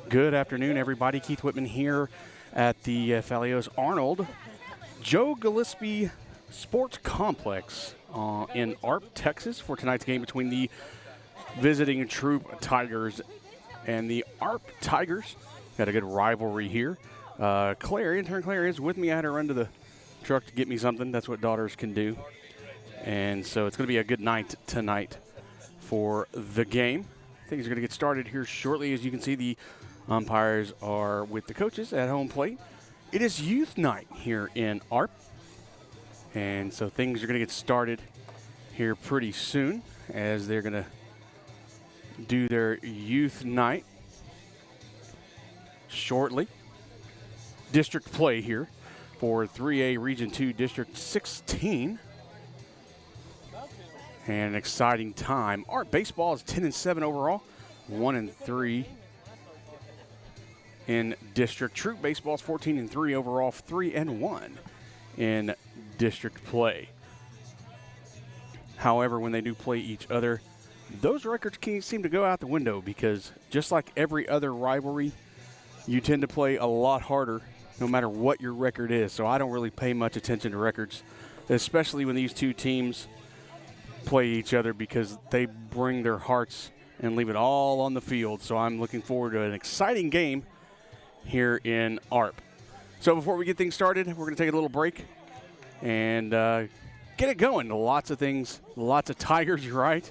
Good afternoon, everybody. Keith Whitman here at the Falios Arnold Joe Gillespie Sports Complex in Arp, Texas for tonight's game between the visiting Troup Tigers and the Arp Tigers. Got a good rivalry here. Intern Claire is with me. I had her run to the truck to get me something. That's what daughters can do. And so it's going to be a good night tonight for the game. Things are going to get started here shortly. As you can see, the umpires are with the coaches at home plate. It is youth night here in Arp. And so things are going to get started here pretty soon as they're going to do their youth night shortly. District play here for 3A Region 2 District 16. And an exciting time. Arp baseball is 10-7 overall, 1-3 in district. Troup baseball is 14-3 overall, 3-1 in district play. However, when they do play each other, those records can seem to go out the window because just like every other rivalry, you tend to play a lot harder no matter what your record is. So I don't really pay much attention to records, especially when these two teams play each other because they bring their hearts and leave it all on the field. So I'm looking forward to an exciting game here in Arp. So before we get things started, we're going to take a little break and get it going. Lots of things, lots of Tigers, right?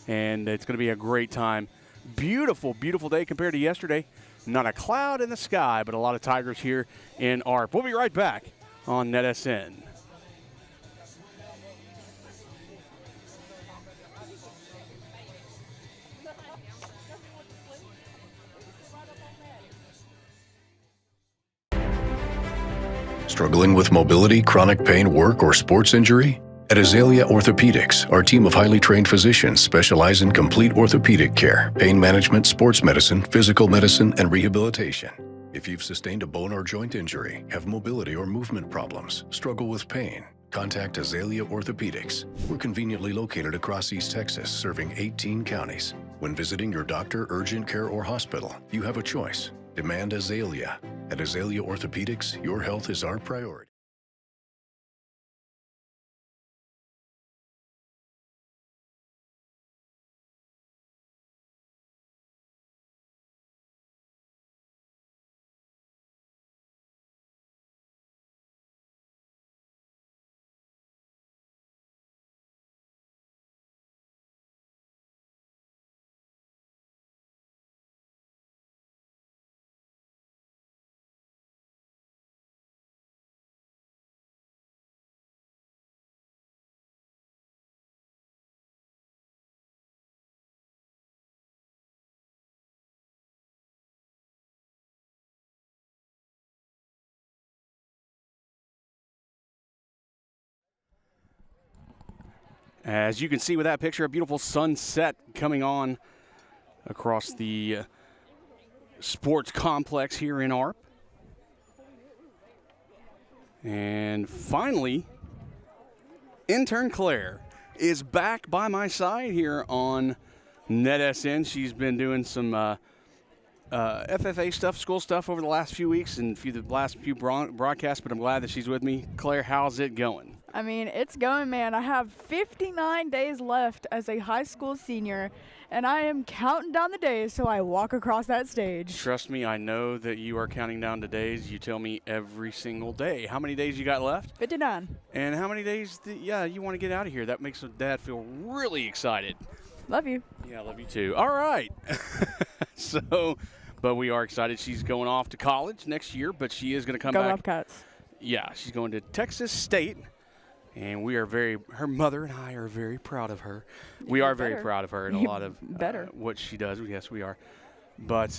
And it's going to be a great time. Beautiful, beautiful day compared to yesterday. Not a cloud in the sky, but a lot of Tigers here in Arp. We'll be right back on NetSN. Struggling with mobility, chronic pain, work, or sports injury? At Azalea Orthopedics, our team of highly trained physicians specialize in complete orthopedic care, pain management, sports medicine, physical medicine, and rehabilitation. If you've sustained a bone or joint injury, have mobility or movement problems, struggle with pain, contact Azalea Orthopedics. We're conveniently located across East Texas, serving 18 counties. When visiting your doctor, urgent care, or hospital, you have a choice. Demand Azalea. At Azalea Orthopedics, your health is our priority. As you can see with that picture, a beautiful sunset coming on across the sports complex here in Arp. And finally, intern Claire is back by my side here on NetSN. She's been doing some FFA stuff, school stuff over the last few weeks and the last few broadcasts, but I'm glad that she's with me. Claire, how's it going? I mean, it's going, man. I have 59 days left as a high school senior, and I am counting down the days so I walk across that stage. Trust me, I know that you are counting down the days. You tell me every single day. How many days you got left? 59. And how many days, you want to get out of here? That makes Dad feel really excited. Love you. Yeah, I love you too. All right. But we are excited. She's going off to college next year, but she is going to come back. Go Bobcats. Yeah, she's going to Texas State. And we are her mother and I are very proud of her. We are very proud of her and a lot of what she does. Yes, we are. But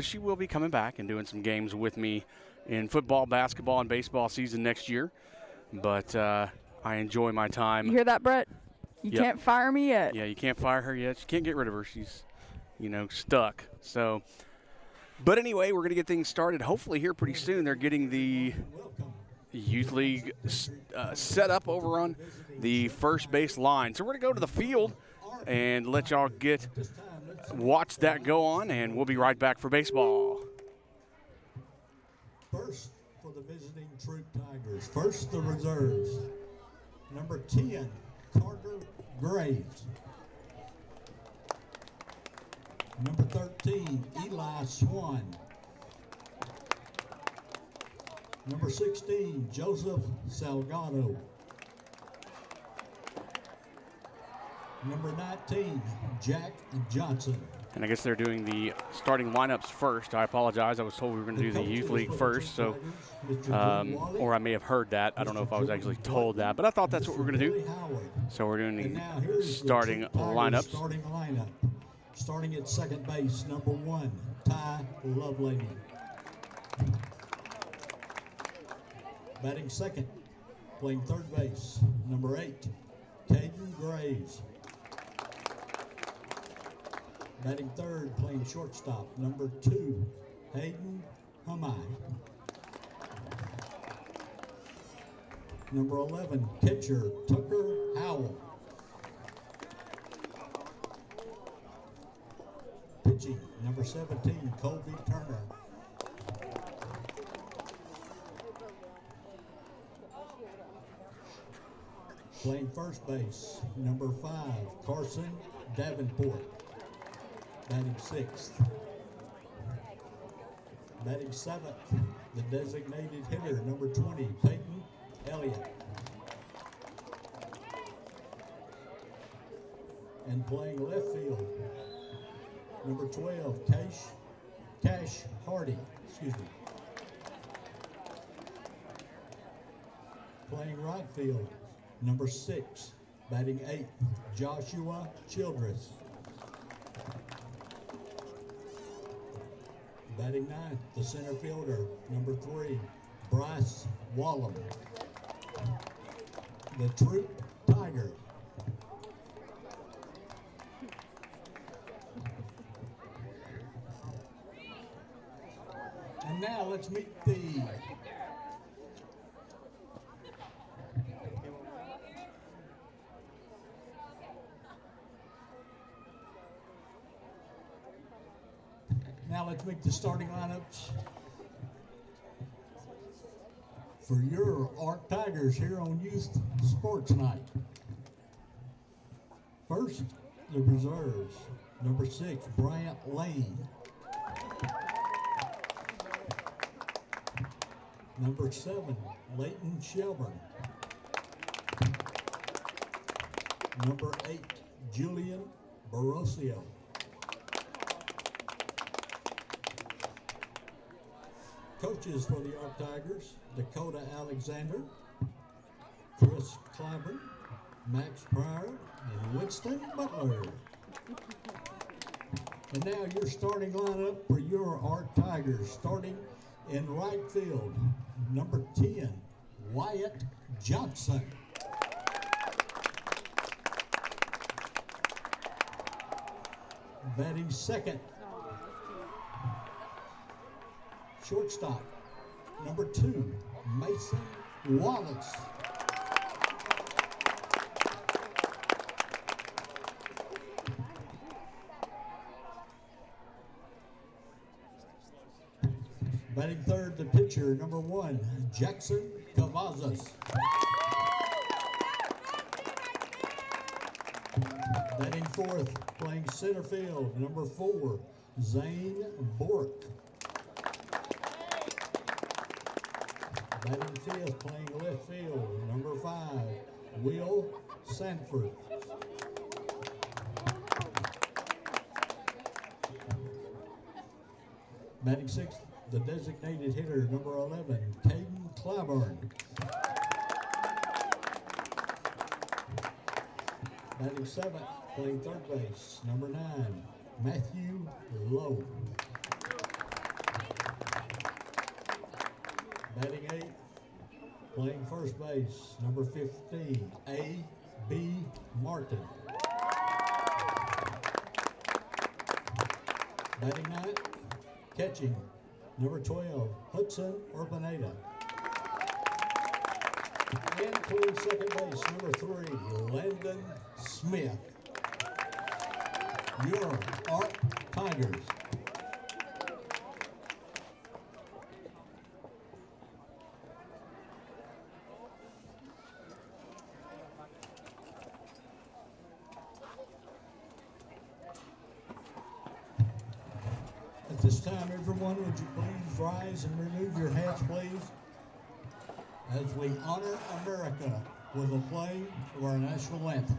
she will be coming back and doing some games with me in football, basketball, and baseball season next year. But I enjoy my time. You hear that, Brett? You can't fire me yet. Yeah, you can't fire her yet. You can't get rid of her. She's, stuck. So, but anyway, we're going to get things started hopefully here pretty soon. They're getting the Youth League set up over on the first base line. So we're going to go to the field and let y'all get watch that go on, and we'll be right back for baseball. First for the visiting Troup Tigers. First, the reserves. Number 10, Carter Graves. Number 13, Eli Swan. Number 16, Joseph Salgado. Number 19, Jack Johnson. And I guess they're doing the starting lineups first. I apologize. I was told we were going to do the Youth League first, so or I may have heard that. I don't know if I was actually told that, but I thought that's what we're going to do. So we're doing the starting lineups. Starting lineup. Starting at second base, number 1, Ty Lovelady. Batting second, playing third base, number 8, Caden Graves. Batting third, playing shortstop, number 2, Hayden Humai. Number 11, catcher, Tucker Howell. Pitching, number 17, Colby Turner. Playing first base, number 5, Carson Davenport. Batting 6th. Batting 7th, the designated hitter, number 20, Peyton Elliott. And playing left field, number 12, Cash Hardy. Playing right field, number 6, batting 8th, Joshua Childress. Batting 9th, the center fielder, number 3, Bryce Wallum. The Troup Tigers. And now let's meet the starting lineups for your Arc Tigers here on Youth Sports Night. First, the reserves. Number 6, Bryant Lane. Number 7, Leighton Shelburne. Number 8, Julian Barosio. Coaches for the Arc Tigers, Dakota Alexander, Chris Clyburn, Max Pryor, and Winston Butler. And now your starting lineup for your Arc Tigers, starting in right field, number 10, Wyatt Johnson. Batting second, shortstop, number 2, Mason Wallace. Batting third, the pitcher, number 1, Jackson Cavazos. Batting fourth, playing center field, number 4, Zane Bork. Batting fifth, playing left field, number 5, Will Sanford. Batting sixth, the designated hitter, number 11, Caden Clyburn. Batting seventh, playing third base, number 9, Matthew Lowe. Batting eighth, playing first base, number 15, A.B. Martin. Batting ninth, catching, number 12, Hudson Urbaneta. And playing second base, number 3, Landon Smith. your ARP Tigers. At this time, everyone, would you please rise and remove your hats, please, as we honor America with a play of our national anthem.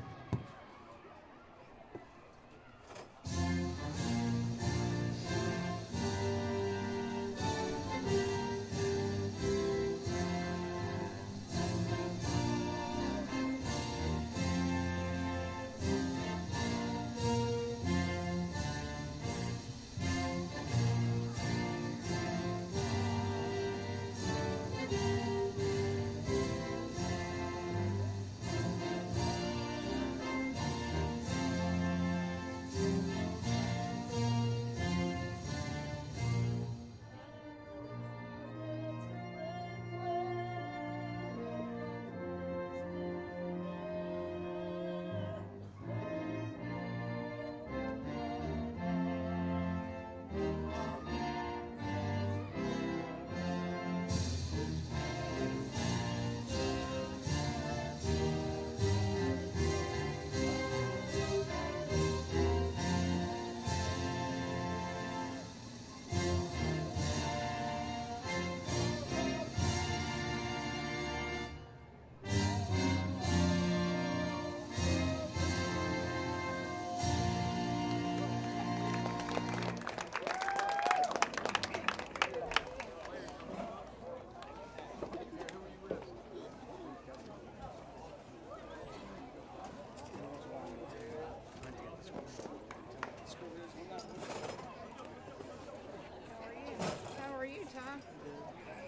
How are you, Tom?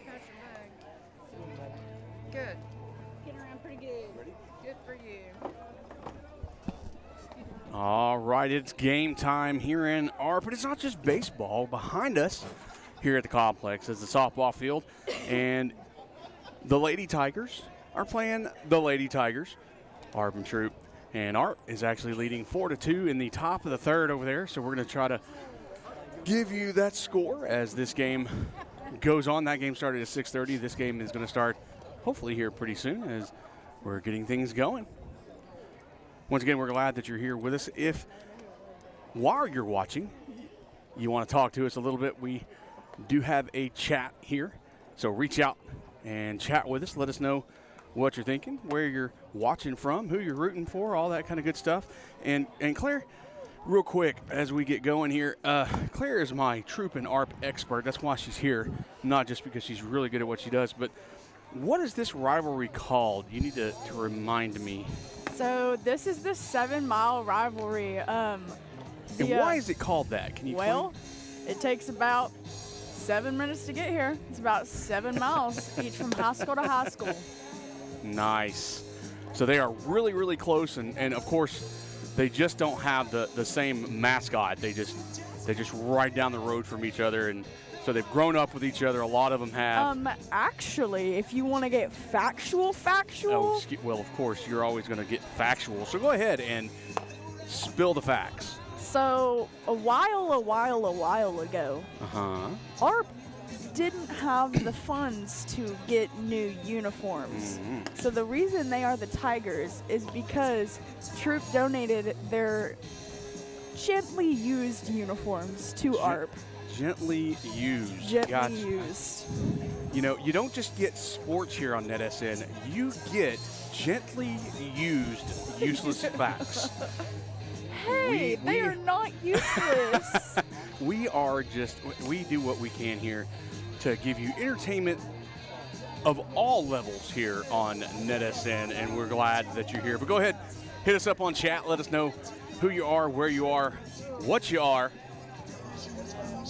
How's your leg? Good. Getting around pretty good. Good for you. All right, it's game time here in ARP, but it's not just baseball. Behind us here at the complex is the softball field, and the Lady Tigers are playing the Lady Tigers, ARP and Troup. And ARP is actually leading 4-2 in the top of the third over there, so we're going to try to give you that score as this game goes on. That game started at 6:30. This game is going to start hopefully here pretty soon as we're getting things going. Once again, we're glad that you're here with us. If while you're watching, you want to talk to us a little bit, we do have a chat here. So reach out and chat with us. Let us know what you're thinking, where you're watching from, who you're rooting for, all that kind of good stuff. And Claire, real quick as we get going here, Claire is my Troup and ARP expert. That's why she's here, not just because she's really good at what she does, but what is this rivalry called? You need to remind me. So this is the 7 Mile rivalry. And why is it called that? Can you Well, it takes about 7 minutes to get here. It's about 7 miles each from high school to high school. Nice. So they are really, really close, and of course, they just don't have the same mascot. They just ride down the road from each other, and so they've grown up with each other. A lot of them have. Actually, if you want to get factual. Oh, well, of course, you're always going to get factual. So go ahead and spill the facts. So a while ago, ARP didn't have the funds to get new uniforms. So the reason they are the Tigers is because Troup donated their gently used uniforms to ARP. Gently used. Gently used. You know, you don't just get sports here on NetSN. You get gently used, useless facts. Hey, they are not useless. We do what we can here to give you entertainment of all levels here on NetSN, and we're glad that you're here. But go ahead, hit us up on chat. Let us know who you are, where you are, what you are,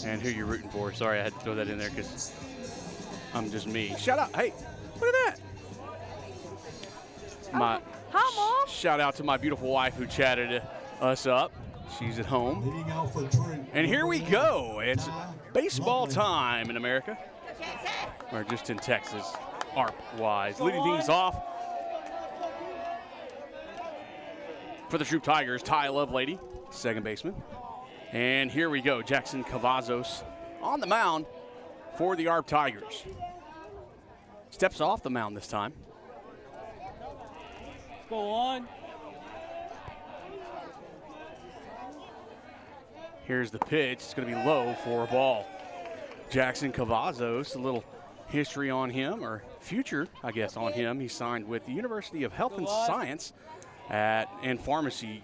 and who you're rooting for. Sorry, I had to throw that in there because I'm just me. Shout out. Hey, look at that. Hi, Mom. Shout out to my beautiful wife who chatted us up. She's at home. Leading out for Troup. And here we go. It's baseball time in America. Or just in Texas, ARP-wise. Leading things off for the Troup Tigers, Ty Lovelady. second baseman. And here we go, Jackson Cavazos on the mound for the ARP Tigers. Steps off the mound this time. Go on. Here's the pitch. It's going to be low for a ball. Jackson Cavazos, a little history on him, or future, I guess, on him. He signed with the University of Health and Science and Pharmacy,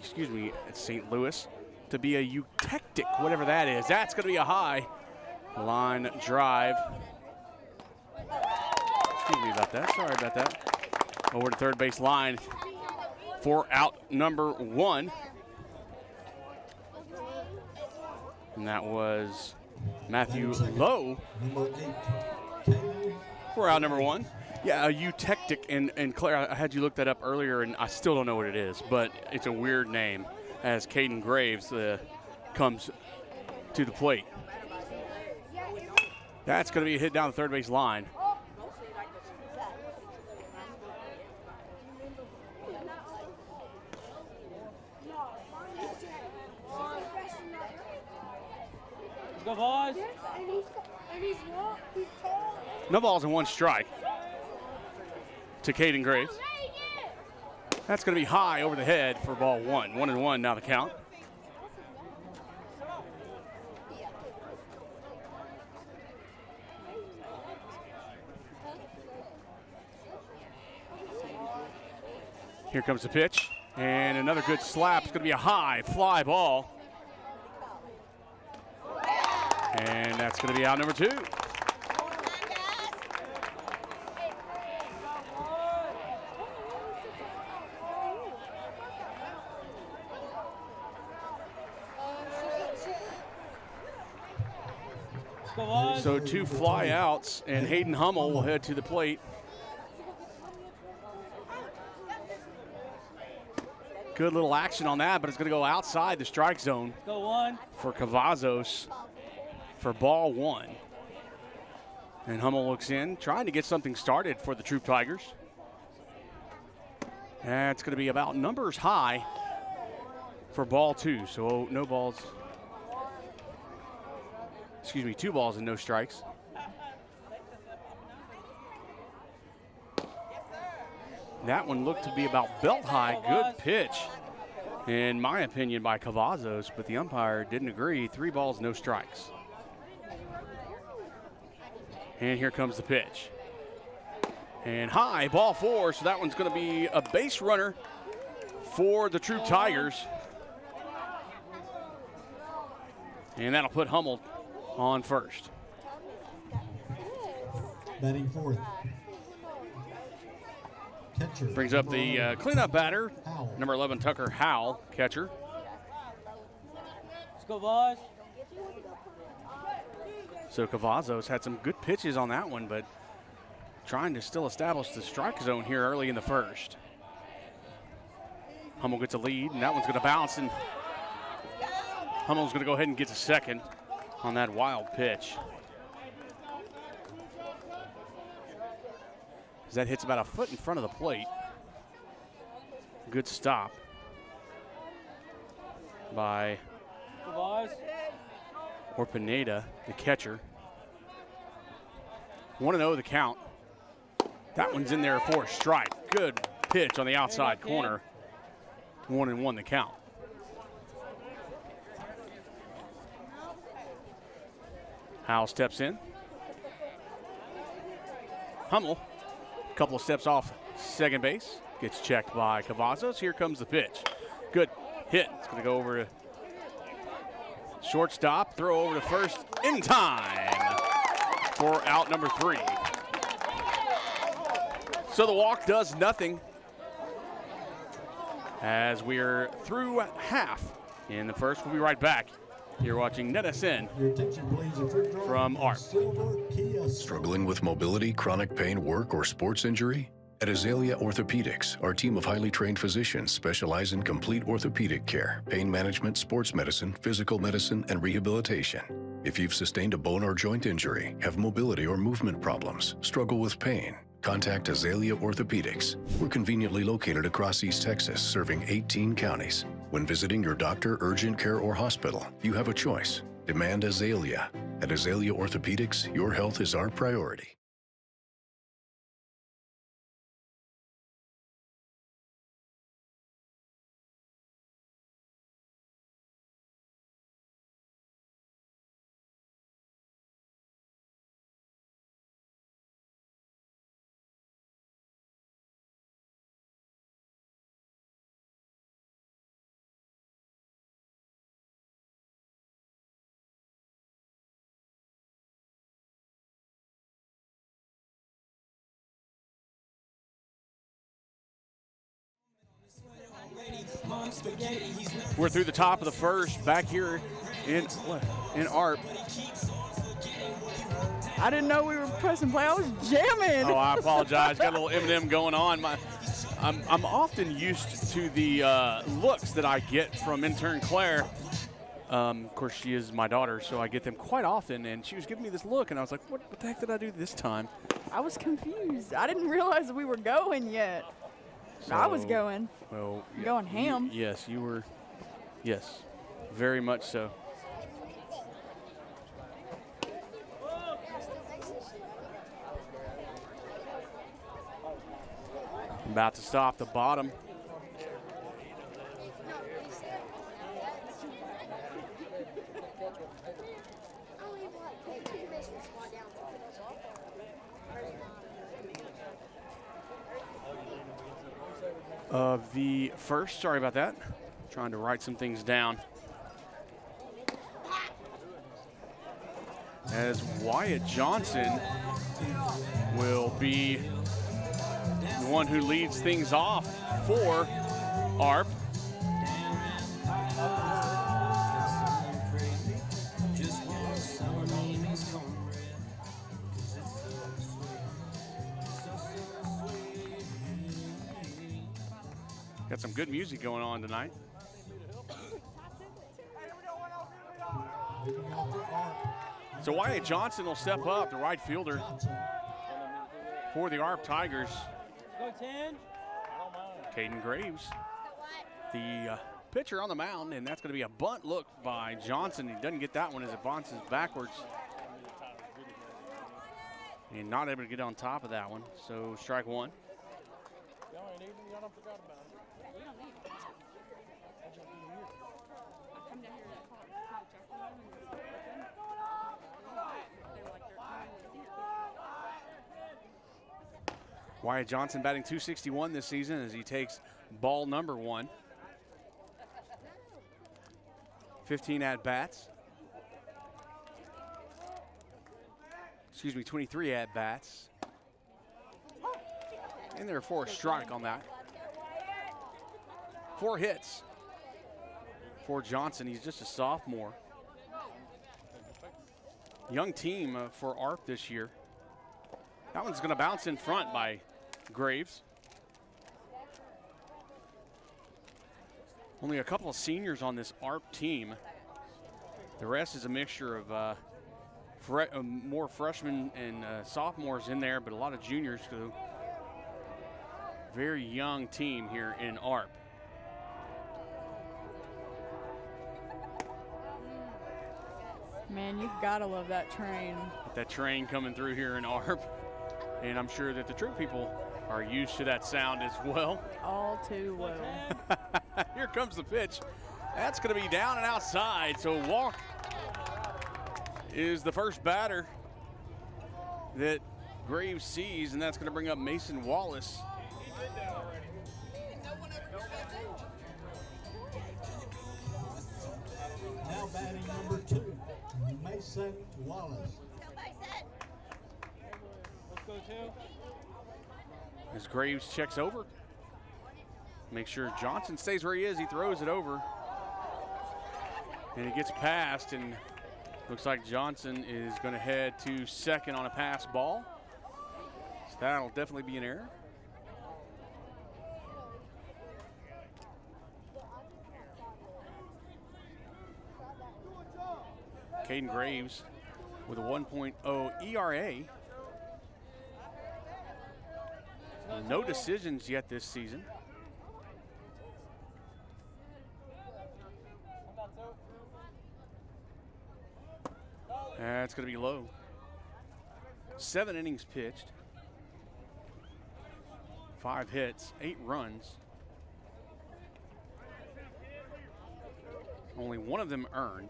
at St. Louis to be a eutectic, whatever that is. That's going to be a high line drive. Excuse me about that. Sorry about that. Over to third base line for out number 1. And that was Matthew Lowe for out number 1. Yeah, a eutectic. And Claire, I had you look that up earlier, and I still don't know what it is, but it's a weird name as Caden Graves comes to the plate. That's going to be a hit down the third base line. Go, boys. No balls and 1 strike to Caden Graves. That's going to be high over the head for ball 1. 1-1 now the count. Here comes the pitch, and another good slap. It's going to be a high fly ball. And that's going to be out number 2. So 2 fly outs, and Hayden Hummel will head to the plate. Good little action on that, but it's going to go outside the strike zone for Cavazos for ball 1. And Hummel looks in, trying to get something started for the Troup Tigers. That's going to be about numbers high for ball 2, so no balls. Excuse me, 2 balls and no strikes. That one looked to be about belt high. Good pitch, in my opinion, by Cavazos, but the umpire didn't agree. 3 balls, no strikes. And here comes the pitch. And high, ball 4, so that one's going to be a base runner for the Troup Tigers. And that'll put Hummel on first. Batting fourth. Catcher. Brings up the cleanup batter, number 11, Tucker Howell, catcher. Let's go, boys. So Cavazos had some good pitches on that one, but trying to still establish the strike zone here early in the first. Hummel gets a lead, and that one's going to bounce, and Hummel's going to go ahead and get to second on that wild pitch. As that hits about a foot in front of the plate. Good stop by Pineda, the catcher. 1-0 the count. That one's in there for a strike. Good pitch on the outside corner. 1-1 the count. Howell steps in. Hummel, a couple of steps off second base, gets checked by Cavazos. Here comes the pitch. Good hit. It's going to go over to shortstop, throw over to first in time for out number 3. So the walk does nothing as we're through half in the first. We'll be right back. You're watching NetSN from ARP. Struggling with mobility, chronic pain, work, or sports injury? At Azalea Orthopedics, our team of highly trained physicians specialize in complete orthopedic care, pain management, sports medicine, physical medicine, and rehabilitation. If you've sustained a bone or joint injury, have mobility or movement problems, struggle with pain, contact Azalea Orthopedics. We're conveniently located across East Texas, serving 18 counties. When visiting your doctor, urgent care, or hospital, you have a choice. Demand Azalea. At Azalea Orthopedics, your health is our priority. We're through the top of the first, back here in ARP. I didn't know we were pressing play. I was jamming. Oh, I apologize. Got a little Eminem going on. I'm often used to the looks that I get from intern Claire. Of course, she is my daughter, so I get them quite often. And she was giving me this look, and I was like, what the heck did I do this time? I was confused. I didn't realize we were going yet. So, I was going. Well, going ham. Yes, you were. Yes, very much so. About to stop the bottom. Of the first, sorry about that. Trying to write some things down. As Wyatt Johnson will be the one who leads things off for ARP. Got some good music going on tonight. So Wyatt Johnson will step up, the right fielder for the ARP Tigers. Go 10. Caden Graves, the pitcher on the mound, and that's going to be a bunt look by Johnson. He doesn't get that one as it bounces backwards. And not able to get on top of that one, so strike one. Wyatt Johnson batting .261 this season as he takes ball number one. 15 at-bats. Excuse me, 23 at-bats. And there for a strike on that. 4 hits for Johnson. He's just a sophomore. Young team for ARP this year. That one's going to bounce in front by Graves. Only a couple of seniors on this ARP team. The rest is a mixture of more freshmen and sophomores in there, but a lot of juniors too. Very young team here in ARP. Man, you gotta love that train. That train coming through here in ARP. And I'm sure that the Troup people are used to that sound as well. All too well. Here comes the pitch. That's going to be down and outside. So walk is the first batter that Graves sees, and that's going to bring up Mason Wallace. Now batting number 2, Mason Wallace. As Graves checks over, make sure Johnson stays where he is. He throws it over, and it gets past, and looks like Johnson is going to head to second on a pass ball. So that'll definitely be an error. Caden Graves with a 1.0 ERA. No decisions yet this season. That's going to be low. 7 innings pitched. 5 hits, 8 runs. Only one of them earned.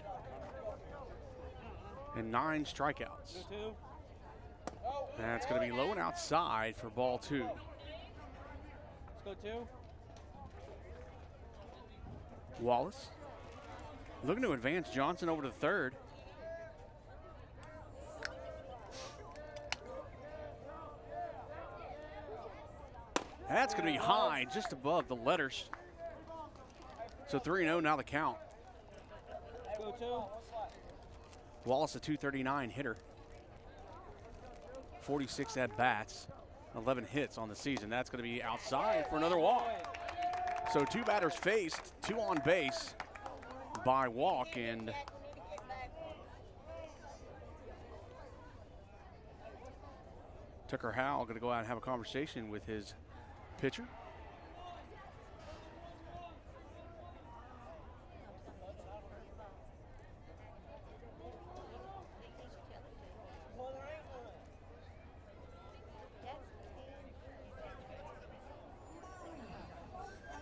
And 9 strikeouts. That's going to be low and outside for ball 2. Let's go 2. Wallace looking to advance Johnson over to third. That's going to be high, just above the letters. So 3-0 now the count. Go 2. Wallace, a .239 hitter. 46 at-bats, 11 hits on the season. That's going to be outside for another walk. So 2 batters faced, 2 on base by walk, and Tucker Howell going to go out and have a conversation with his pitcher.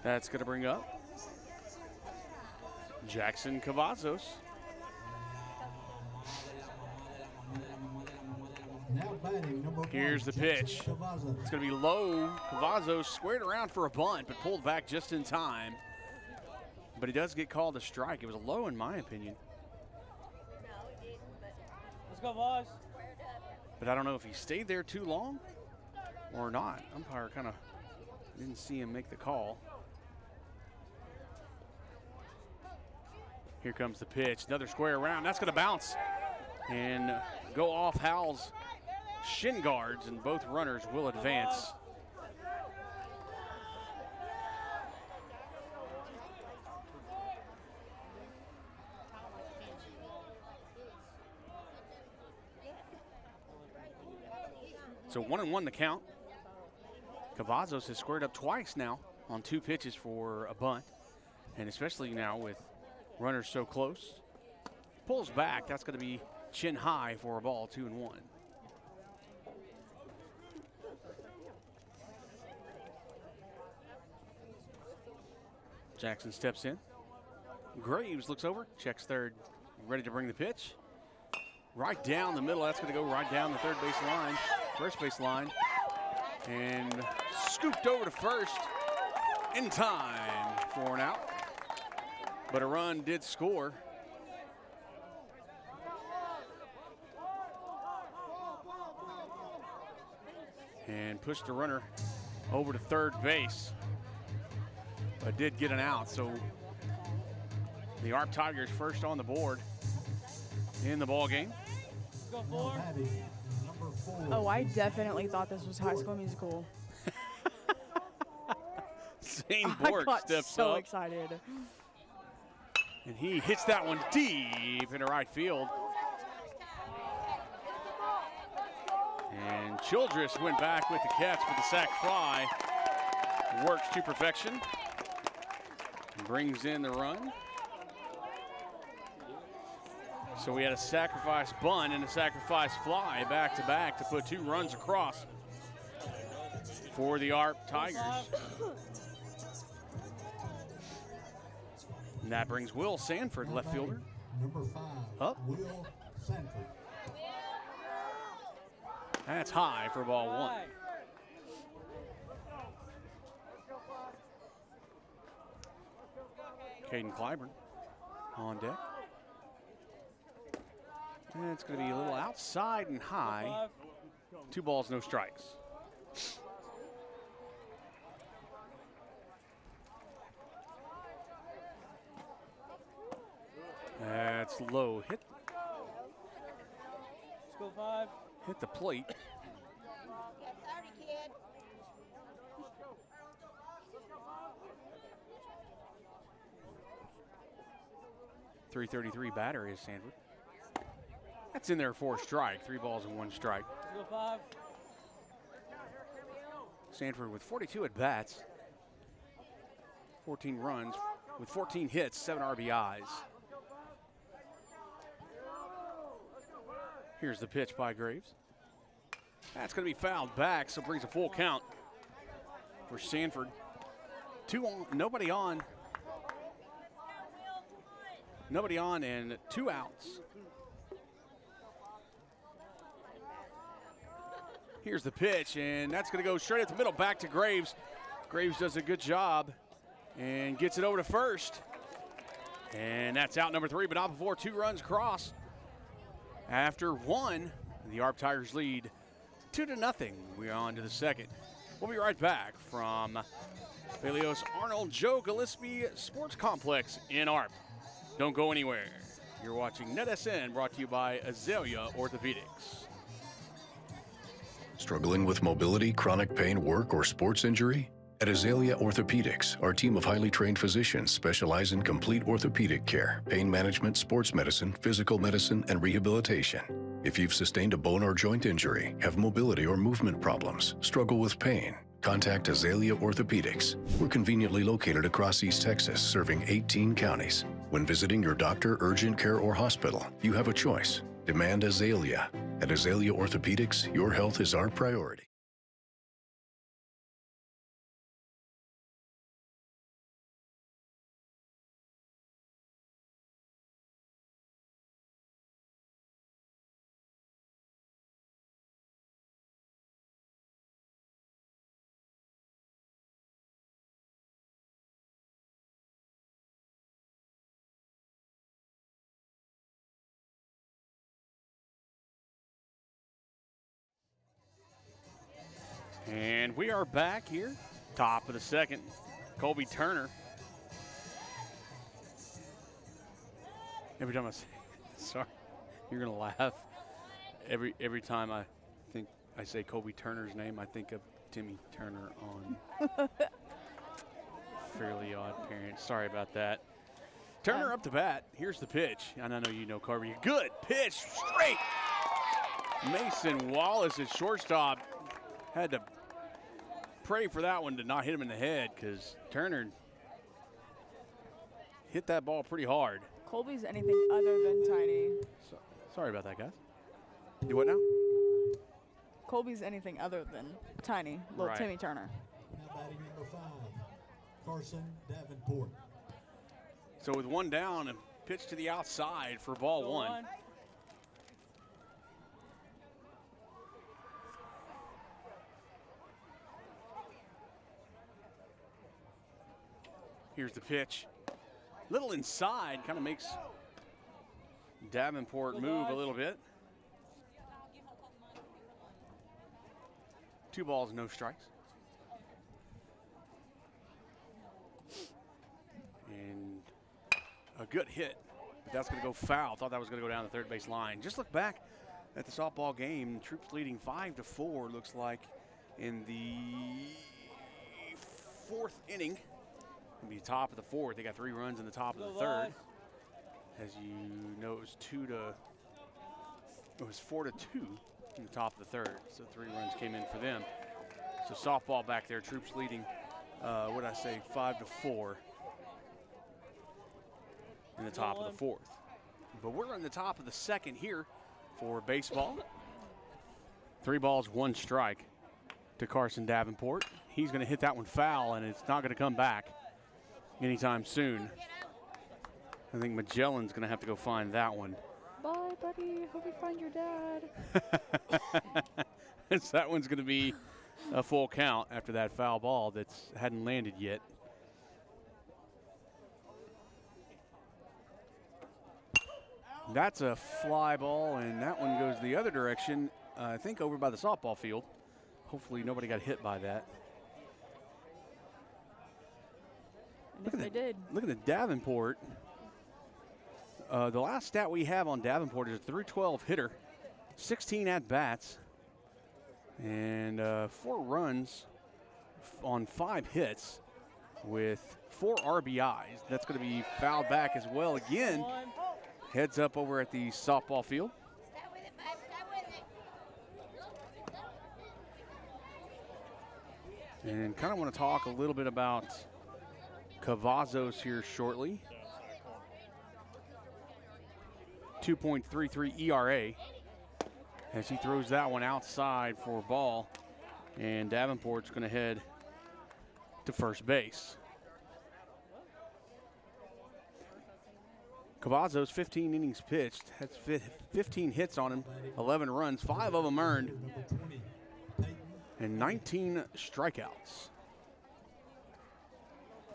That's going to bring up Jackson Cavazos. Now batting, number 1. Here's the pitch. Jackson Cavazos. It's going to be low. Cavazos squared around for a bunt, but pulled back just in time. But he does get called a strike. It was a low in my opinion. Let's go, boys. But I don't know if he stayed there too long or not. Umpire kind of didn't see him make the call. Here comes the pitch. Another square around. That's going to bounce and go off Howell's shin guards, and both runners will advance. So 1-1 the count. Cavazos has squared up twice now on 2 pitches for a bunt, and especially now with runners so close. Pulls back. That's going to be chin high for a ball, 2-1. Jackson steps in. Graves looks over, checks third, ready to bring the pitch. Right down the middle. That's going to go right down the third base line, first base line, and scooped over to first in time for an out. But a run did score. And pushed the runner over to third base. But did get an out. So the ARP Tigers first on the board in the ball game. Go Now 4. batting, number 4. Oh, I definitely thought this was High School Musical. Zane I Bork got steps so up. excited. And he hits that one deep into right field. And Childress went back with the catch with the sac fly. Works to perfection. Brings in the run. So we had a sacrifice bunt and a sacrifice fly back to back to put 2 runs across for the ARP Tigers. And that brings Will Sanford, Now left batting, fielder, number 5. up. Will Sanford. That's high for ball 1. Right. Caden Clyburn on deck. And it's going to be a little outside and high. 2 balls, no strikes. That's low. Hit Let's go 5. the plate. 333 batter is Sanford. That's in there for a strike. 3 balls and 1 strike. Let's go 5. Sanford with 42 at bats, 14 runs, with 14 hits, 7 RBIs. Here's the pitch by Graves. That's going to be fouled back, so brings a full count for Sanford. Nobody on. Nobody on and 2 outs. Here's the pitch, and that's going to go straight at the middle, back to Graves. Graves does a good job and gets it over to first. And that's out number 3, but not before 2 runs cross. After 1, the ARP Tigers lead 2-0. We're on to the second. We'll be right back from Felios Arnold Joe Gillespie Sports Complex in ARP. Don't go anywhere. You're watching NetSN, brought to you by Azalea Orthopedics. Struggling with mobility, chronic pain, work, or sports injury? At Azalea Orthopedics, our team of highly trained physicians specialize in complete orthopedic care, pain management, sports medicine, physical medicine, and rehabilitation. If you've sustained a bone or joint injury, have mobility or movement problems, struggle with pain, contact Azalea Orthopedics. We're conveniently located across East Texas, serving 18 counties. When visiting your doctor, urgent care, or hospital, you have a choice. Demand Azalea. At Azalea Orthopedics, your health is our priority. And we are back here, top of the second. Colby Turner. Every time I say, sorry, you're gonna laugh. Every time I say Colby Turner's name, I think of Timmy Turner on Fairly Odd Parents. Sorry about that. Turner up to bat. Here's the pitch. And I know you know Colby. Good pitch, straight. Mason Wallace at shortstop had to pray for that one to not hit him in the head, because Turner hit that ball pretty hard. Colby's anything other than tiny. Sorry about that, guys. Do what now? Colby's anything other than tiny, little Right. Timmy Turner. Now batting number 5, Carson Davenport. So with 1 down, a pitch to the outside for ball 1. Here's the pitch. Little inside, kind of makes Davenport move a little bit. 2 balls, no strikes. And a good hit, but that's going to go foul. Thought that was going to go down the third base line. Just look back at the softball game. Troup leading 5-4, looks like, in the 4th inning. It'll be top of the 4th. They got 3 runs in the top of the 3rd. As you know, it was 4-2 in the top of the 3rd. So 3 runs came in for them. So softball back there. Troup's leading, 5-4 in the top of the 4th. But we're in the top of the 2nd here for baseball. 3 balls, 1 strike to Carson Davenport. He's going to hit that one foul, and it's not going to come back anytime soon. I think Magellan's going to have to go find that one. Bye, buddy. Hope you find your dad. That one's going to be a full count after that foul ball that hadn't landed yet. That's a fly ball, and that one goes the other direction, I think over by the softball field. Hopefully nobody got hit by that. And if they did. Look at the Davenport. The last stat we have on Davenport is a .312 hitter, 16 at-bats, and 4 runs on 5 hits with 4 RBIs. That's going to be fouled back as well again. Heads up over at the softball field. And kind of want to talk a little bit about Cavazos here shortly. 2.33 ERA. as he throws that one outside for a ball. And Davenport's going to head to first base. Cavazos, 15 innings pitched, has 15 hits on him, 11 runs, 5 of them earned, and 19 strikeouts.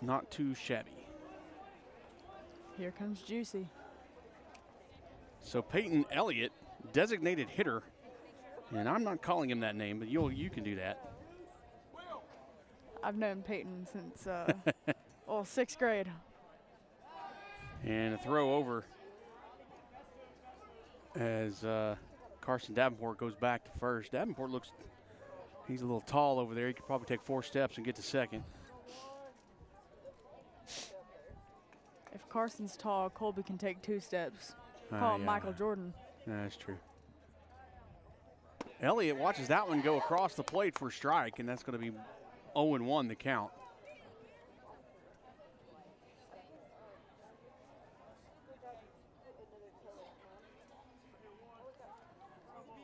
Not too shabby. Here comes Juicy. So Peyton Elliott, designated hitter, and I'm not calling him that name, but you can do that. I've known Peyton since, 6th grade. And a throw over as Carson Davenport goes back to first. Davenport looks, he's a little tall over there. He could probably take 4 steps and get to second. If Carson's tall, Colby can take 2 steps. Call him Yeah. Michael Jordan. Yeah, that's true. Elliott watches that one go across the plate for a strike, and that's going to be 0-1 the count.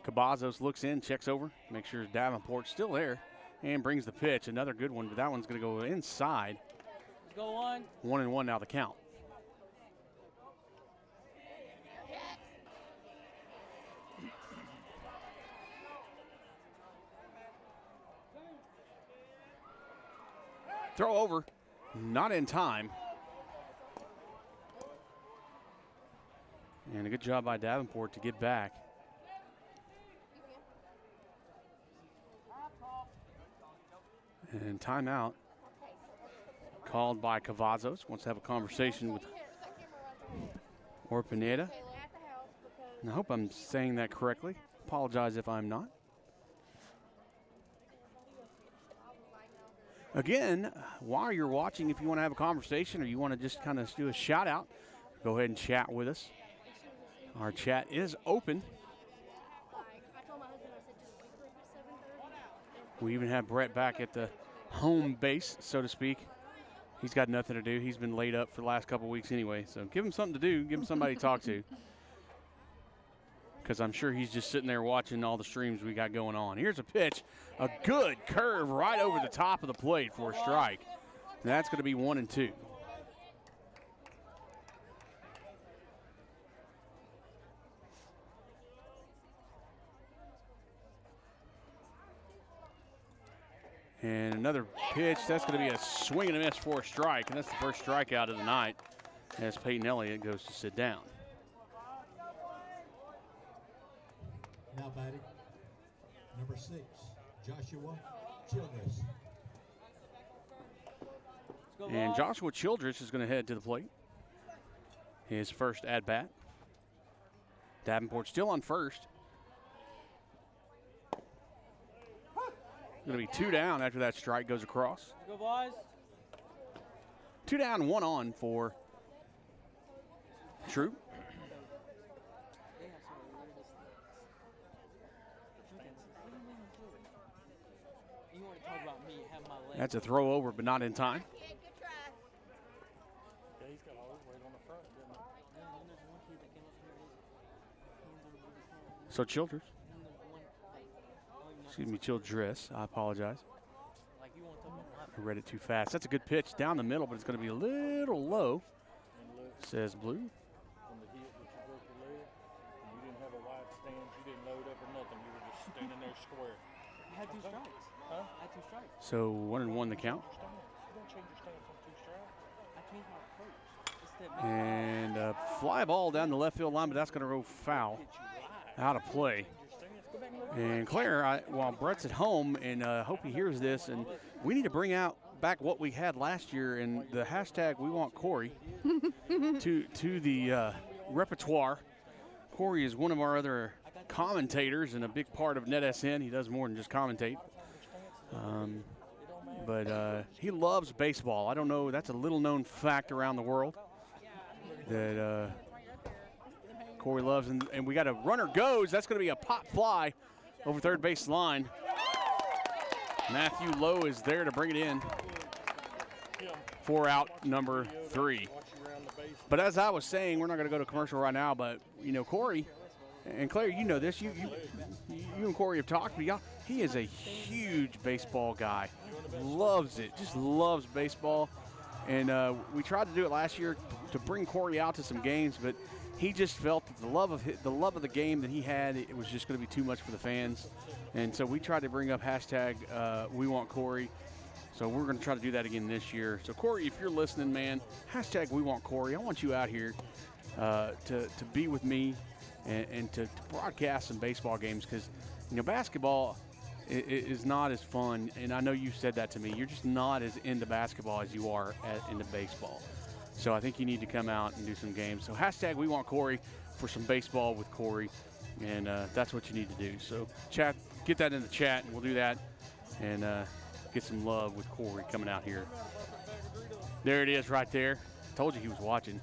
Cavazos looks in, checks over, makes sure Davenport's still there, and brings the pitch. Another good one, but that one's going to go inside. Let's go on. 1-1 now the count. Throw over, not in time. And a good job by Davenport to get back. And timeout called by Cavazos. Wants to have a conversation with Orpineda. And I hope I'm saying that correctly. Apologize if I'm not. Again, while you're watching, if you want to have a conversation or you want to just kind of do a shout out, go ahead and chat with us. Our chat is open. We even have Brett back at the home base, so to speak. He's got nothing to do. He's been laid up for the last couple weeks anyway. So give him something to do. Give him somebody to talk to. Because I'm sure he's just sitting there watching all the streams we got going on. Here's a pitch. A good curve right over the top of the plate for a strike. And that's going to be 1-2. And another pitch, that's going to be a swing and a miss for a strike, and that's the first strikeout of the night as Peyton Elliott goes to sit down. Now batting, number 6, Joshua Childress. And Joshua Childress is going to head to the plate. His first at-bat. Davenport still on first. Going to be 2 down after that strike goes across. Go, boys. 2 down, 1 on for Troup. You want to talk about me, have my leg. That's a throw over, but not in time. Yeah, he's got all his weight on the front, didn't he? So Childress. Excuse me, Childress. I apologize. Like you want to talk about I read it too fast. That's a good pitch down the middle, but it's going to be a little low, says Blue. On the hit that you broke your leg, and you didn't have a wide stance, you didn't load up or nothing. You were just standing there square. I had 2 strikes. Huh? I had 2 strikes. So 1-1 the count. Your stance. You don't change your stance on 2 strikes. I changed my approach. It's that And a fly ball down the left field line, but that's going to go foul, out of play. And Claire, while Brett's at home, and hope he hears this, and we need to bring back what we had last year, and the hashtag We Want Corey to the repertoire. Corey is one of our other commentators and a big part of NetSN. He does more than just commentate. But he loves baseball. I don't know, that's a little known fact around the world that Corey loves. And we got a runner goes. That's going to be a pop fly over third base line. Matthew Lowe is there to bring it in for out number 3. But as I was saying, we're not going to go to commercial right now, but, you know, Corey, And Claire, you know this. You and Corey have talked, but y'all, he is a huge baseball guy. Loves it. Just loves baseball. And we tried to do it last year to bring Corey out to some games, but he just felt that the love of the game that he had, it was just going to be too much for the fans. And so we tried to bring up hashtag We Want Corey. So we're going to try to do that again this year. So Corey, if you're listening, man, hashtag We Want Corey. I want you out here to be with me and to broadcast some baseball games, because basketball is not as fun. And I know you said that to me. You're just not as into basketball as you are into baseball. So I think you need to come out and do some games. So hashtag We Want Corey for some baseball with Corey, and that's what you need to do. So chat, get that in the chat, and we'll do that, and get some love with Corey coming out here. There it is right there. Told you he was watching.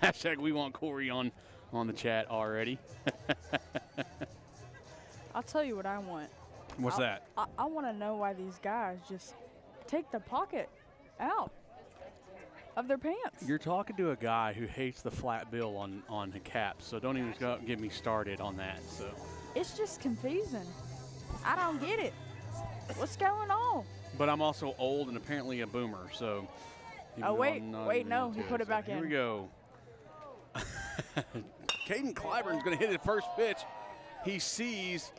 Hashtag We Want Corey on the chat already. I'll tell you what I want. What's that? I want to know why these guys just take the pocket out of their pants. You're talking to a guy who hates the flat bill on the caps, so don't even go get me started on that. So it's just confusing. I don't get it. What's going on? But I'm also old and apparently a boomer, so. Oh, wait, no, he put it back in. Here we go. Caden Clyburn's going to hit it first pitch. He sees,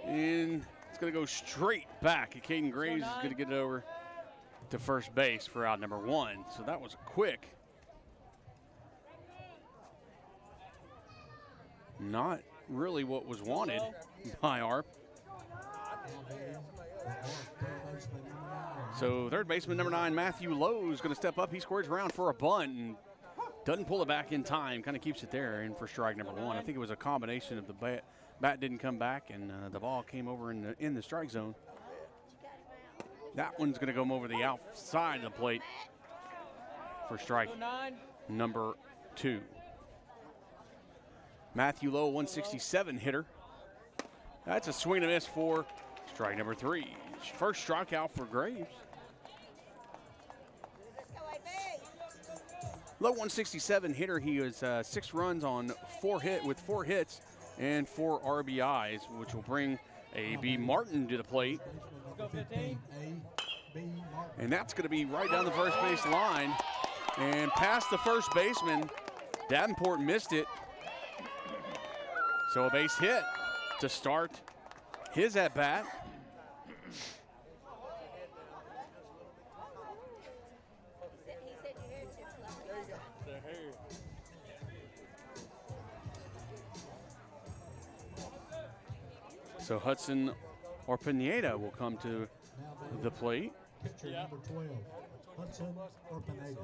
and it's going to go straight back. And Caden Graves is going to get it over to first base for out number 1. So that was quick. Not really what was wanted by ARP. So third baseman number 9, Matthew Lowe, is going to step up. He squares around for a bunt and doesn't pull it back in time. Kind of keeps it there in for strike number 1. I think it was a combination of the bat didn't come back and the ball came over in the strike zone. That one's going to go over the outside of the plate for strike number 2. Matthew Lowe, 167 hitter. That's a swing and a miss for strike number 3. First strikeout for Graves. Low 167 hitter. He was 6 runs on 4 hits and 4 RBIs, which will bring A.B. Martin to the plate. And that's going to be right down the first base line and past the first baseman. Davenport missed it. So a base hit to start his at-bat. So Hudson or Pineda will come to the plate. Pitcher number 12, Hudson or Pineda.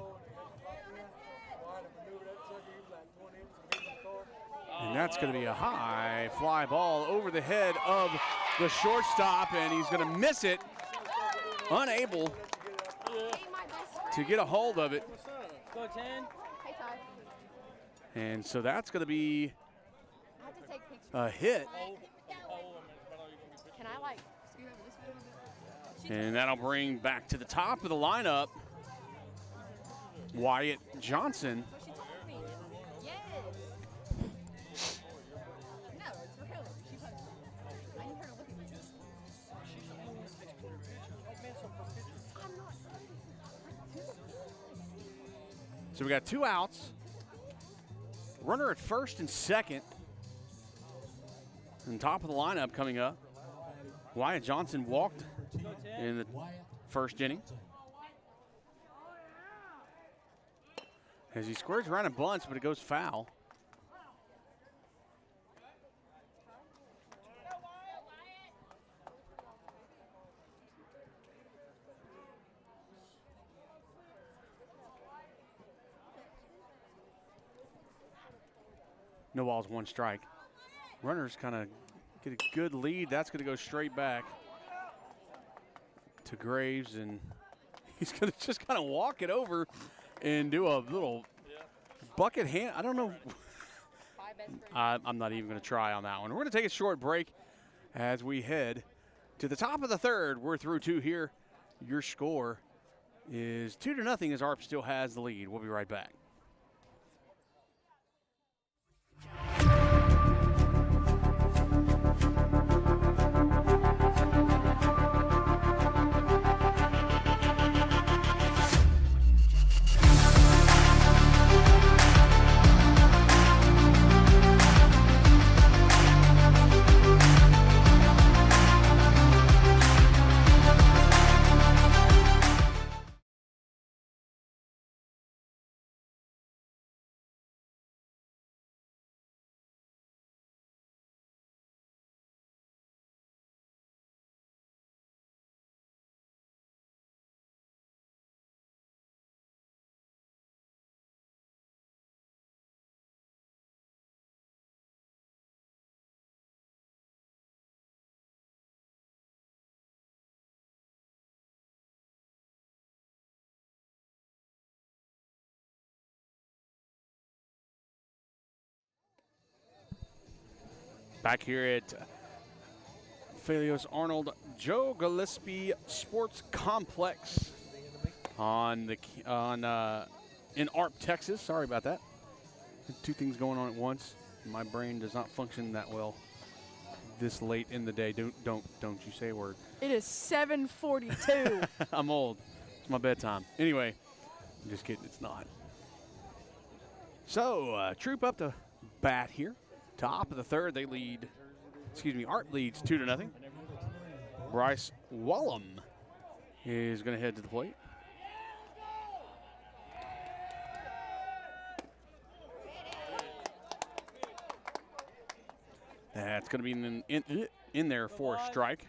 And that's going to be a high fly ball over the head of the shortstop, and he's going to miss it, unable to get a hold of it. And so that's going to be a hit. Can I like scoot over this way? And that'll bring back to the top of the lineup Wyatt Johnson. She told me. Yes. No, it's for Hillary. She posted it. I need her to look at me. I'm not. So we got 2 outs. Runner at first and second. And top of the lineup coming up. Wyatt Johnson walked in the first inning. As he squares around and bunts, but it goes foul. No balls, 1 strike. Runners kind of get a good lead. That's going to go straight back to Graves, and he's going to just kind of walk it over and do a little bucket hand. I don't know. I'm not even going to try on that one. We're going to take a short break as we head to the top of the third. We're through 2 here. Your score is 2-0 as ARP still has the lead. We'll be right back. Back here at Falios Arnold Joe Gillespie Sports Complex in Arp, Texas. Sorry about that. Two things going on at once. My brain does not function that well this late in the day. Don't you say a word. It is 7:42. I'm old. It's my bedtime. Anyway, I'm just kidding. It's not. So, Troup up to bat here. Top of the third, they lead. Art leads 2-0. Bryce Wallum is going to head to the plate. That's going to be in there for a strike.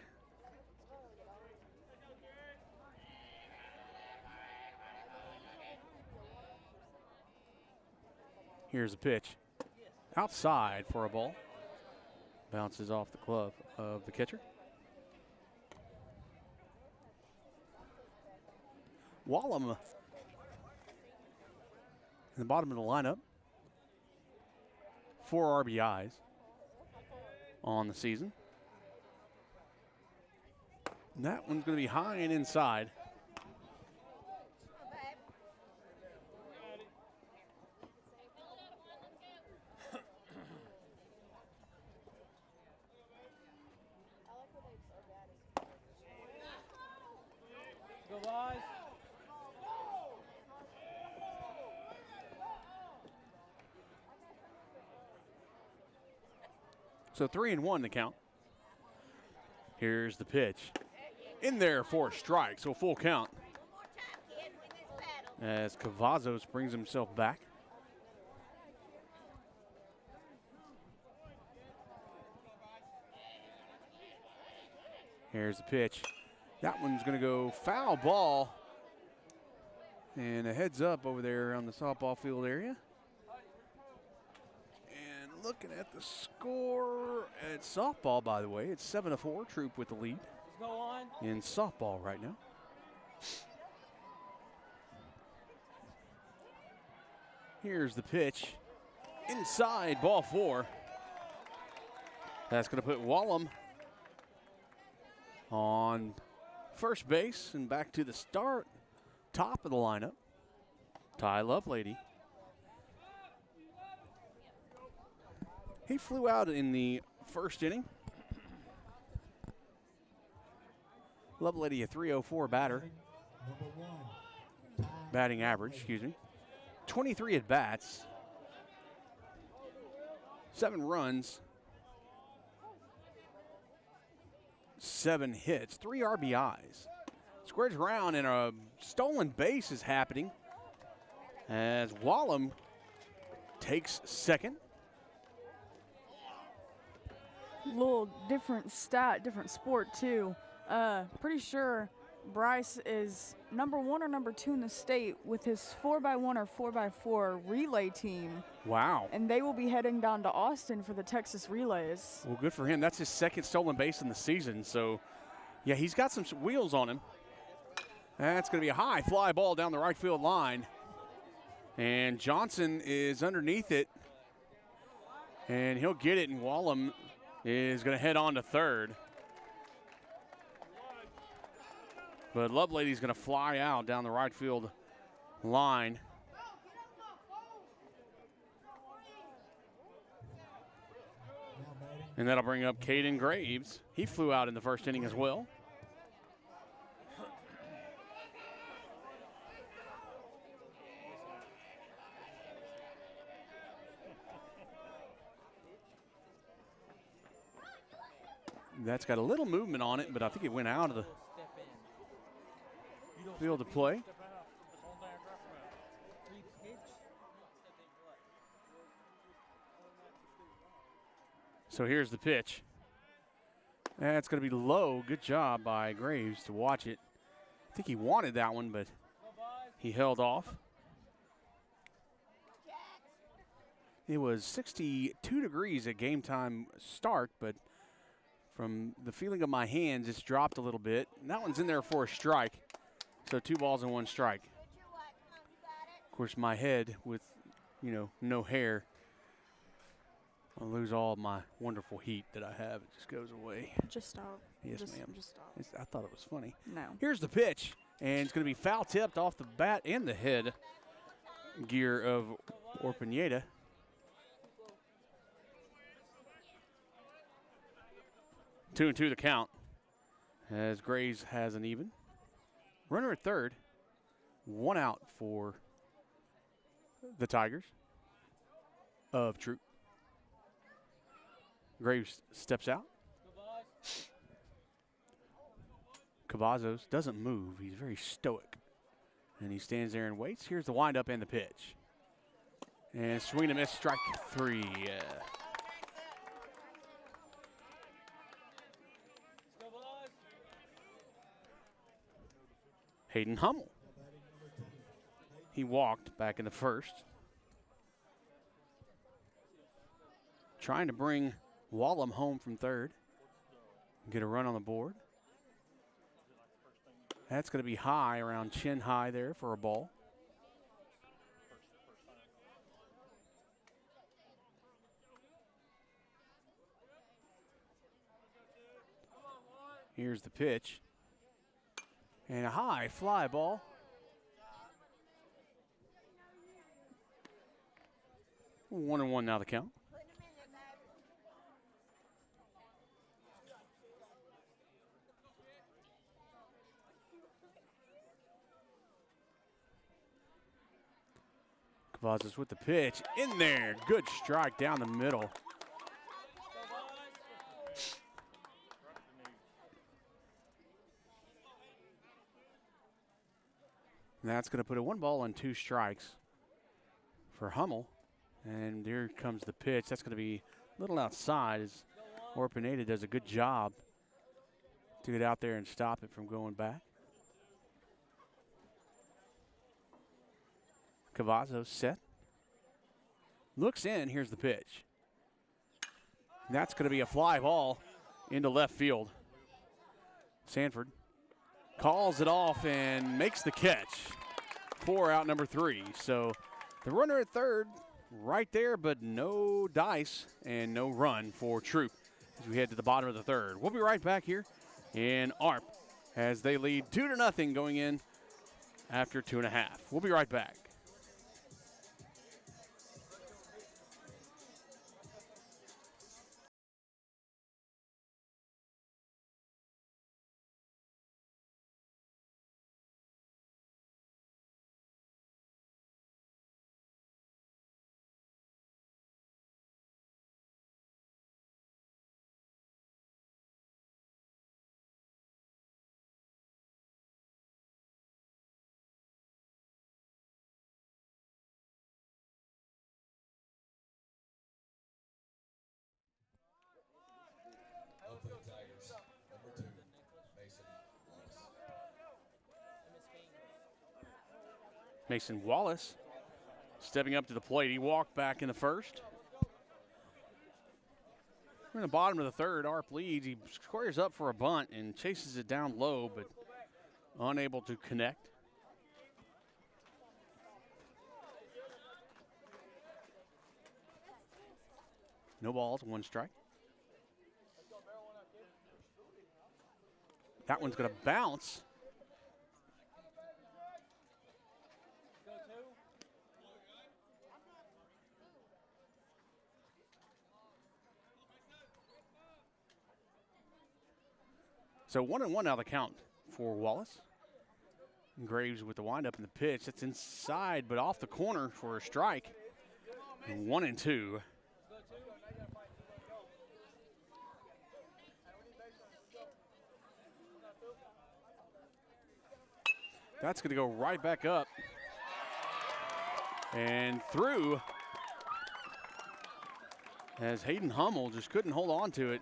Here's a pitch. Outside for a ball. Bounces off the glove of the catcher. Wallum in the bottom of the lineup. 4 RBIs on the season. And that one's going to be high and inside. Go, boys. So 3-1 the count. Here's the pitch. In there for a strike, so full count. As Cavazos brings himself back. Here's the pitch. That one's going to go foul ball. And a heads up over there on the softball field area. And looking at the score at softball, by the way, it's 7-4. Troup with the lead Go on. in softball right now. Here's the pitch. Inside, ball 4. That's going to put Wallum on first base and back to the start. Top of the lineup, Ty Lovelady. He flew out in the first inning. Lovelady, a 304 batter. Batting average, excuse me. 23 at bats. 7 runs. 7 hits, 3 RBIs. Squares around and a stolen base is happening as Wallum takes second. Little different stat, different sport too. Pretty sure Bryce is number 1 or number 2 in the state with his 4x1 or 4x4 relay team. Wow. And they will be heading down to Austin for the Texas Relays. Well, good for him. That's his second stolen base in the season. So, yeah, he's got some wheels on him. That's going to be a high fly ball down the right field line. And Johnson is underneath it. And he'll get it, and Wallum is going to head on to third. But Lovelady's going to fly out down the right field line. And that'll bring up Caden Graves. He flew out in the first inning as well. That's got a little movement on it, but I think it went out of the field of play. So here's the pitch. That's going to be low. Good job by Graves to watch it. I think he wanted that one, but he held off. It was 62 degrees at game time start, but from the feeling of my hands, it's dropped a little bit. And that one's in there for a strike. So 2 balls and 1 strike. Of course, my head with, no hair I'll lose all my wonderful heat that I have. It just goes away. Just stop. Yes, just, ma'am. Just stop. I thought it was funny. No. Here's the pitch, and it's going to be foul tipped off the bat and the head gear of Orpineta. Two and two the count as Graves has an even. Runner at third. One out for the Tigers of Troup. Graves steps out. Cavazos doesn't move. He's very stoic. And he stands there and waits. Here's the windup and the pitch. And swing and miss, strike three. Hayden Hummel. He walked back in the first. Trying to bring Wallem home from third. Get a run on the board. That's going to be high, around chin high there for a ball. Here's the pitch. And a high fly ball. 1-1 now the count. Cavazos with the pitch. In there. Good strike down the middle. And that's going to put a 1 ball and 2 strikes for Hummel. And there comes the pitch. That's going to be a little outside as Orpineta does a good job to get out there and stop it from going back. Cavazos set. Looks in. Here's the pitch. And that's going to be a fly ball into left field. Sanford calls it off and makes the catch. 4 out, number 3. So the runner at third right there, but no dice and no run for Troup as we head to the bottom of the third. We'll be right back here in ARP as they lead 2-0 going in after 2.5. We'll be right back. For the Tigers, number 2, Mason Wallace stepping up to the plate. He walked back in the first. We're in the bottom of the third. ARP leads. He squares up for a bunt and chases it down low, but unable to connect. No balls, 1 strike. That one's going to bounce. So 1-1 now the count for Wallace. Graves with the windup and the pitch. That's inside, but off the corner for a strike. And 1-2. That's going to go right back up and through as Hayden Hummel just couldn't hold on to it.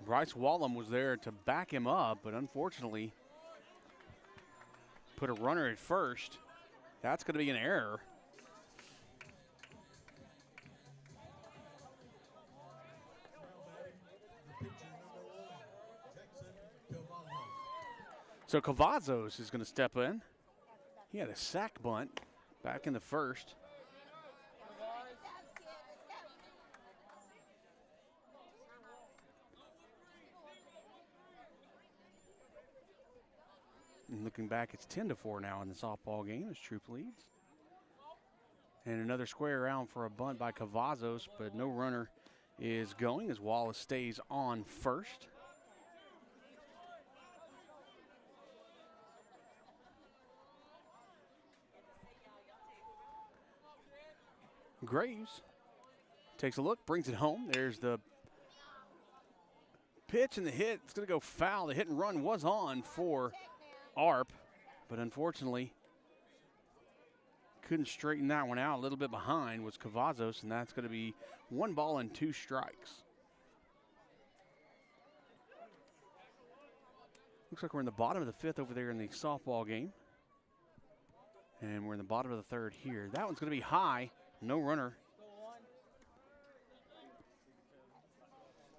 Bryce Wallem was there to back him up, but unfortunately put a runner at first. That's going to be an error. So Cavazos is going to step in. He had a sack bunt back in the first. And looking back, it's 10-4 now in the softball game as Troup leads. And another square around for a bunt by Cavazos, but no runner is going as Wallace stays on first. Graves takes a look, brings it home. There's the pitch and the hit. It's going to go foul. The hit and run was on for Arp, but unfortunately couldn't straighten that one out. A little bit behind was Cavazos, and that's going to be 1 ball and 2 strikes. Looks like we're in the bottom of the 5th over there in the softball game. And we're in the bottom of the 3rd here. That one's going to be high. No runner.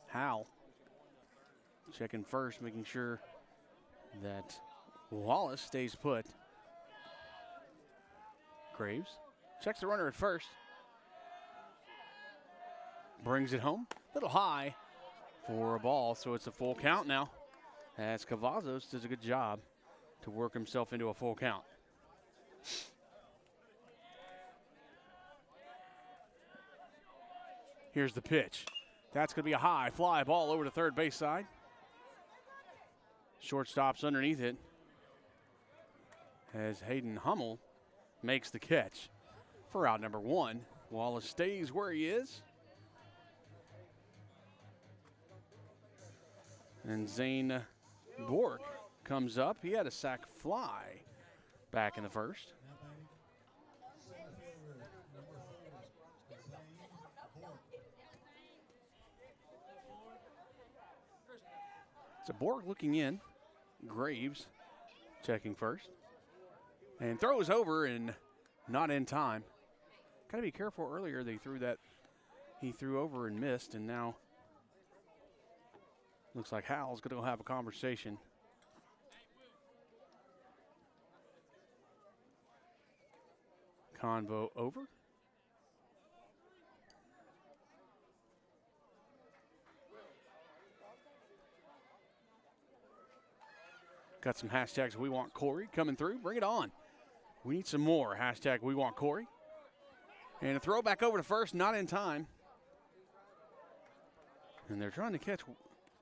Hal checking first, making sure that Wallace stays put. Graves checks the runner at first. Brings it home. A little high for a ball, so it's a full count now. As Cavazos does a good job to work himself into a full count. Here's the pitch. That's going to be a high fly ball over to third base side. Shortstop's underneath it as Hayden Hummel makes the catch for out number 1. Wallace stays where he is. And Zane Bork comes up. He had a sac fly back in the first. So Borg looking in. Graves checking first. And throws over and not in time. Got to be careful. Earlier they threw that. He threw over and missed, and now looks like Hal's going to go have a conversation. Convo over. Got some hashtags We Want Corey coming through. Bring it on. We need some more. Hashtag We Want Corey. And a throw back over to first, not in time. And they're trying to catch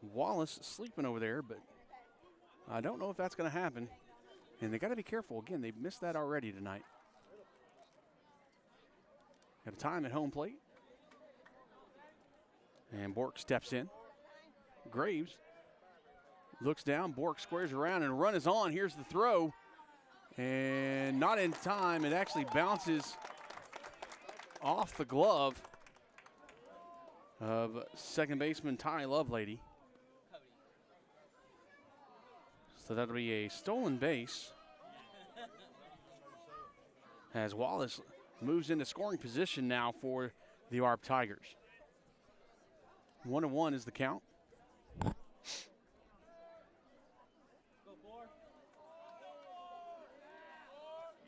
Wallace sleeping over there, but I don't know if that's going to happen. And they got to be careful. Again, they've missed that already tonight. Got a time at home plate. And Bork steps in. Graves looks down. Bork squares around, and a run is on. Here's the throw. And not in time. It actually bounces off the glove of second baseman Ty Lovelady. So that'll be a stolen base as Wallace moves into scoring position now for the Arp Tigers. 1-1 is the count.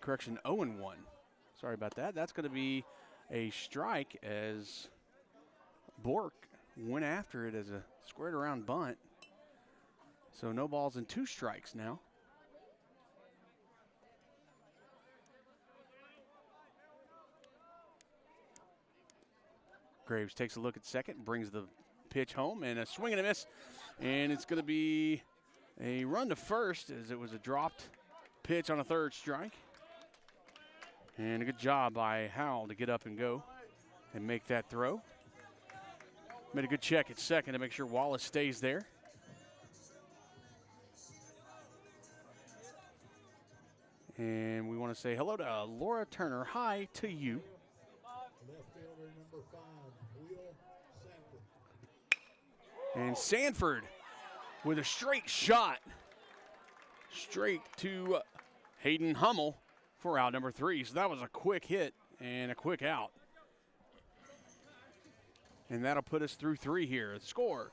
Correction, 0-1. Sorry about that. That's going to be a strike as Bork went after it as a squared around bunt. So no balls and 2 strikes now. Graves takes a look at second, brings the pitch home, and a swing and a miss. And it's going to be a run to first as it was a dropped pitch on a 3rd strike. And a good job by Howell to get up and go and make that throw. Made a good check at second to make sure Wallace stays there. And we want to say hello to Laura Turner. Hi to you. Left fielder number 5, Will Sanford. And Sanford with a straight shot. Straight to Hayden Hummel for out number 3. So that was a quick hit and a quick out. And that'll put us through 3 here. The score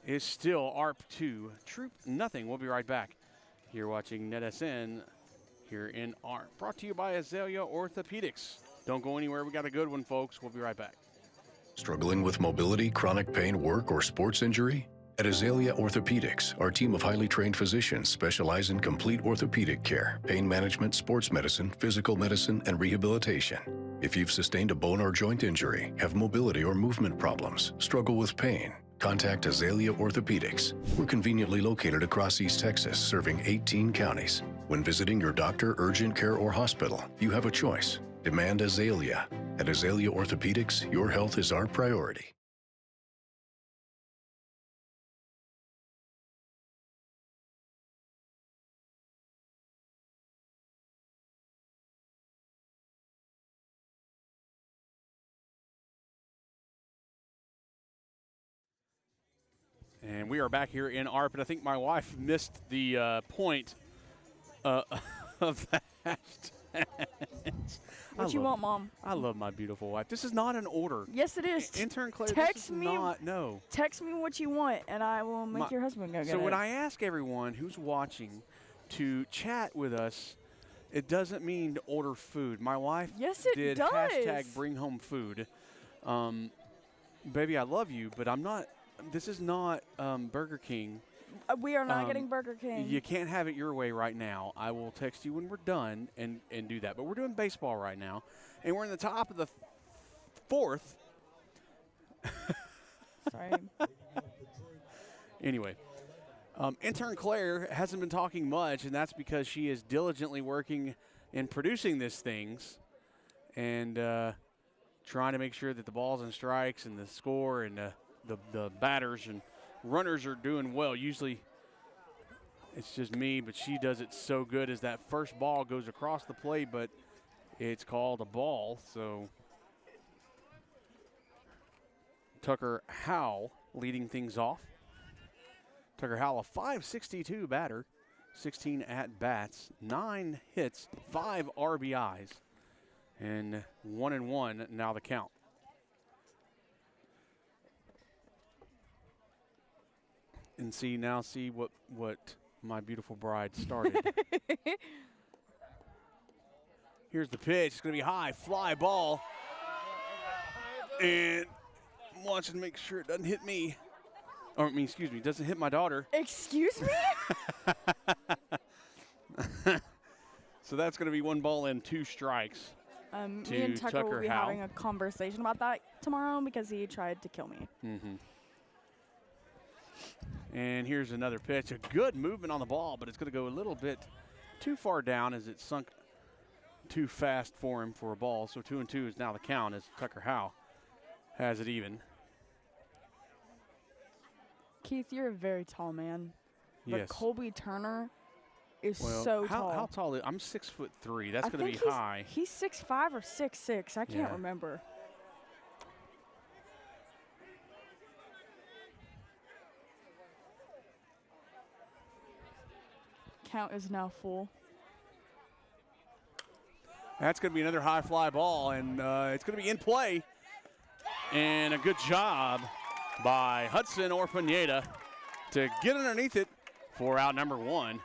is still ARP 2, Troup nothing. We'll be right back. You're watching NetSN here in ARP. Brought to you by Azalea Orthopedics. Don't go anywhere. We got a good one, folks. We'll be right back. Struggling with mobility, chronic pain, work, or sports injury? At Azalea Orthopedics, our team of highly trained physicians specialize in complete orthopedic care, pain management, sports medicine, physical medicine, and rehabilitation. If you've sustained a bone or joint injury, have mobility or movement problems, struggle with pain, contact Azalea Orthopedics. We're conveniently located across East Texas, serving 18 counties. When visiting your doctor, urgent care, or hospital, you have a choice. Demand Azalea. At Azalea Orthopedics, your health is our priority. And we are back here in ARP, and I think my wife missed the point of that. What you want, Mom? I love my beautiful wife. This is not an order. Yes, it is. Intern Claire, text this is me. not, no. Text me what you want, and I will make your husband go get it. So when I ask everyone who's watching to chat with us, it doesn't mean to order food. My wife did does. hashtag bring home food. Baby, I love you, but I'm not. This is not Burger King. We are not getting Burger King. You can't have it your way right now. I will text you when we're done and do that. But we're doing baseball right now, and we're in the top of the fourth. Sorry. Anyway, intern Claire hasn't been talking much, and that's because she is diligently working in producing these things and trying to make sure that the balls and strikes and the score and the batters and runners are doing well. Usually it's just me, but she does it so good as that first ball goes across the plate, but it's called a ball. So Tucker Howell leading things off. Tucker Howell, a .562 batter, 16 at-bats, 9 hits, 5 RBIs, and 1-1 now the count. And see what my beautiful bride started. Here's the pitch. It's going to be high, fly ball. And I'm watching to make sure it doesn't hit me. Or, excuse me, doesn't hit my daughter. Excuse me? So that's going to be 1 ball and 2 strikes. Me and Tucker will be having a conversation about that tomorrow because he tried to kill me. Mm-hmm. And here's another pitch. A good movement on the ball, but it's going to go a little bit too far down as it sunk too fast for him for a ball. So 2-2 is now the count as Tucker Howell has it even. Keith, you're a very tall man. Yes. But Colby Turner is well, so tall. How tall is I'm 6'3". That's going to be high. He's 6'5" or 6'6". I can't remember. Count is now full. That's going to be another high fly ball, and it's going to be in play. And a good job by Hudson Orpineda to get underneath it for out number 1.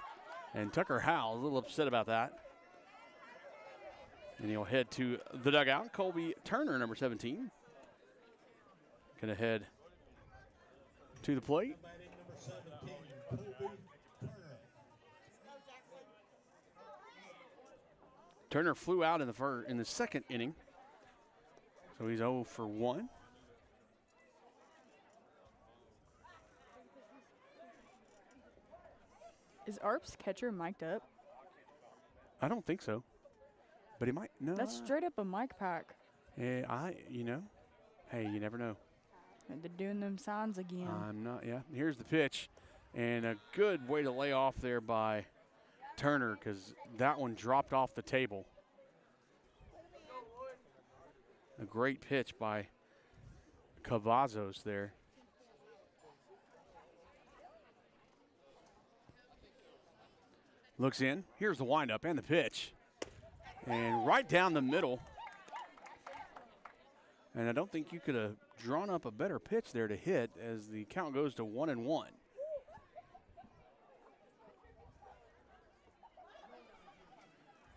And Tucker Howell a little upset about that. And he'll head to the dugout. Colby Turner, number 17, going to head to the plate. Turner flew out in the second inning, so he's 0 for 1. Is ARP's catcher mic'd up? I don't think so, but he might. No, that's straight up a mic pack. Yeah, hey, you never know. And they're doing them signs again. I'm not. Yeah, here's the pitch, and a good way to lay off there by Turner because that one dropped off the table. A great pitch by Cavazos there. Looks in. Here's the windup and the pitch. And right down the middle. And I don't think you could have drawn up a better pitch there to hit as the count goes to 1-1.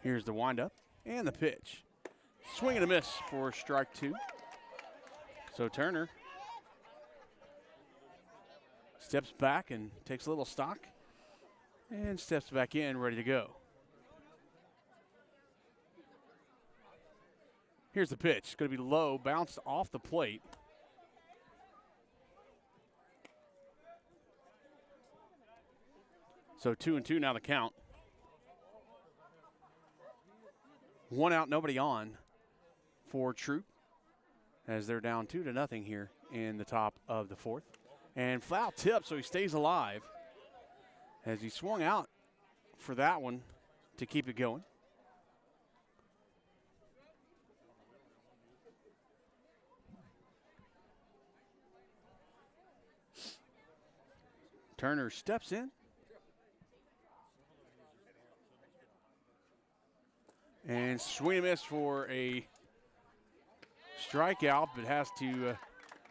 Here's the windup and the pitch. Swing and a miss for strike 2. So Turner steps back and takes a little stock and steps back in, ready to go. Here's the pitch. It's going to be low, bounced off the plate. So 2-2 now the count. 1 out, nobody on for Troup as they're down 2-0 here in the top of the 4th. And foul tip, so he stays alive as he swung out for that one to keep it going. Turner steps in. And swing and miss for a strikeout, but has to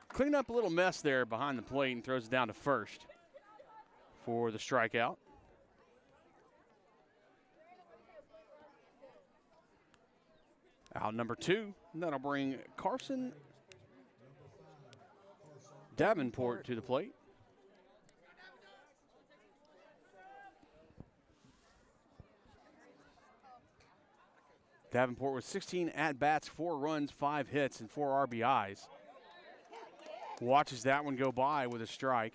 clean up a little mess there behind the plate and throws it down to first for the strikeout. Out number 2, and that'll bring Carson Davenport to the plate. Davenport with 16 at-bats, 4 runs, 5 hits, and 4 RBIs. Watches that one go by with a strike.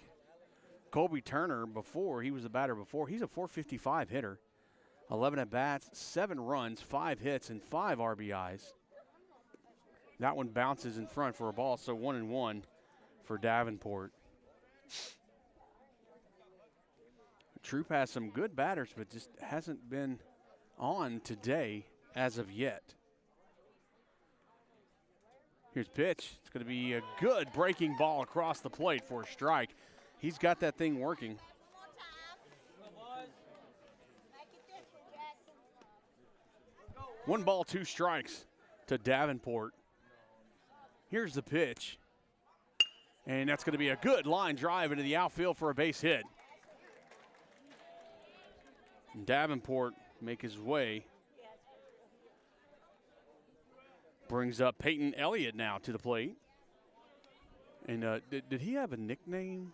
Colby Turner, he was the batter before, he's a .455 hitter. 11 at-bats, 7 runs, 5 hits, and 5 RBIs. That one bounces in front for a ball, so 1-1 for Davenport. Troup has some good batters, but just hasn't been on today as of yet. Here's pitch. It's going to be a good breaking ball across the plate for a strike. He's got that thing working. 1 ball, 2 strikes to Davenport. Here's the pitch. And that's going to be a good line drive into the outfield for a base hit. And Davenport make his way. Brings up Peyton Elliott now to the plate. And did he have a nickname?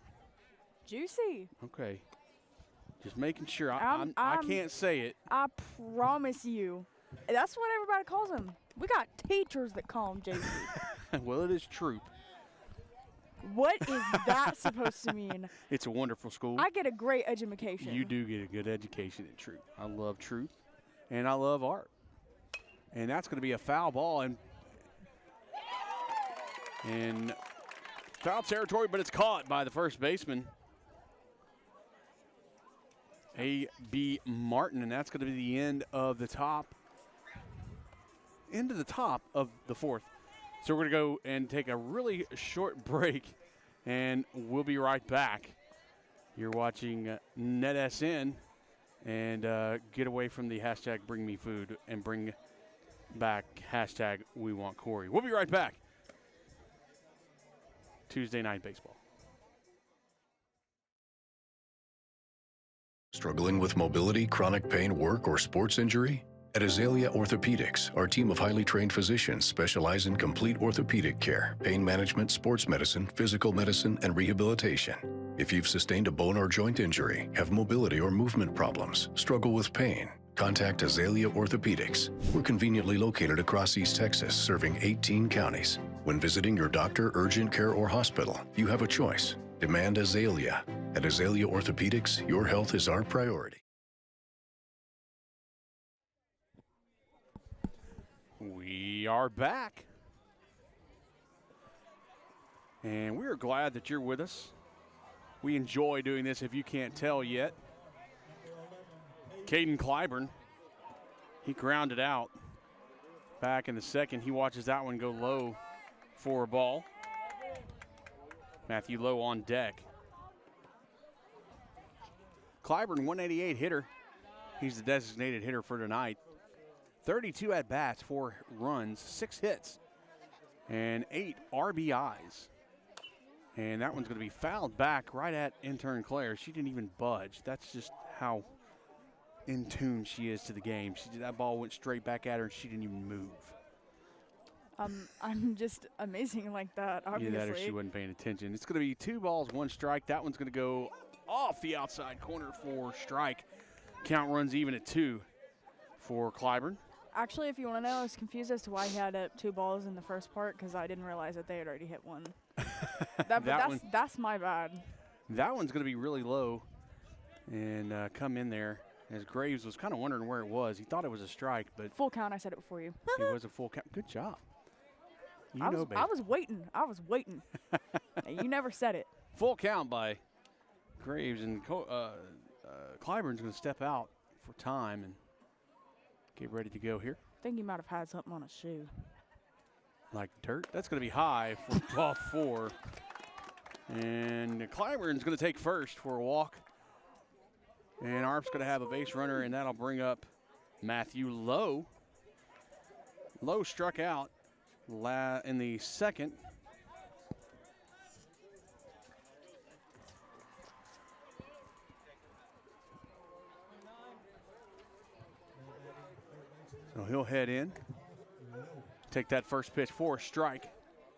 Juicy. Okay. Just making sure. I can't say it. I promise you. That's what everybody calls him. We got teachers that call him JC. Well, it is Troup. What is that supposed to mean? It's a wonderful school. I get a great education. You do get a good education at Troup. I love Troup, and I love art. And that's going to be a foul ball and foul territory, but it's caught by the first baseman, A.B. Martin, and that's going to be the end of the top of the 4th. So we're going to go and take a really short break, and we'll be right back. You're watching NetSN, and get away from the hashtag Bring Me Food and bring back hashtag We Want Corey. We'll be right back. Tuesday Night Baseball. Struggling with mobility, chronic pain, work, or sports injury? At Azalea Orthopedics, our team of highly trained physicians specialize in complete orthopedic care, pain management, sports medicine, physical medicine, and rehabilitation. If you've sustained a bone or joint injury, have mobility or movement problems, struggle with pain, contact Azalea Orthopedics. We're conveniently located across East Texas, serving 18 counties. When visiting your doctor, urgent care, or hospital, you have a choice. Demand Azalea. At Azalea Orthopedics, your health is our priority. We are back. And we are glad that you're with us. We enjoy doing this if you can't tell yet. Caden Clyburn, he grounded out back in the second. He watches that one go low for a ball. Matthew Lowe on deck. Clyburn, 188 hitter. He's the designated hitter for tonight. 32 at-bats, 4 runs, 6 hits, and 8 RBIs. And that one's going to be fouled back right at intern Claire. She didn't even budge. That's just how in tune she is to the game. That ball went straight back at her, and she didn't even move. I'm just amazing like that, obviously. Either that or she wasn't paying attention. It's going to be 2 balls, 1 strike. That one's going to go off the outside corner for strike. Count runs even at 2 for Clyburn. Actually, if you want to know, I was confused as to why he had 2 balls in the first part because I didn't realize that they had already hit 1. That's my bad. That one's going to be really low and come in there. As Graves was kind of wondering where it was. He thought it was a strike, but full count. I said it before you. It was a full count. Good job. I was waiting. And you never said it. Full count by Graves, and Clyburn's going to step out for time and get ready to go here. I think he might have had something on his shoe. Like dirt. That's going to be high for ball 4. And Clyburn's going to take first for a walk. And Arp's going to have a base runner, and that'll bring up Matthew Lowe. Lowe struck out in the second. So he'll head in, take that first pitch for a strike.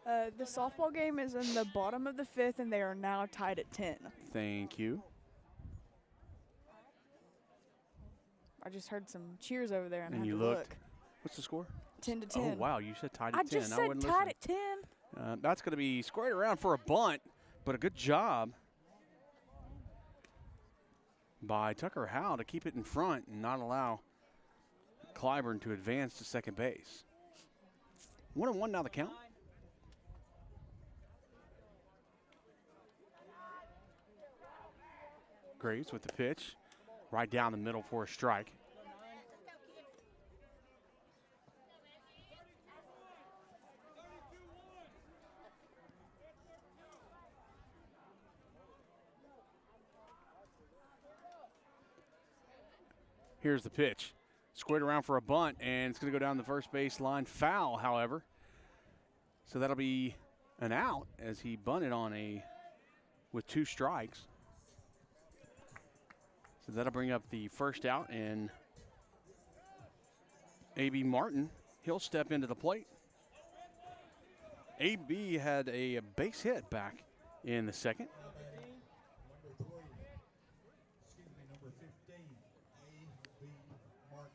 The softball game is in the bottom of the 5th, and they are now tied at 10. Thank you. I just heard some cheers over there, and I had you to looked. look. What's the score? 10 to 10. Oh, wow, you said tied at 10. I just said tied at 10. That's going to be squared around for a bunt, but a good job by Tucker Howe to keep it in front and not allow Clyburn to advance to second base. 1-1 now the count. Graves with the pitch, right down the middle for a strike. Here's the pitch. Squared around for a bunt, and it's going to go down the first base line. Foul, however. So that'll be an out as he bunted on with 2 strikes. So that'll bring up the first out, and A.B. Martin, he'll step into the plate. A.B. had a base hit back in the second. Number 15, A.B. Martin.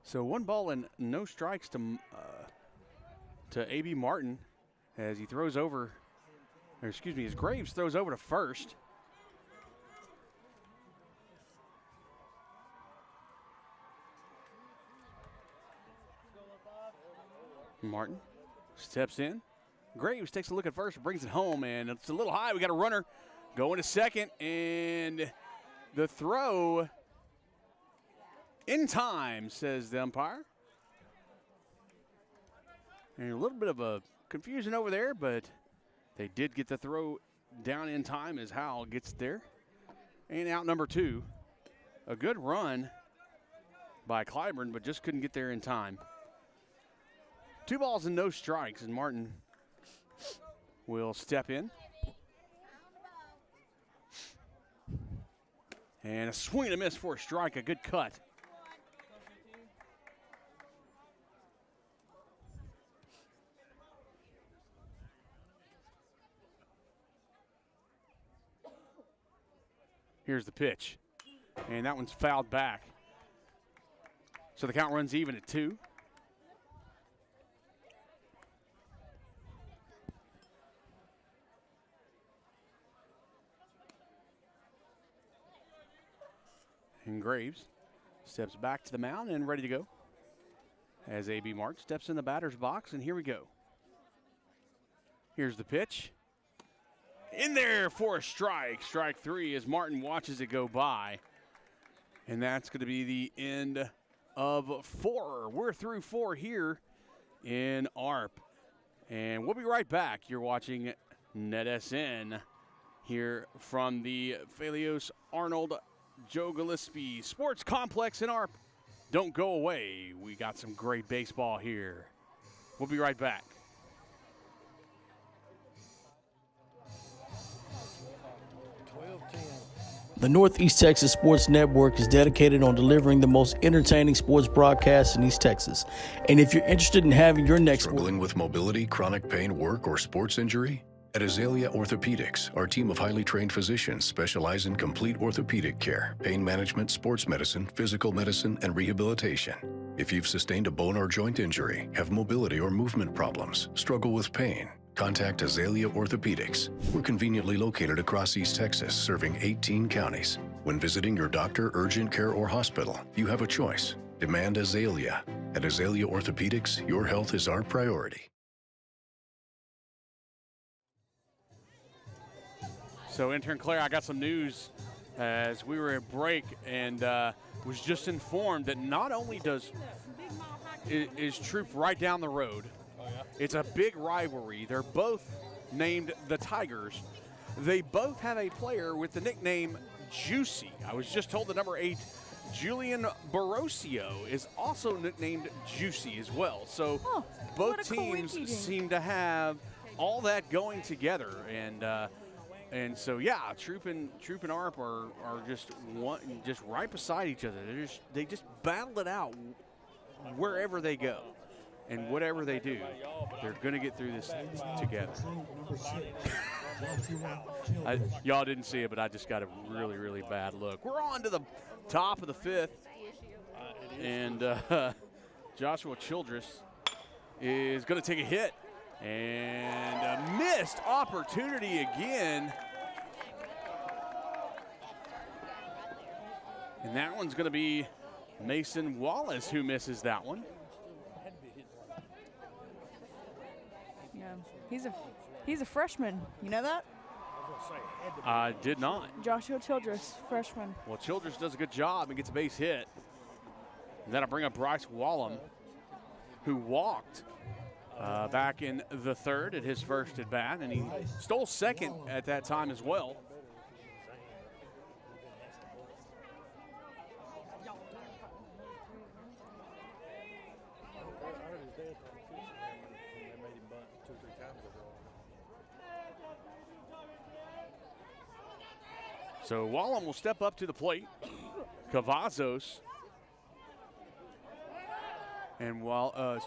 So 1 ball and no strikes to A.B. Martin as he throws over, or excuse me, as Graves throws over to first. Martin steps in. Graves takes a look at first, brings it home, and it's a little high. We got a runner going to second, and the throw in time, says the umpire. And a little bit of a confusion over there, but they did get the throw down in time as Howell gets there. And out number 2. A good run by Clyburn, but just couldn't get there in time. 2 balls and no strikes, and Martin will step in. And a swing and a miss for a strike, a good cut. Here's the pitch, and that one's fouled back. So the count runs even at 2. And Graves steps back to the mound and ready to go as A.B. Martin steps in the batter's box, and here we go. Here's the pitch. In there for a strike. Strike 3 as Martin watches it go by. And that's going to be the end of 4. We're through 4 here in ARP. And we'll be right back. You're watching NetSN here from the Falios Arnold Joe Gillespie Sports Complex in ARP. Don't go away. We got some great baseball here. We'll be right back. The Northeast Texas Sports Network is dedicated on delivering the most entertaining sports broadcasts in East Texas. And if you're interested in having your next Struggling with mobility, chronic pain, work, or sports injury? At Azalea Orthopedics, our team of highly trained physicians specialize in complete orthopedic care, pain management, sports medicine, physical medicine, and rehabilitation. If you've sustained a bone or joint injury, have mobility or movement problems, struggle with pain, contact Azalea Orthopedics. We're conveniently located across East Texas, serving 18 counties. When visiting your doctor, urgent care, or hospital, you have a choice. Demand Azalea. At Azalea Orthopedics, your health is our priority. So, Intern Claire, I got some news as we were at break and was just informed that not only is Troup right down the road, it's a big rivalry. They're both named the Tigers. They both have a player with the nickname Juicy. I was just told the number 8, Julian Barosio, is also nicknamed Juicy as well. So both teams seem to have all that going together. And so, yeah, Troup and ARP are just right beside each other. They just battle it out wherever they go. And whatever they do, they're going to get through this together. Y'all didn't see it, but I just got a really, really bad look. We're on to the top of the 5th. And Joshua Childress is going to take a hit. And a missed opportunity again. And that one's going to be Mason Wallace who misses that one. Yeah, he's a freshman. You know that? I did not. Joshua Childress, freshman. Well, Childress does a good job and gets a base hit. And that'll bring up Bryce Wallum, who walked back in the 3rd at his first at bat, and he stole second at that time as well. So Wallum will step up to the plate. Cavazos. And Cavazos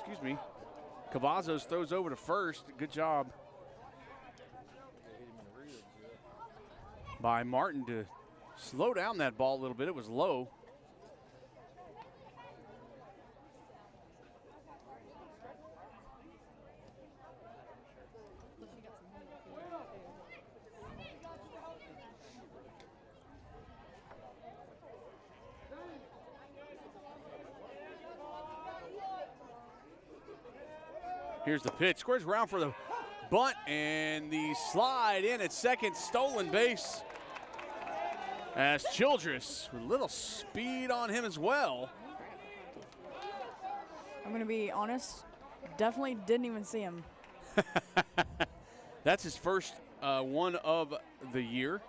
throws over to first. Good job by Martin to slow down that ball a little bit. It was low. Here's the pitch. Squares around for the bunt and the slide in at second. Stolen base as Childress with a little speed on him as well. I'm going to be honest, definitely didn't even see him. That's his first one of the year.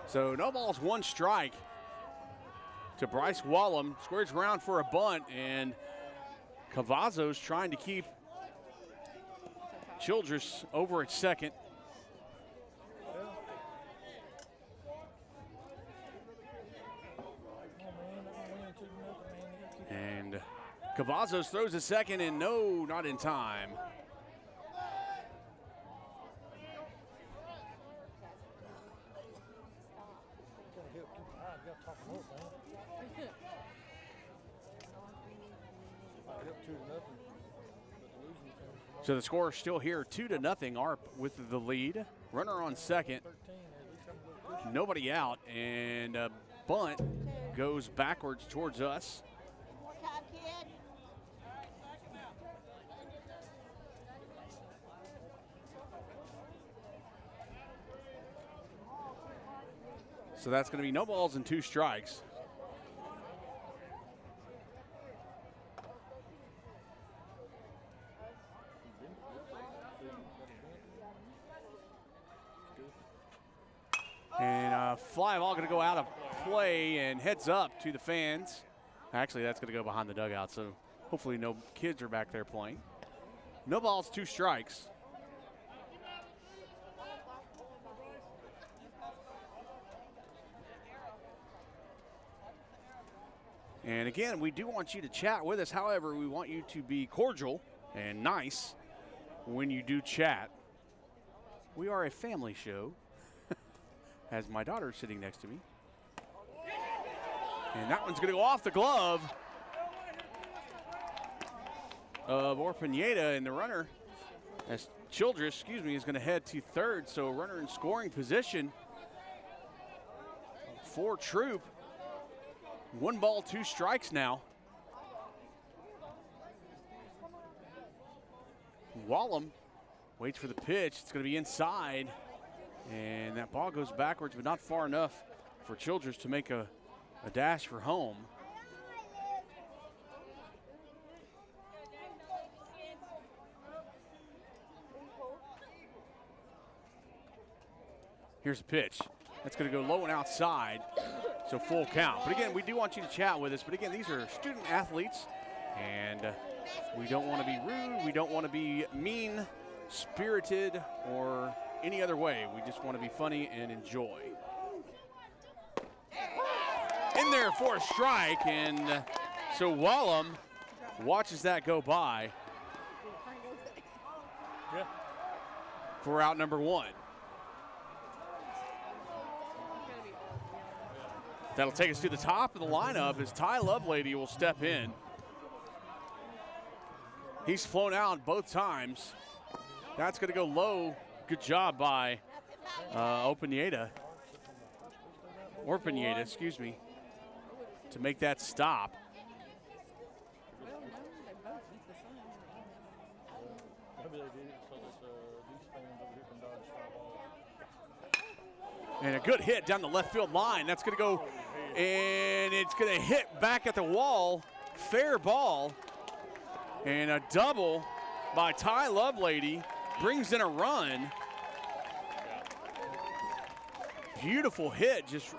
So no balls, 1 strike to Bryce Wallum. Squares around for a bunt, and Cavazos trying to keep Childress over at second. And Cavazos throws a second, and no, not in time. So the score is still here, 2-0. ARP with the lead. Runner on second. Nobody out, and a bunt goes backwards towards us. So that's going to be no balls and 2 strikes. fly ball going to go out of play and heads up to the fans. Actually, that's going to go behind the dugout, so hopefully no kids are back there playing. No balls, 2 strikes. And again, we do want you to chat with us. However, we want you to be cordial and nice when you do chat. We are a family show, as my daughter is sitting next to me. And that one's going to go off the glove of Orpineta, and the runner, as Childress, is going to head to third. So a runner in scoring position for Troup. 1 ball, 2 strikes now. Wallum waits for the pitch. It's going to be inside. And that ball goes backwards, but not far enough for Childress to make a dash for home. Here's a pitch. That's going to go low and outside, so full count. But again, we do want you to chat with us. But again, these are student athletes, and we don't want to be rude. We don't want to be mean-spirited or any other way. We just want to be funny and enjoy. In there for a strike, and so Wallum watches that go by for out number 1. That'll take us to the top of the lineup as Ty Lovelady will step in. He's flown out both times. That's going to go low. Good job by Orpineta, to make that stop. And a good hit down the left field line. That's going to go, and it's going to hit back at the wall. Fair ball. And a double by Ty Lovelady brings in a run. Beautiful hit, just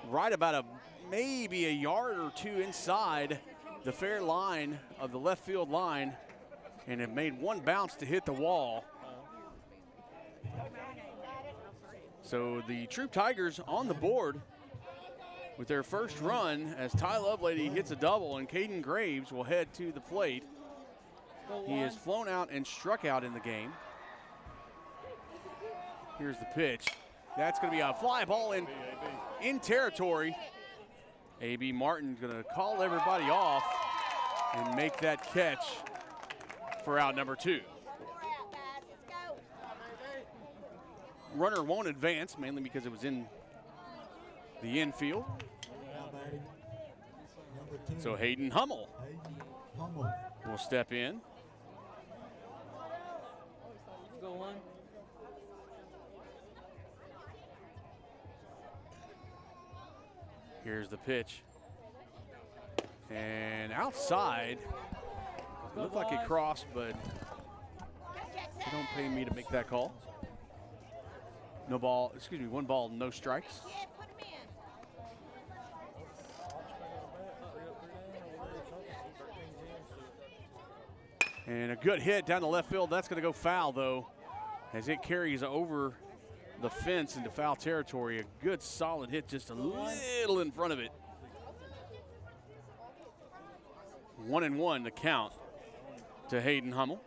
right about maybe a yard or 2 inside the fair line of the left field line, and it made 1 bounce to hit the wall. So the Troup Tigers on the board with their first run as Ty Lovelady hits a double, and Caden Graves will head to the plate. He has flown out and struck out in the game. Here's the pitch. That's going to be a fly ball in territory. A.B. Martin's going to call everybody off and make that catch for out number 2. Runner won't advance, mainly because it was in the infield. So Hayden Hummel will step in. Go on. Here's the pitch. And outside, it looked like it crossed, but they don't pay me to make that call. No ball, 1 ball, no strikes. And a good hit down the left field. That's going to go foul, though, as it carries over the fence into foul territory. A good, solid hit, just a little in front of it. 1-1 to count to Hayden Hummel.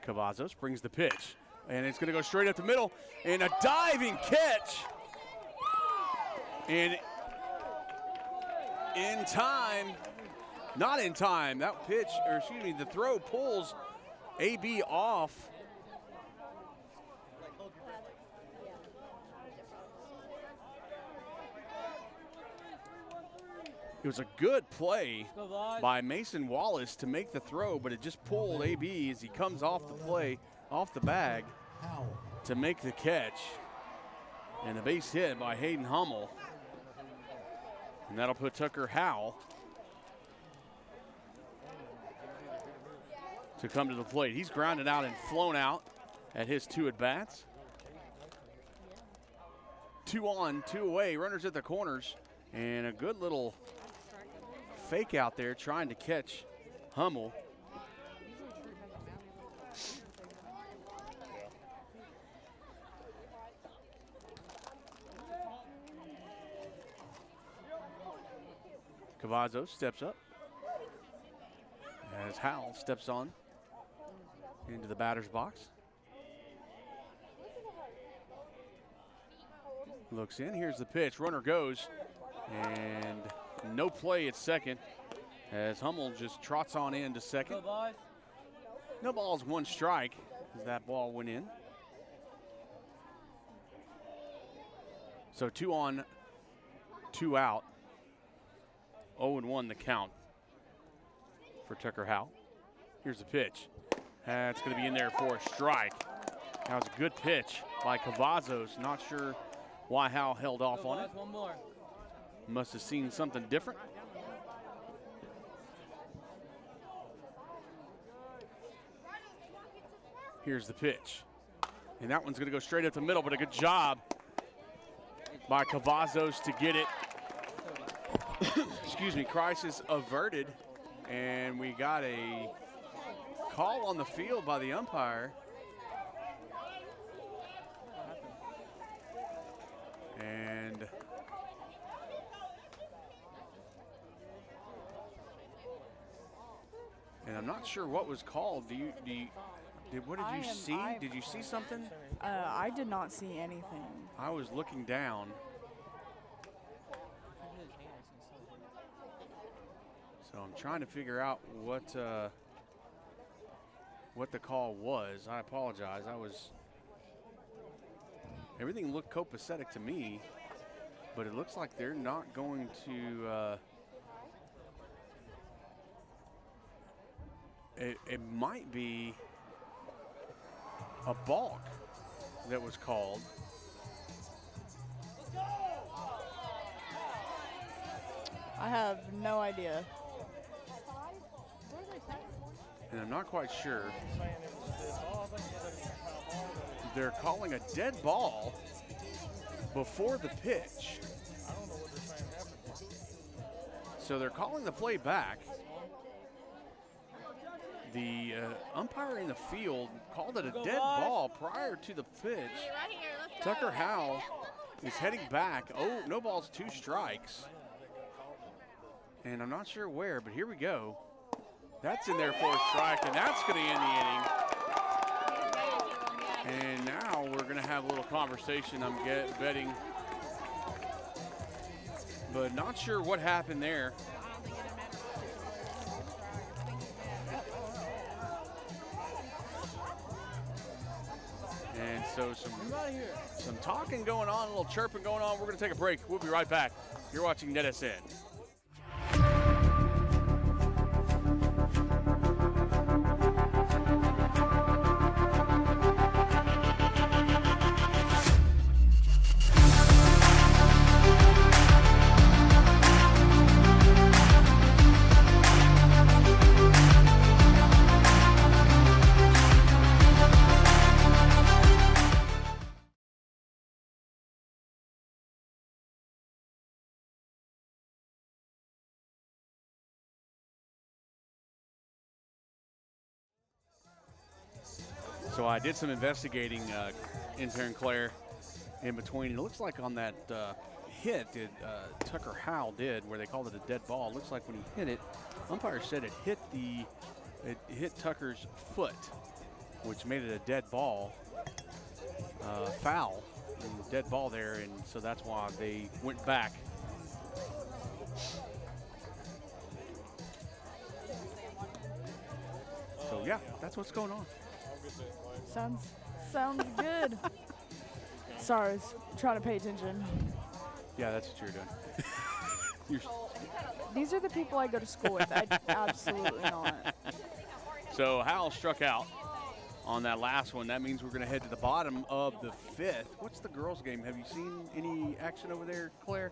Cavazos brings the pitch, and it's going to go straight up the middle, and a diving catch. And in time, not in time, that pitch, or excuse me, the throw pulls AB off. It was a good play by Mason Wallace to make the throw, but it just pulled AB as he comes off the play, off the bag, to make the catch. And the base hit by Hayden Hummel. And that'll put Tucker Howell to come to the plate. He's grounded out and flown out at his 2 at-bats. 2 on, 2 away, runners at the corners, and a good little fake out there trying to catch Hummel. Cavazos steps up as Howell steps on into the batter's box. Looks in, here's the pitch, runner goes, and no play at second as Hummel just trots on into second. No balls, 1 strike as that ball went in. So 2 on, 2 out. 0-1 the count for Tucker Howell. Here's the pitch. That's going to be in there for a strike. That was a good pitch by Cavazos. Not sure why Howell held off on it. One more. Must have seen something different. Here's the pitch. And that one's going to go straight up the middle, but a good job by Cavazos to get it. Excuse me, crisis averted. And we got a call on the field by the umpire. And I'm not sure what was called. What did you see? Did you see something? I did not see anything. I was looking down. So I'm trying to figure out what the call was. I apologize. Everything looked copacetic to me, but it looks like they're not going to. It might be a balk that was called. I have no idea. And I'm not quite sure. They're calling a dead ball before the pitch. So they're calling the play back. The umpire in the field called it a dead ball prior to the pitch. Tucker Howell is heading back. Oh, no balls, 2 strikes. And I'm not sure where, but here we go. That's in there for a strike, and that's going to end the inning. And now we're going to have a little conversation, I'm betting. But not sure what happened there. And so some talking going on, a little chirping going on. We're going to take a break. We'll be right back. You're watching NetSN. So I did some investigating, intern Claire, in between. It looks like on that hit that Tucker Howell did, where they called it a dead ball, it looks like when he hit it, umpire said it hit Tucker's foot, which made it a dead ball, foul, and dead ball there, and so that's why they went back. So yeah, that's what's going on. Sounds good. Sorry, I was trying to pay attention. Yeah, that's what you're doing. These are the people I go to school with. Absolutely not. So Howell struck out on that last one. That means we're going to head to the bottom of the 5th. What's the girls' game? Have you seen any action over there, Claire?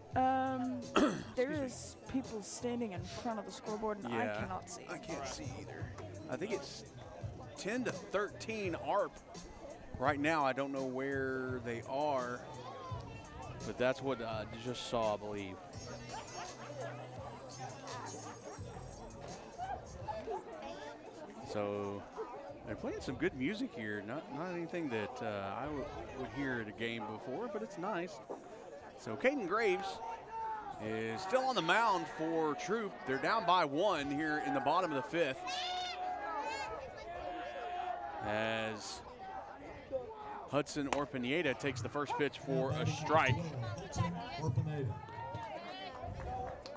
There's people standing in front of the scoreboard, and I cannot see. I can't see either. I think 10-13 ARP. Right now, I don't know where they are, but that's what I just saw, I believe. So they're playing some good music here. Not anything that I would hear at a game before, but it's nice. So Caden Graves is still on the mound for Troup. They're down by 1 here in the bottom of the 5th. As Hudson Orpineta takes the first pitch for a strike.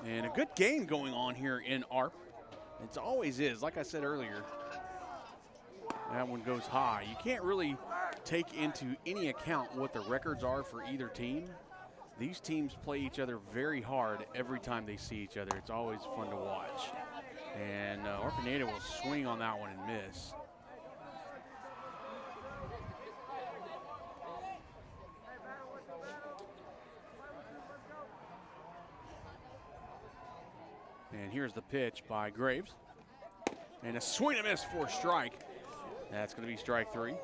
And a good game going on here in ARP. It always is. Like I said earlier, that one goes high. You can't really take into any account what the records are for either team. These teams play each other very hard every time they see each other. It's always fun to watch. And Orpineta will swing on that one and miss. And here's the pitch by Graves. And a swing and a miss for a strike. That's going to be strike 3.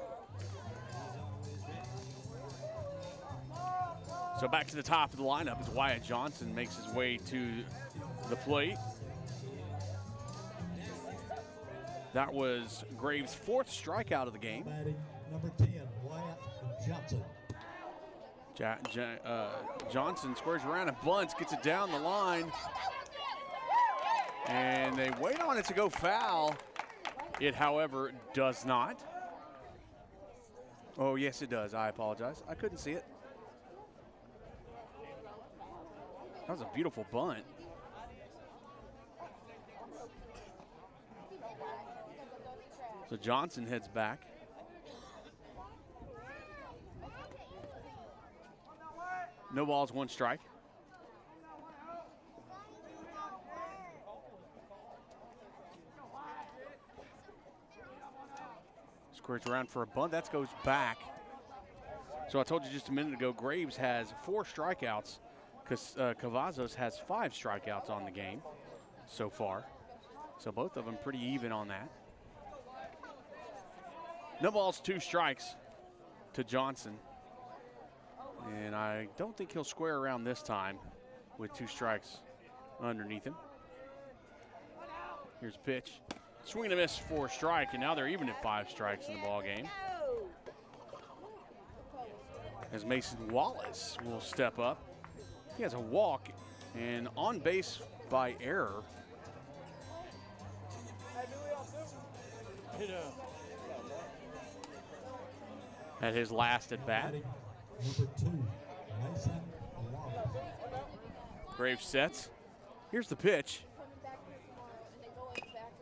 So back to the top of the lineup as Wyatt Johnson makes his way to the plate. That was Graves' 4th strikeout of the game. Batting number 10, Wyatt Johnson. Johnson squares around and bunts, gets it down the line. And they wait on it to go foul. It, however, does not. Oh, yes, it does. I apologize. I couldn't see it. That was a beautiful bunt. So Johnson heads back. No balls, 1 strike. Squares around for a bunt. That goes back. So I told you just a minute ago, Graves has 4 strikeouts because Cavazos has 5 strikeouts on the game so far. So both of them pretty even on that. No balls, 2 strikes to Johnson. And I don't think he'll square around this time with 2 strikes underneath him. Here's a pitch. Swing and a miss for a strike, and now they're even at 5 strikes in the ball game. As Mason Wallace will step up. He has a walk and on base by error. At his last at bat. Number 2, Mason Wallace. Graves sets. Here's the pitch.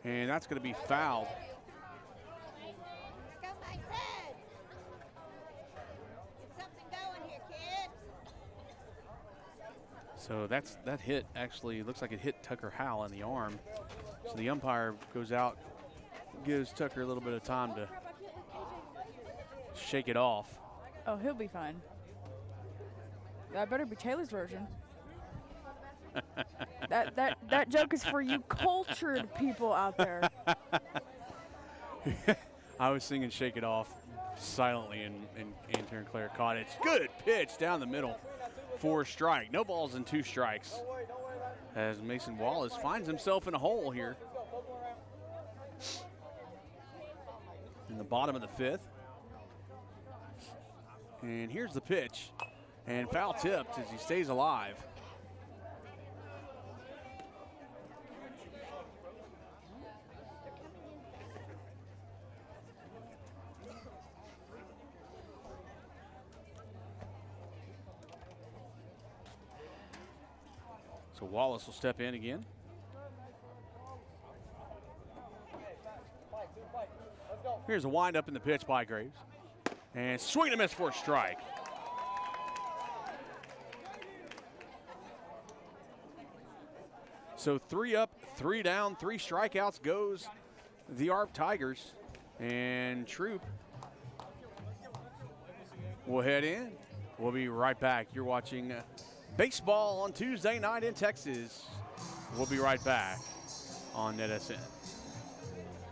And that's going to be fouled. Let's go, Mason. Get something going here, kids. So that hit actually looks like it hit Tucker Howell in the arm. So the umpire goes out, gives Tucker a little bit of time to shake it off. Oh, he'll be fine. That better be Taylor's version. That joke is for you cultured people out there. I was singing Shake It Off silently, and Taryn Claire caught it. Good pitch down the middle for a strike. No balls and 2 strikes as Mason Wallace finds himself in a hole here in the bottom of the 5th. And here's the pitch. And foul tipped as he stays alive. So Wallace will step in again. Here's a windup in the pitch by Graves. And swing and a miss for a strike. So 3 up, 3 down, 3 strikeouts goes the ARP Tigers. And Troup will head in. We'll be right back. You're watching baseball on Tuesday night in Texas. We'll be right back on NetSN.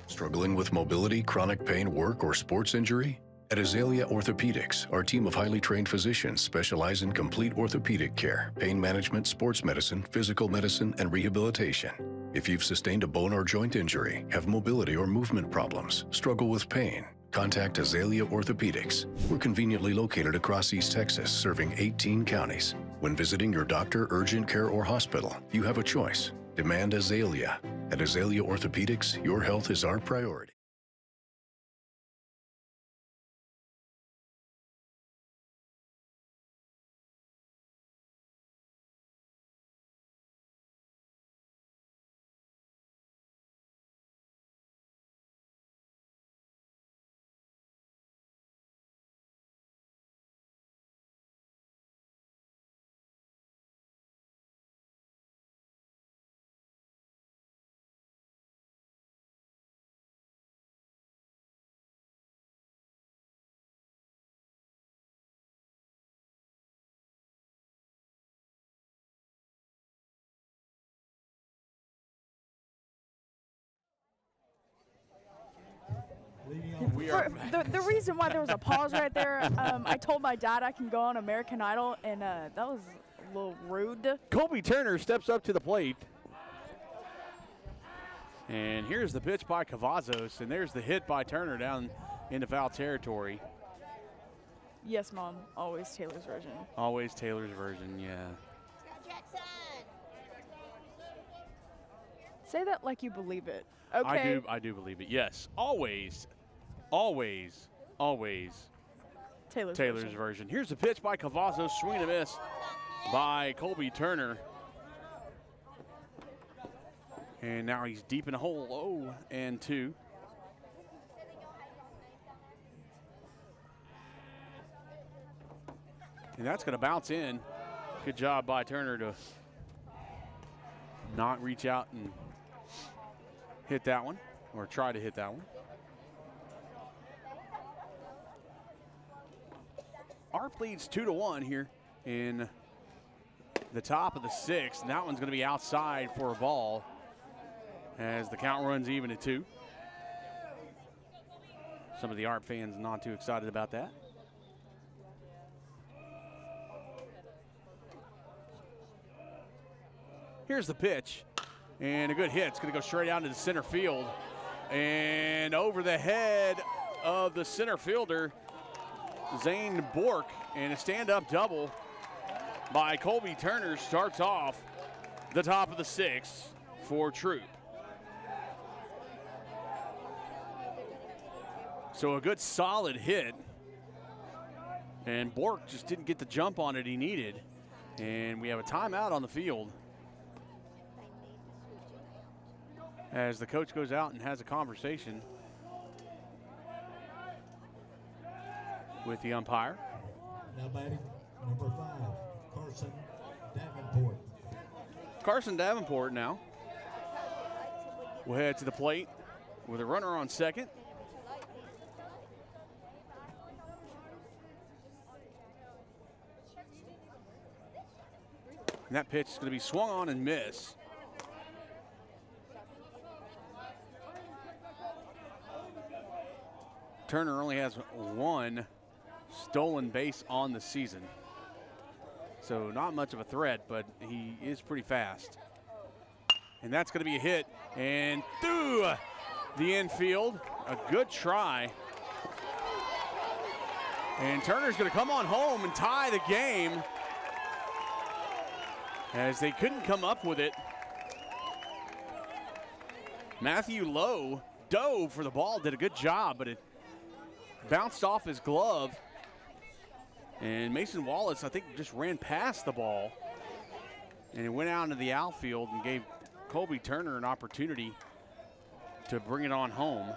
Struggling with mobility, chronic pain, work, or sports injury? At Azalea Orthopedics, our team of highly trained physicians specialize in complete orthopedic care, pain management, sports medicine, physical medicine, and rehabilitation. If you've sustained a bone or joint injury, have mobility or movement problems, struggle with pain, contact Azalea Orthopedics. We're conveniently located across East Texas, serving 18 counties. When visiting your doctor, urgent care, or hospital, you have a choice. Demand Azalea. At Azalea Orthopedics, your health is our priority. The reason why there was a pause right there, I told my dad I can go on American Idol, and that was a little rude. Colby Turner steps up to the plate. And here's the pitch by Cavazos, and there's the hit by Turner down into foul territory. Yes, Mom. Always Taylor's version. Always Taylor's version, yeah. Jackson. Say that like you believe it. Okay. I do believe it. Yes. Always Taylor's version. Here's the pitch by Cavazos, swing and a miss by Colby Turner. And now he's deep in the hole, 0-2. And that's going to bounce in. Good job by Turner to not reach out and hit that one, or try to hit that one. Arp leads 2-1 here in the top of the sixth. And that one's going to be outside for a ball as the count runs even at 2. Some of the Arp fans not too excited about that. Here's the pitch, and a good hit. It's going to go straight out into the center field. And over the head of the center fielder, Zane Bork, and a stand-up double by Colby Turner starts off the top of the sixth for Troup. So a good solid hit, and Bork just didn't get the jump on it he needed. And we have a timeout on the field as the coach goes out and has a conversation with the umpire. Now batting number 5, Carson Davenport. Carson Davenport now will head to the plate with a runner on second. And that pitch is going to be swung on and miss. Turner only has one stolen base on the season. So not much of a threat, but he is pretty fast. And that's going to be a hit. And through the infield, a good try. And Turner's going to come on home and tie the game as they couldn't come up with it. Matthew Lowe dove for the ball, did a good job, but it bounced off his glove. And Mason Wallace, I think, just ran past the ball. And it went out into the outfield and gave Colby Turner an opportunity to bring it on home.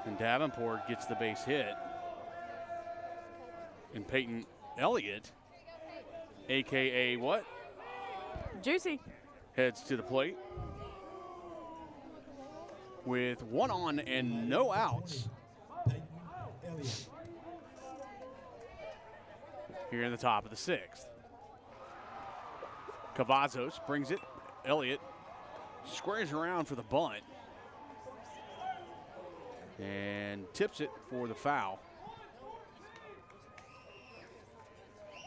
And Davenport gets the base hit. And Peyton Elliott, AKA what? Juicy. Heads to the plate with one on and no outs. Peyton Elliott. Here in the top of the sixth. Cavazos brings it. Elliott squares around for the bunt. and tips it for the foul.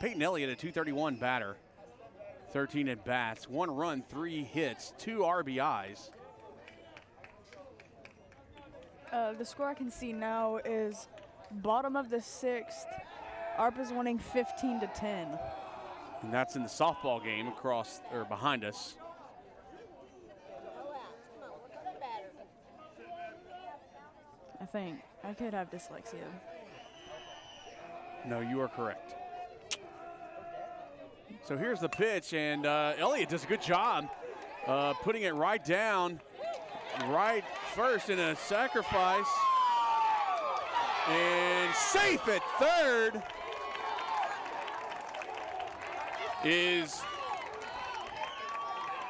Peyton Elliott, a .231 batter, 13 at bats, 1 run, 3 hits, 2 RBIs. The score I can see now is bottom of the 6th. ARP is winning 15-10. And that's in the softball game across or behind us. I think I could have dyslexia. No, you are correct. So here's the pitch, and Elliott does a good job putting it right down, right first in a sacrifice, and safe at third is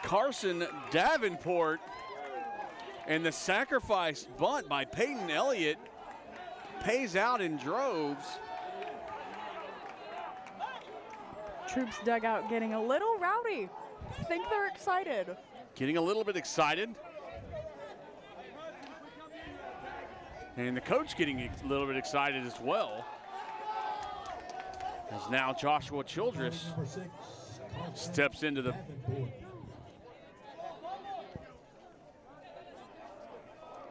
Carson Davenport, and the sacrifice bunt by Peyton Elliott pays out in droves. Troup's dugout getting a little rowdy. I think they're excited. Getting a little bit excited. And the coach getting a little bit excited as well. As now Joshua Childress steps into the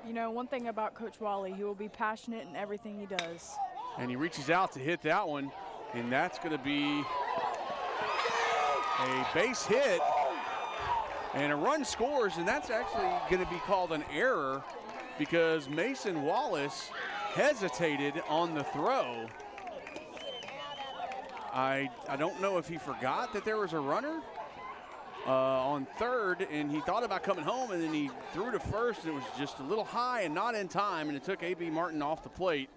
You know, one thing about Coach Wally, he will be passionate in everything he does. and he reaches out to hit that one, and that's going to be a base hit, and a run scores, and that's actually going to be called an error because Mason Wallace hesitated on the throw. I don't know if he forgot that there was a runner on third, and he thought about coming home, and then he threw to first, and it was just a little high and not in time, and it took A.B. Martin off the plate.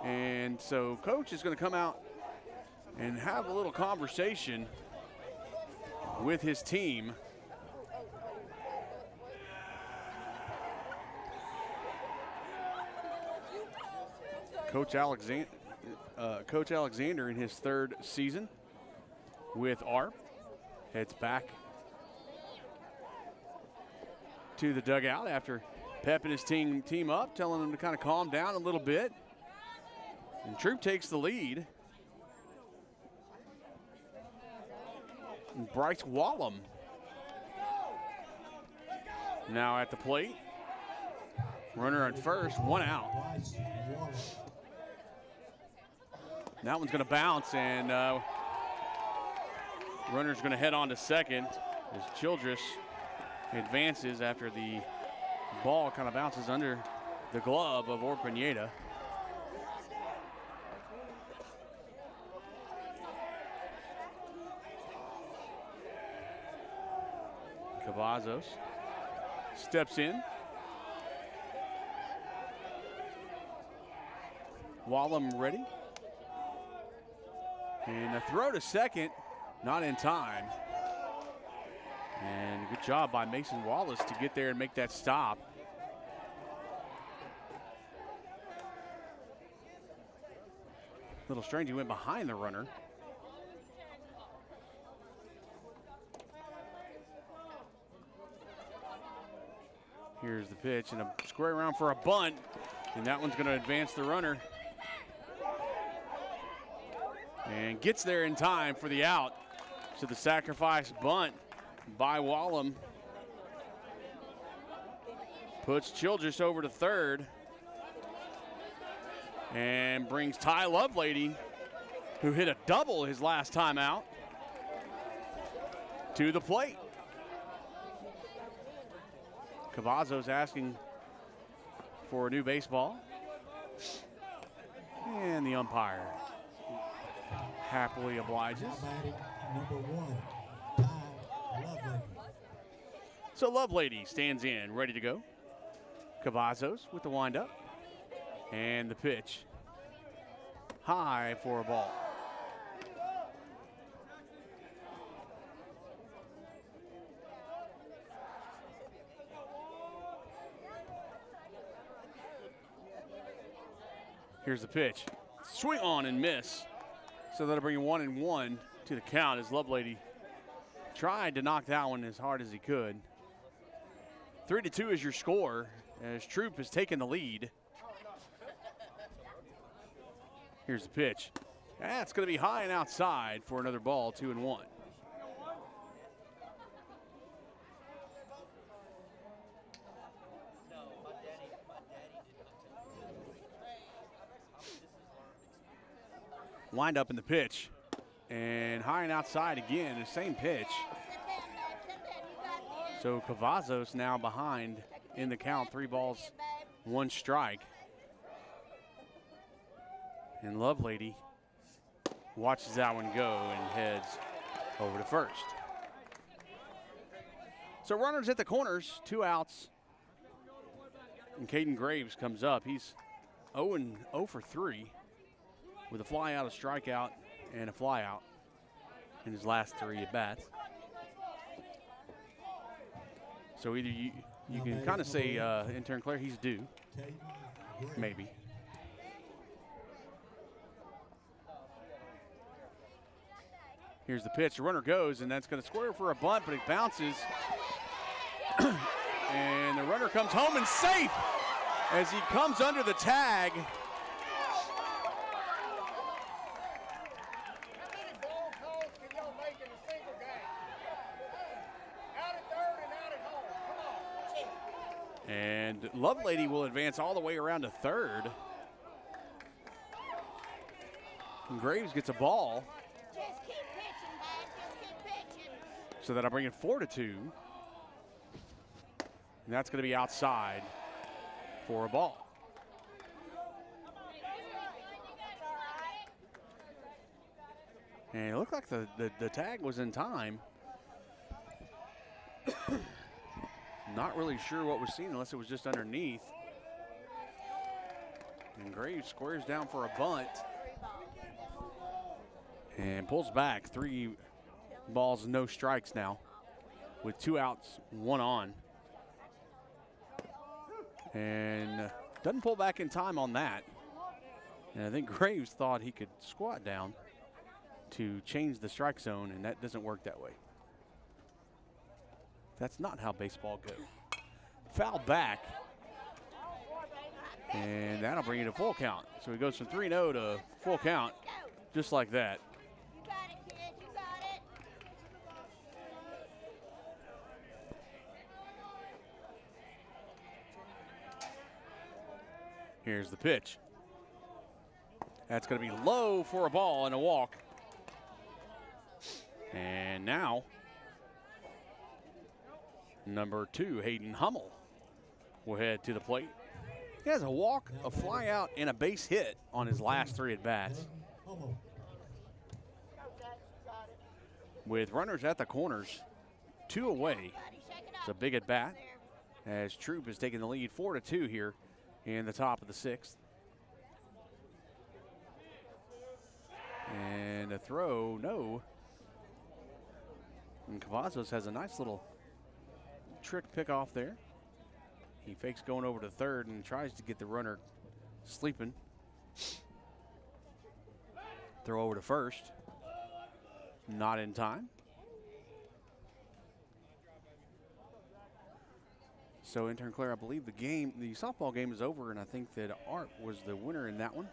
And so coach is going to come out and have a little conversation with his team. Coach Alexander in his 3rd season with ARP heads back to the dugout after pepping his team up, telling them to kind of calm down a little bit. And Troup takes the lead. And Bryce Wallum now at the plate. Runner on first, 1 out. That one's going to bounce, and runner's going to head on to second as Childress advances after the ball kind of bounces under the glove of Orpineda. Cavazos steps in. Wallum ready. And a throw to second, not in time. And a good job by Mason Wallace to get there and make that stop. A little strange, he went behind the runner. Here's the pitch, and a square around for a bunt, and that one's going to advance the runner. And gets there in time for the out. So the sacrifice bunt by Wallum puts Childress over to third and brings Ty Lovelady, who hit a double his last time out, to the plate. Cavazos asking for a new baseball. And the umpire happily obliges. Number 1, Ty Lovelady. So Lovelady stands in, ready to go. Cavazos with the windup. And the pitch. High for a ball. Here's the pitch. Swing on and miss. So that'll bring 1-1 to the count as Lovelady tried to knock that one as hard as he could. 3-2 is your score as Troup has taken the lead. Here's the pitch. That's going to be high and outside for another ball, 2-1. Wind up in the pitch. And high and outside again, the same pitch. So Cavazos now behind in the count, 3 balls, 1 strike. And Lovelady watches that one go and heads over to first. So runners at the corners, 2 outs. And Caden Graves comes up. He's 0 for 3 with a fly out, a strikeout, and a fly out in his last 3 at bats. So either you can kind of say, intern Claire, he's due, maybe. Here's the pitch. The runner goes, and that's going to square for a bunt, but it bounces. And the runner comes home and safe as he comes under the tag. And Lovelady will advance all the way around to third. And Graves gets a ball. Just keep pitching, babe. Just keep pitching. So that'll bring it 4-2. And that's going to be outside for a ball. And it looked like the tag was in time. Not really sure what was seen unless it was just underneath. And Graves squares down for a bunt. And pulls back. 3 balls, no strikes now. With 2 outs, 1 on. And doesn't pull back in time on that. And I think Graves thought he could squat down to change the strike zone, and that doesn't work that way. That's not how baseball goes. Foul back. And that'll bring it to full count. So he goes from 3-0 to full count, just like that. You got it, kid. You got it. Here's the pitch. That's going to be low for a ball and a walk. And now, number 2, Hayden Hummel, will head to the plate. He has a walk, a fly out, and a base hit on his last 3 at-bats. With runners at the corners, 2 away. It's a big at-bat as Troup is taking the lead 4-2 here in the top of the 6th. And a throw, no. And Cavazos has a nice little trick pick off there. He fakes going over to third and tries to get the runner sleeping. Throw over to first. Not in time. So, intern Claire, I believe the softball game is over, and I think that Art was the winner in that one.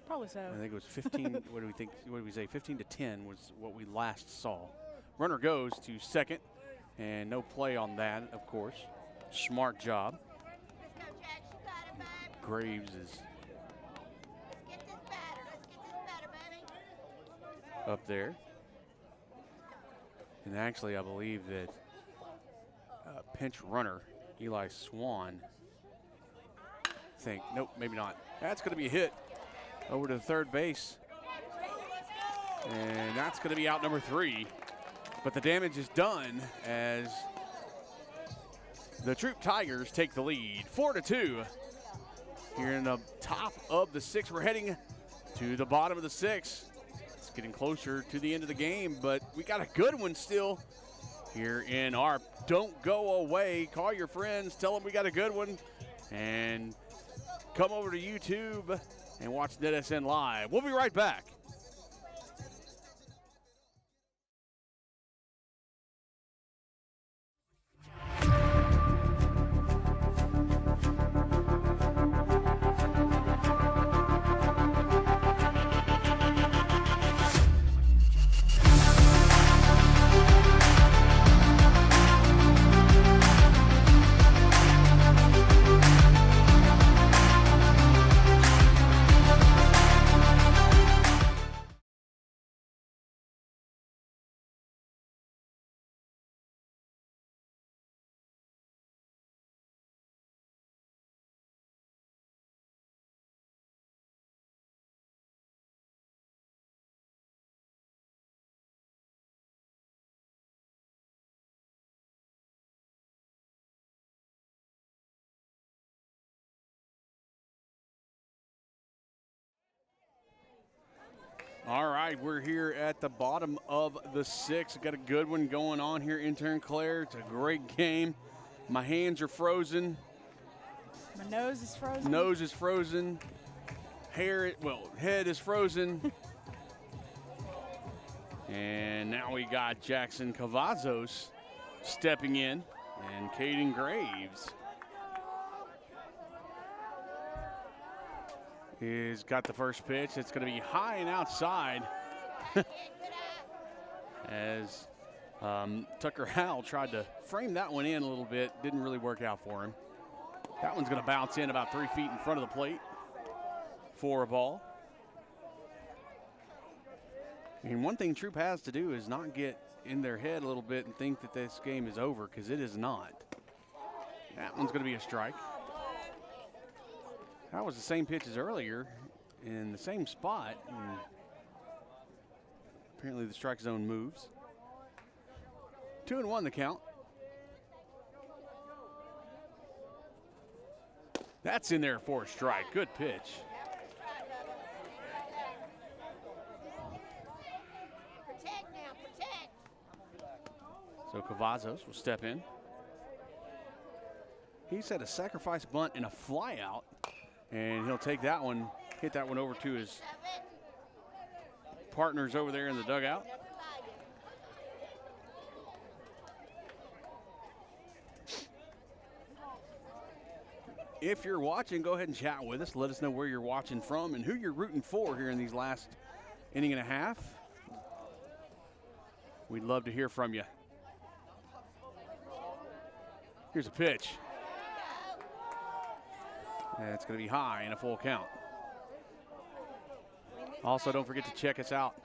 Probably so. I think it was 15. What do we say? 15-10 was what we last saw. Runner goes to second, and no play on that, of course. Smart job. Let's go, Jax. You got it, babe. Graves is Let's get this batter. Let's get this batter, baby. up there. And actually, I believe that pinch runner, Eli Swan, nope, maybe not. That's going to be a hit over to third base. And that's going to be out number 3. But the damage is done as the Troup Tigers take the lead, 4-2. Here in the top of the 6th, we're heading to the bottom of the 6th. It's getting closer to the end of the game, but we got a good one still here in ARP. Don't go away. Call your friends, tell them we got a good one, and come over to YouTube and watch NetSN Live. We'll be right back. All right, we're here at the bottom of the 6th. Got a good one going on here, intern Claire. It's a great game. My hands are frozen. My nose is frozen. Nose is frozen. Head is frozen. And now we got Jackson Cavazos stepping in, and Caden Graves is got the first pitch. It's going to be high and outside as Tucker Howell tried to frame that one in a little bit. Didn't really work out for him. That one's going to bounce in about 3 feet in front of the plate for a ball. And one thing Troup has to do is not get in their head a little bit and think that this game is over, because it is not. That one's going to be a strike. That was the same pitch as earlier in the same spot. And apparently the strike zone moves. 2-1 the count. That's in there for a strike. Good pitch. Protect now, protect. So Cavazos will step in. He's had a sacrifice bunt and a fly out, and he'll take that one, hit that one over to his partners over there in the dugout. If you're watching, go ahead and chat with us. Let us know where you're watching from and who you're rooting for here in these last inning and a half. We'd love to hear from you. Here's a pitch. That's going to be high and a full count. Also, don't forget to check us out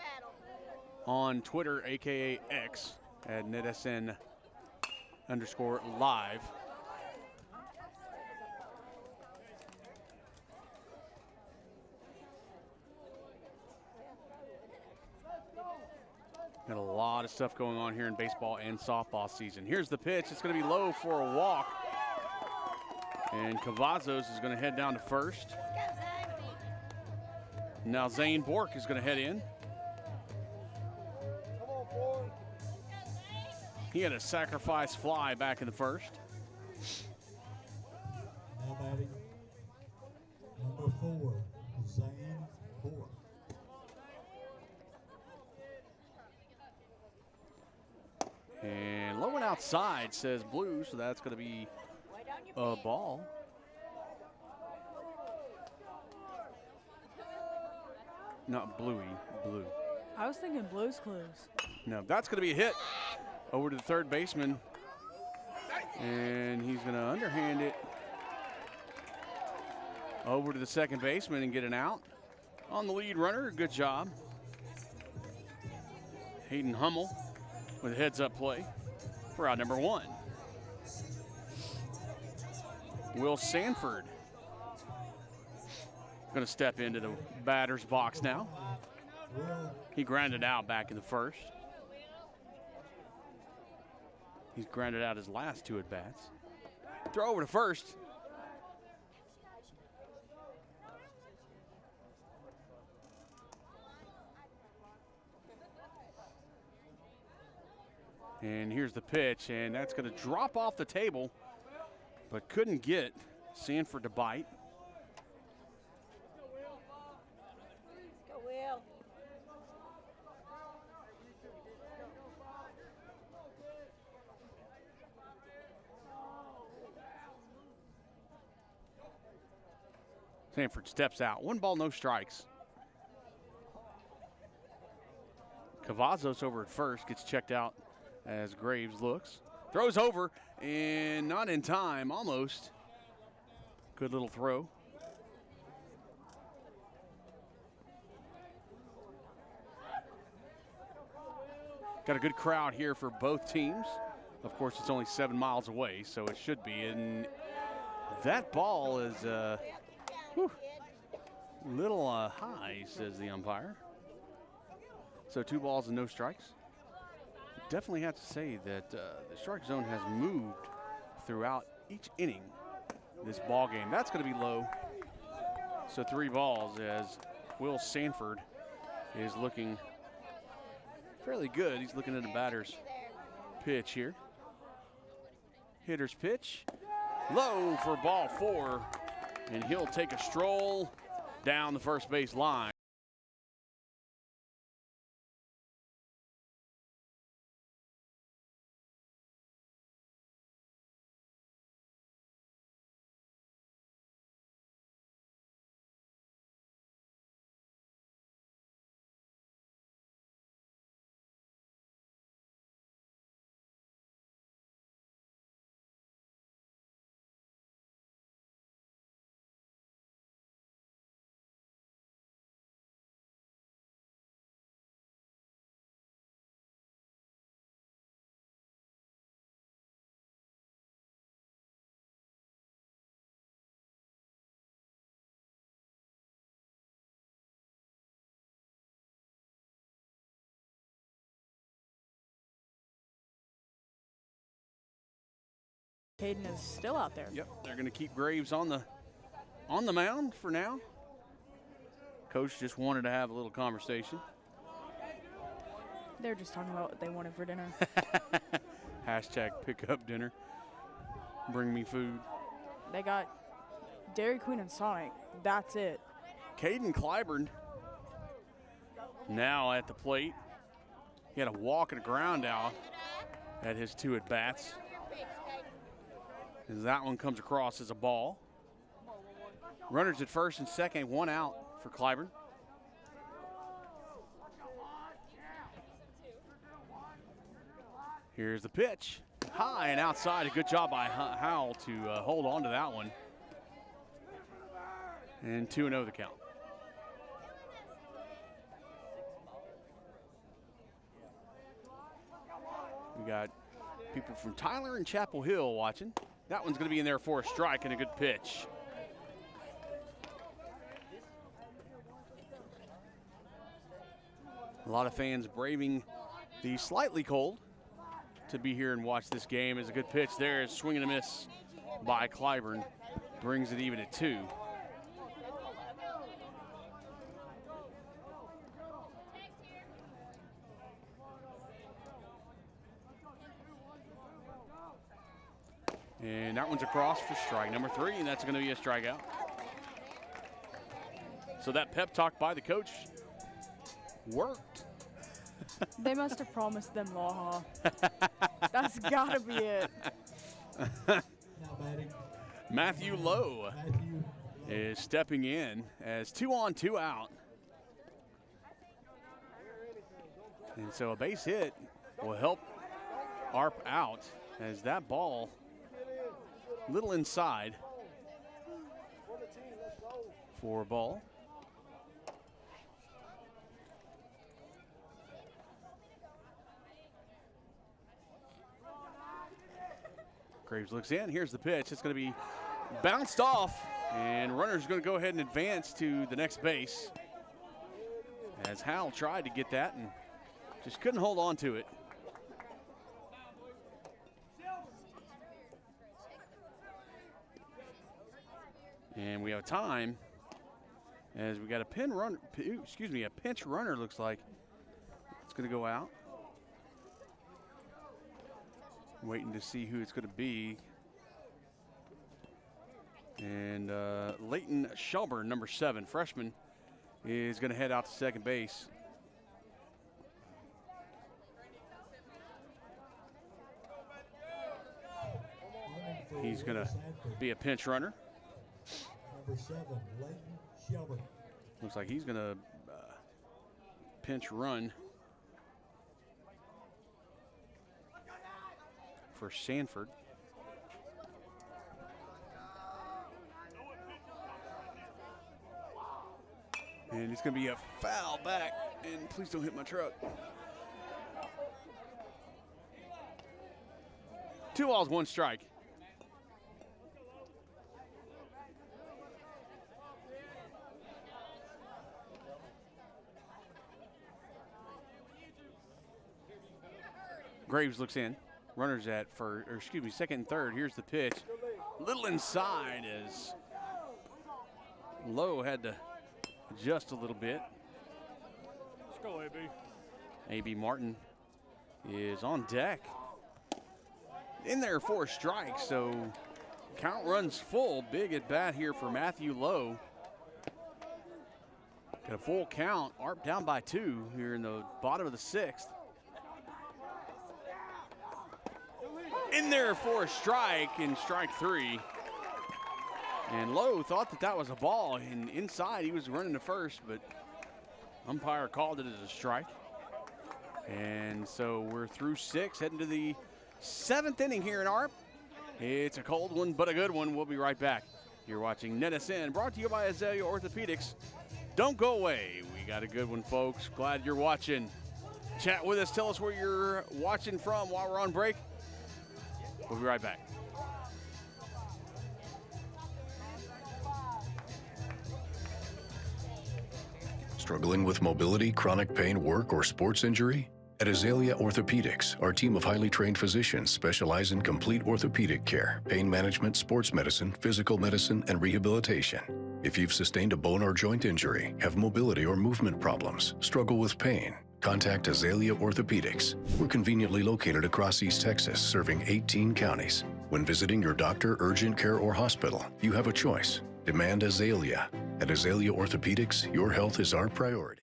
on Twitter, aka X, at NetSN_live. Got a lot of stuff going on here in baseball and softball season. Here's the pitch. It's going to be low for a walk. And Cavazos is going to head down to first. Now Zane Bork is going to head in. He had a sacrifice fly back in the first. Now batting, number 4, Zane Bork. And low and outside, says Blue, so that's going to be a ball. Not Bluey, Blue. I was thinking Blue's Clues. No, that's going to be a hit over to the third baseman. And he's going to underhand it over to the second baseman and get an out. On the lead runner, good job. Hayden Hummel with a heads-up play for out number 1. Will Sanford going to step into the batter's box now. He grounded out back in the first. He's grounded out his last 2 at-bats. Throw over to first. And here's the pitch, and that's going to drop off the table, but couldn't get Sanford to bite. Go, Will. Sanford steps out. 1 ball, no strikes. Cavazos over at first gets checked out as Graves looks. Throws over, and not in time, almost. Good little throw. Got a good crowd here for both teams. Of course, it's only 7 miles away, so it should be. And that ball is a little high, says the umpire. So 2 balls and no strikes. Definitely have to say that the strike zone has moved throughout each inning this ball game. That's going to be low. So 3 balls as Will Sanford is looking fairly good. He's looking at the batter's pitch here. Hitter's pitch. Low for ball 4. And he'll take a stroll down the first base line. Caden is still out there. Yep, they're going to keep Graves on the mound for now. Coach just wanted to have a little conversation. They're just talking about what they wanted for dinner. Hashtag pick up dinner. Bring me food. They got Dairy Queen and Sonic. That's it. Caden Clyburn now at the plate. He had a walk and a ground out at his 2 at-bats. As that one comes across as a ball. Runners at first and second, 1 out for Clyburn. Here's the pitch. High and outside. A good job by Howell to hold on to that one. And 2-0 the count. We got people from Tyler and Chapel Hill watching. That one's going to be in there for a strike and a good pitch. A lot of fans braving the slightly cold to be here and watch this game. As a good pitch there is swing and a miss by Clyburn. Brings it even at 2. And that one's across for strike number 3, and that's going to be a strikeout. So that pep talk by the coach worked. They must have promised them Laha. That's got to be it. Matthew Lowe is stepping in as 2 on, 2 out. And so a base hit will help ARP out as that ball little inside for a ball. Graves looks in. Here's the pitch. It's going to be bounced off, and runner's going to go ahead and advance to the next base. As Howell tried to get that and just couldn't hold on to it. And we have time as we got a a pinch runner looks like. It's going to go out. Waiting to see who it's going to be. And Leighton Shelburne, number 7, freshman, is going to head out to second base. He's going to be a pinch runner. Number 7, Leighton Shelburne. Looks like he's going to pinch run for Sanford. And it's going to be a foul back, and please don't hit my truck. 2 balls, 1 strike. Graves looks in. Runners at second and third. Here's the pitch. Little inside as Lowe had to adjust a little bit. Go, AB. A.B. Martin is on deck. In there for a strike, so count runs full. Big at bat here for Matthew Lowe. Got a full count. Arp down by 2 here in the bottom of the 6th. In there for a strike in strike 3. And Lowe thought that was a ball, and inside he was running to first, but umpire called it as a strike. And so we're through 6, heading to the 7th inning here in Arp. It's a cold one, but a good one. We'll be right back. You're watching NetSN, brought to you by Azalea Orthopedics. Don't go away. We got a good one, folks. Glad you're watching. Chat with us. Tell us where you're watching from while we're on break. We'll be right back. Struggling with mobility, chronic pain, work, or sports injury? At Azalea Orthopedics, our team of highly trained physicians specialize in complete orthopedic care, pain management, sports medicine, physical medicine, and rehabilitation. If you've sustained a bone or joint injury, have mobility or movement problems, struggle with pain, contact Azalea Orthopedics. We're conveniently located across East Texas, serving 18 counties. When visiting your doctor, urgent care, or hospital, you have a choice. Demand Azalea. At Azalea Orthopedics, your health is our priority.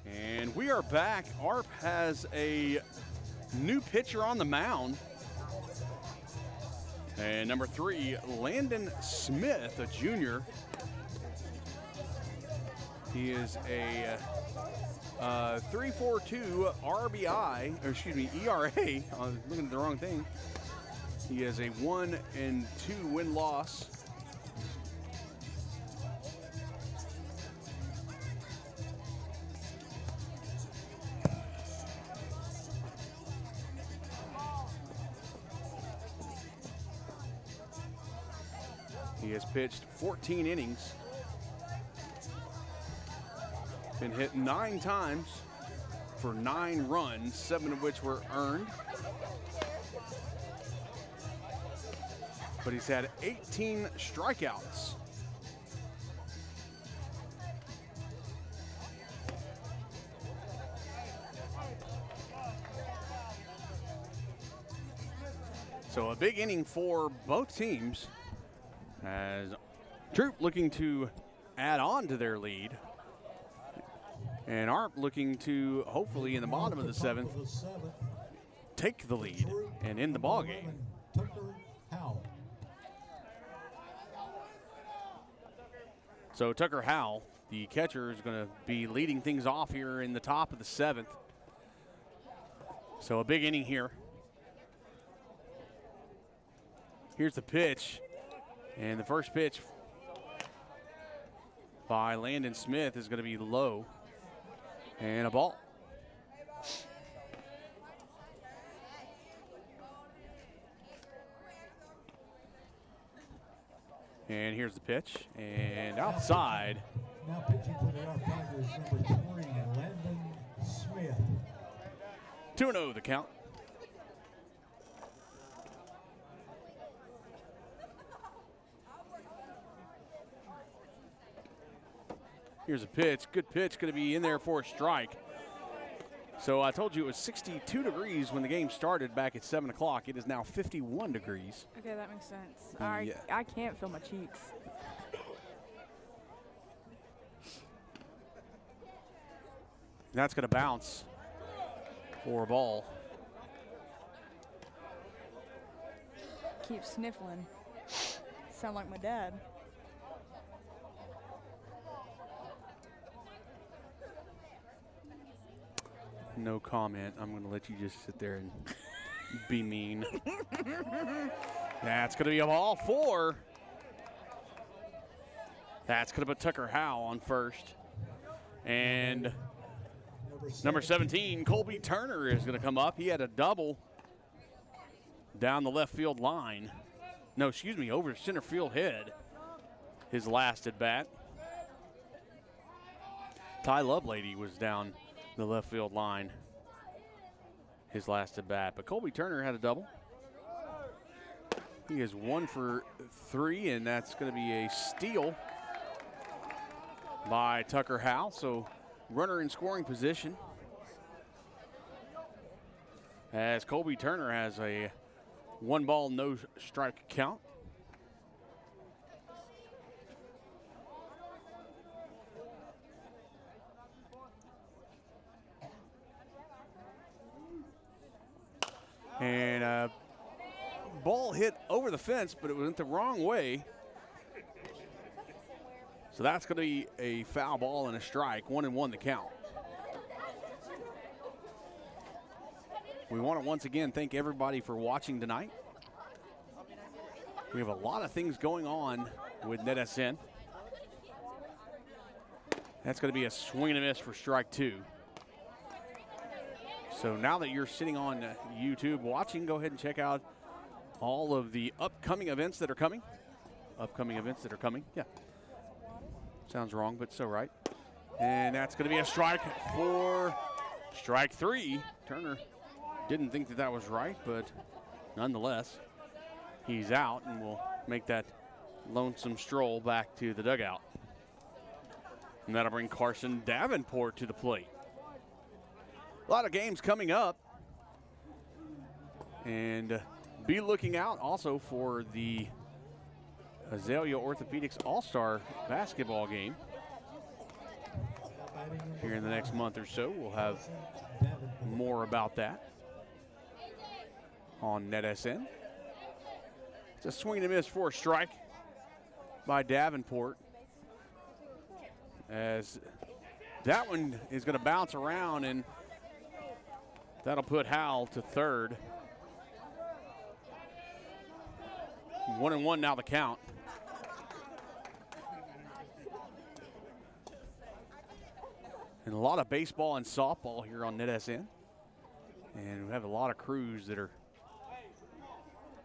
And we are back. Arp has a new pitcher on the mound. And number 3, Landon Smith, a junior. He is a 3.42 RBI, or excuse me, ERA. I was looking at the wrong thing. He has a 1-2 win-loss. He has pitched 14 innings. Been hit 9 times for 9 runs, 7 of which were earned. But he's had 18 strikeouts. So a big inning for both teams, as Troup looking to add on to their lead. And Arp looking to, hopefully in the bottom of the 7th, take the lead and end the ball game. So Tucker Howell, the catcher, is going to be leading things off here in the top of the 7th. So a big inning here. Here's the pitch. And the first pitch by Landon Smith is going to be low. And a ball. And here's the pitch. And outside. Now pitching for the Arp Tigers, number 3, Landon Smith. 2-0 the count. Here's a pitch. Good pitch. Going to be in there for a strike. So I told you it was 62 degrees when the game started back at 7 o'clock. It is now 51 degrees. Okay, that makes sense. Yeah. I can't feel my cheeks. That's going to bounce for a ball. Keep sniffling. Sound like my dad. No comment. I'm going to let you just sit there and be mean. That's going to be a ball 4. That's going to put Tucker Howell on first. And number 17, Colby Turner, is going to come up. He had a double down the left field line. No, excuse me, over center field head. His last at bat. Ty Lovelady was down the left field line. his last at bat. But Colby Turner had a double. He is 1 for 3, and that's going to be a steal by Tucker Howell. So runner in scoring position as Colby Turner has a 1-ball, no strike count. And a ball hit over the fence, but it went the wrong way. So that's going to be a foul ball and a strike, 1-1 the count. We want to once again thank everybody for watching tonight. We have a lot of things going on with NetSN. That's going to be a swing and a miss for strike 2. So now that you're sitting on YouTube watching, go ahead and check out all of the upcoming events that are coming. Yeah. Sounds wrong, but so right. And that's going to be a strike for strike 3. Turner didn't think that was right, but nonetheless, he's out and will make that lonesome stroll back to the dugout. And that'll bring Carson Davenport to the plate. A lot of games coming up. And be looking out also for the Azalea Orthopedics All-Star basketball game. Here in the next month or so, we'll have more about that on NetSN. It's a swing and a miss for a strike by Davenport, as that one is going to bounce around, and that'll put Howell to third. 1-1 now the count. And a lot of baseball and softball here on NetSN. And we have a lot of crews that are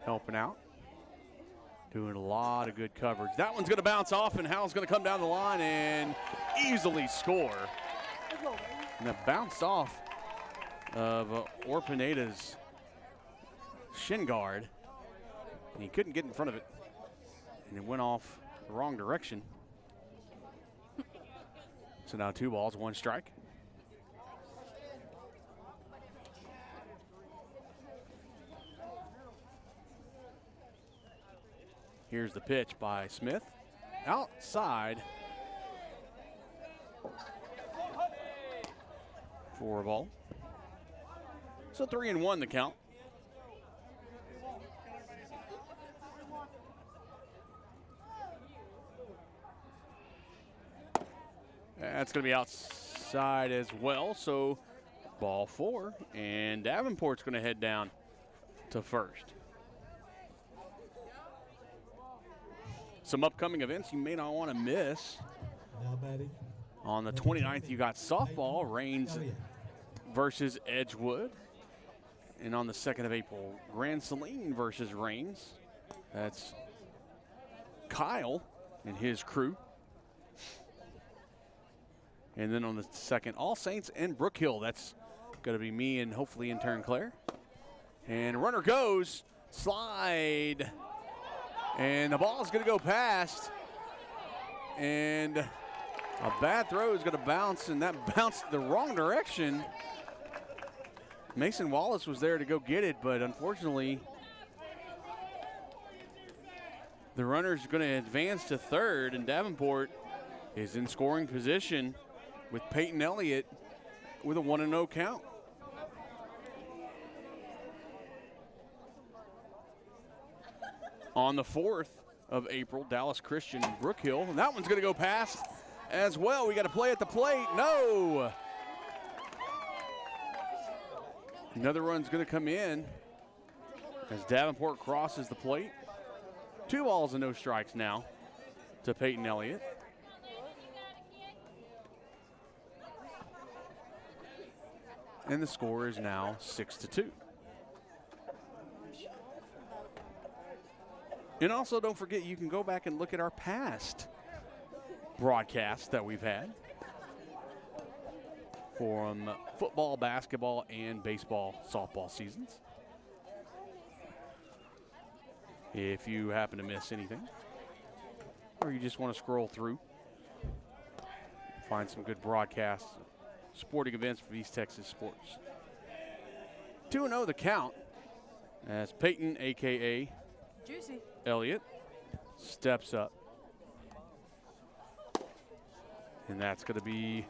helping out, doing a lot of good coverage. That one's going to bounce off, and Howell's going to come down the line and easily score. And that bounced off of Orpineda's shin guard. And he couldn't get in front of it. And it went off the wrong direction. So now 2 balls, 1 strike. Here's the pitch by Smith. Outside for a ball. So 3-1 the count. That's going to be outside as well, so ball 4, and Davenport's going to head down to first. Some upcoming events you may not want to miss. On the 29th, you got softball, Rains versus Edgewood. And on the 2nd of April, Grand Saline versus Rains. That's Kyle and his crew. And then on the 2nd, All Saints and Brook Hill. That's going to be me and hopefully in turn Claire. And runner goes, slide. And the ball is going to go past. And a bad throw is going to bounce, and that bounced the wrong direction. Mason Wallace was there to go get it, but unfortunately, the runner's going to advance to third, and Davenport is in scoring position with Peyton Elliott with a 1-0 count. On the 4th of April, Dallas Christian and Brook Hill. And that one's going to go past as well. We got to play at the plate. No. Another run's going to come in as Davenport crosses the plate. 2 balls and no strikes now to Peyton Elliott. And the score is now 6-2. And also, don't forget, you can go back and look at our past broadcasts that we've had from football, basketball, and baseball, softball seasons. If you happen to miss anything, or you just want to scroll through, find some good broadcasts, sporting events for East Texas sports. 2-0 the count as Peyton, a.k.a. Juicy. Elliott, steps up. And that's going to be...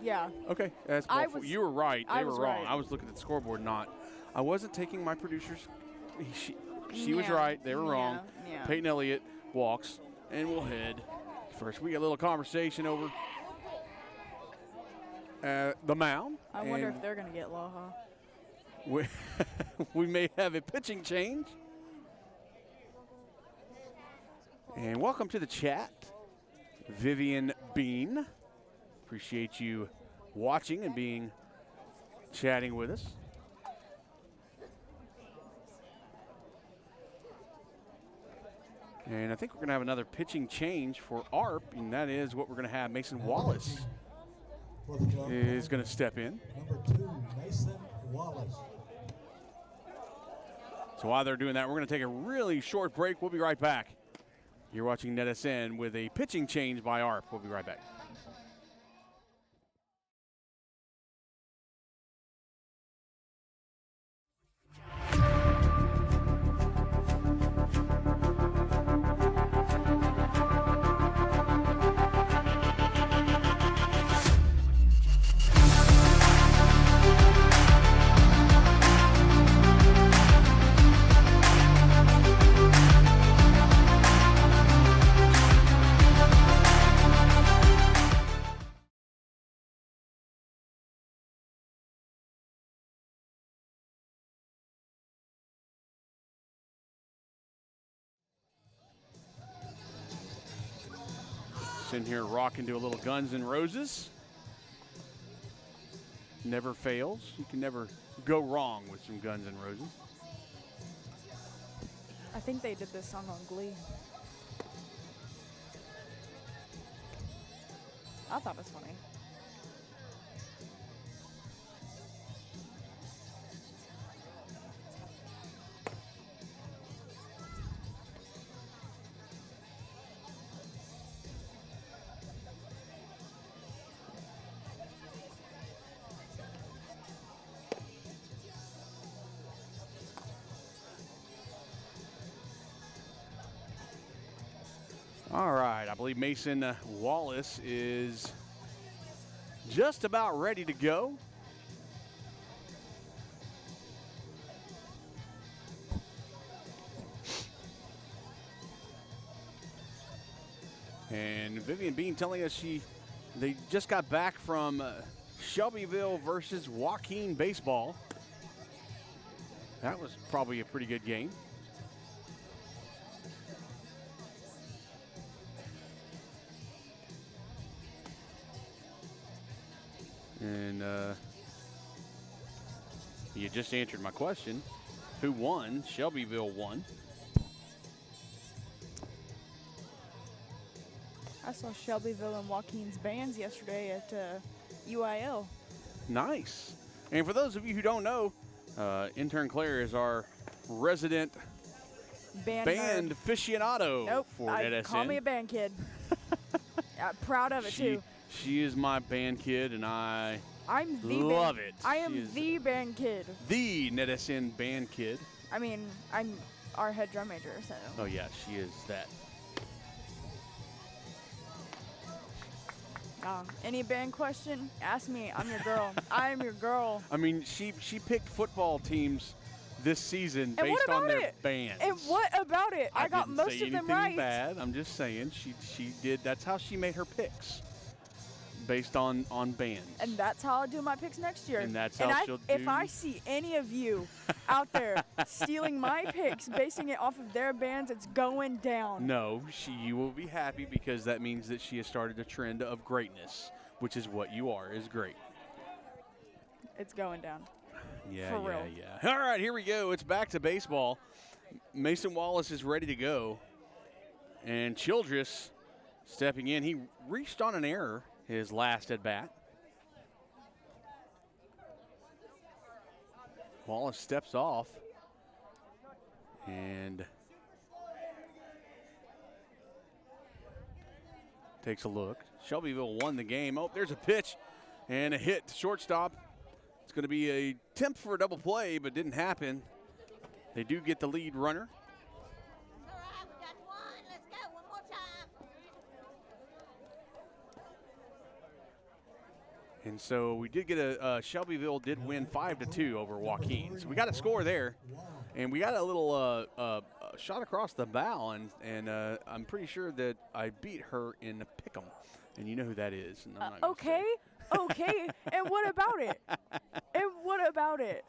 Yeah. Okay. That's you were right. They were wrong. Right. I was looking at the scoreboard, not. I wasn't taking my producer's. She was right. They were wrong. Yeah. Peyton Elliott walks, and we'll head first. We got a little conversation over the mound. I wonder if they're going to get Laha. We may have a pitching change. And welcome to the chat, Vivian Bean. Appreciate you watching and chatting with us. And I think we're going to have another pitching change for ARP, and that is what we're going to have. Mason Wallace is going to step in. Number 2, Mason Wallace. So while they're doing that, we're going to take a really short break. We'll be right back. You're watching NetSN with a pitching change by ARP. We'll be right back. In here rocking to a little Guns N' Roses. Never fails. You can never go wrong with some Guns N' Roses. I think they did this song on Glee. I thought it was funny. All right, I believe Mason Wallace is just about ready to go. And Vivian Bean telling us they just got back from Shelbyville versus Joaquin baseball. That was probably a pretty good game. And you just answered my question. Who won? Shelbyville won. I saw Shelbyville and Joaquin's bands yesterday at UIL. Nice. And for those of you who don't know, intern Claire is our resident band aficionado for NetSN. Call me a band kid. I'm proud of it too. She is my band kid, and I love it. I am the band kid. The NetSN band kid. I mean, I'm our head drum major, so. Oh yeah, she is that. Any band question? Ask me. I'm your girl. I'm your girl. I mean, she picked football teams this season based on their bands. And what about it? I got most of them right. Bad. I'm just saying she did. That's how she made her picks, based on bands. And that's how I'll do my picks next year. And that's how she'll do. If I see any of you out there stealing my picks, basing it off of their bands, it's going down. No, you will be happy because that means that she has started a trend of greatness, which is what you are, is great. It's going down. Yeah, For real. yeah. All right, here we go. It's back to baseball. Mason Wallace is ready to go. And Childress stepping in. He reached on an error his last at bat. Wallace steps off and takes a look. Shelbyville won the game. Oh, there's a pitch and a hit to shortstop. It's going to be a attempt for a double play, but didn't happen. They do get the lead runner. All right, we got one. Let's go. One more time. And so we did get Shelbyville did win 5-2 over Joaquin. So we got a score there. And we got a little shot across the bow, and I'm pretty sure that I beat her in the pick'em. And you know who that is. And I'm not gonna Okay. say. Okay. And what about it? And what about it?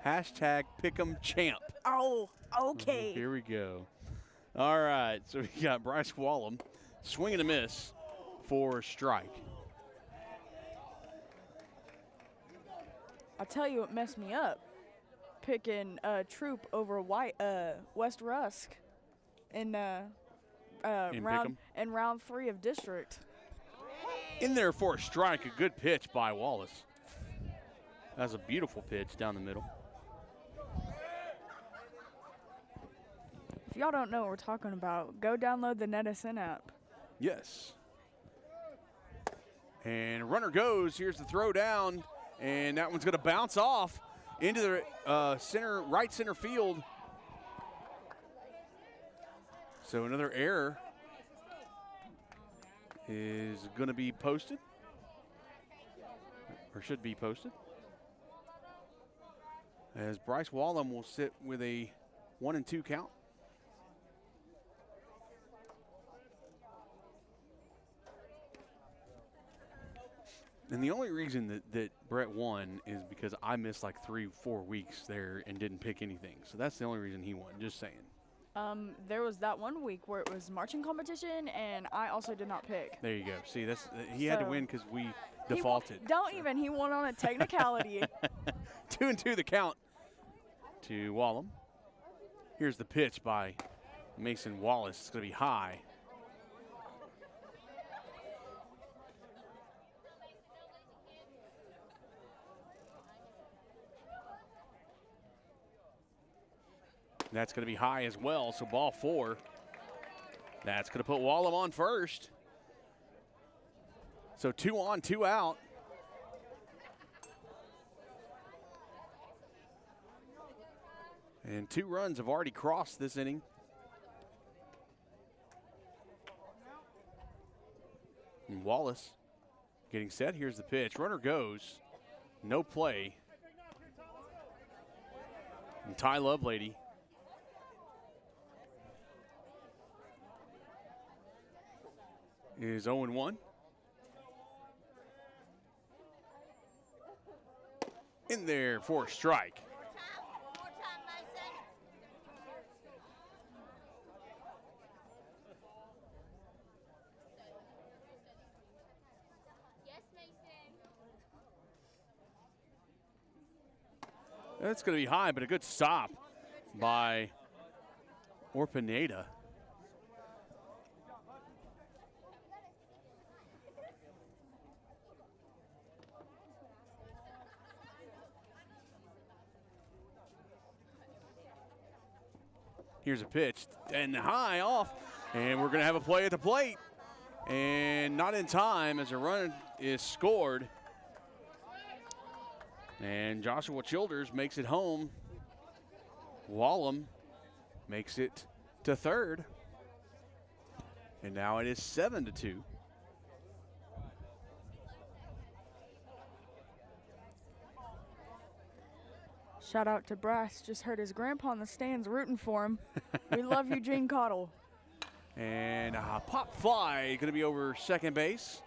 Hashtag pick'em champ. Oh, okay. Here we go. All right, so we got Bryce Wallum, swing and a miss for a strike. I'll tell you what messed me up. Picking Troup over West Rusk in round 3 of district. In there for a strike, a good pitch by Wallace. That's a beautiful pitch down the middle. If y'all don't know what we're talking about, go download the Netison app. Yes. And runner goes. Here's the throw down, and that one's going to bounce off into the right center field. So another error is going to be posted, or should be posted, as Bryce Wallum will sit with a 1-2 count. And the only reason that Brett won is because I missed like 3-4 weeks there and didn't pick anything. So that's the only reason he won, just saying. There was that one week where it was marching competition, and I also did not pick. There you go. See, he had to win because we defaulted. He won on a technicality. 2-2 the count to Wallum. Here's the pitch by Mason Wallace. It's going to be high. That's going to be high as well, so ball 4. That's going to put Wallum on first. So 2 on, 2 out. And 2 runs have already crossed this inning. And Wallace getting set. Here's the pitch. Runner goes. No play. And Ty Lovelady is 0-1. In there for a strike. One more time, Mason. Yes, Mason. That's going to be high, but a good stop by Orpineda. Here's a pitch, and high off, and we're going to have a play at the plate. And not in time as a run is scored. And Joshua Childers makes it home. Wallum makes it to third. And now it is 7-2. Shout out to Bryce. Just heard his grandpa in the stands rooting for him. We love you, Gene Cottle. And a pop fly going to be over second base.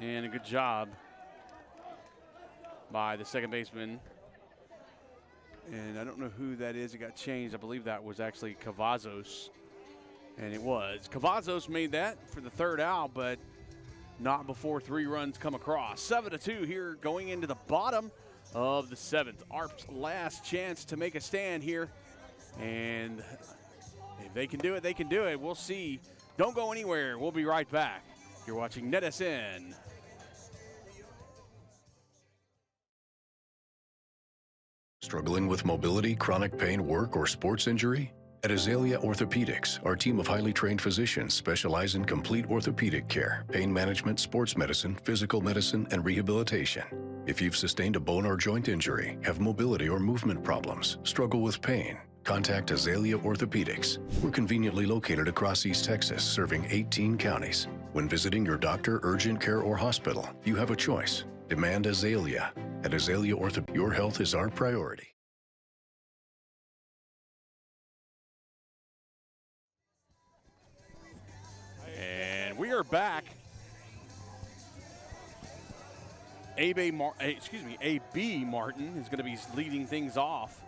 And a good job by the second baseman. And I don't know who that is. It got changed. I believe that was actually Cavazos. And it was. Cavazos made that for the third out, but not before 3 runs come across. 7-2 here going into the bottom of the 7th. Arp's last chance to make a stand here And if they can do it, they can do it. We'll see. Don't go anywhere. We'll be right back. You're watching NetSN. Struggling with mobility, chronic pain, work, or sports injury? At Azalea Orthopedics, our team of highly trained physicians specialize in complete orthopedic care, pain management, sports medicine, physical medicine, and rehabilitation. If you've sustained a bone or joint injury, have mobility or movement problems, struggle with pain, contact Azalea Orthopedics. We're conveniently located across East Texas, serving 18 counties. When visiting your doctor, urgent care, or hospital, you have a choice. Demand Azalea. At Azalea Orthopedics, your health is our priority. And we are back. A.B. Martin is going to be leading things off.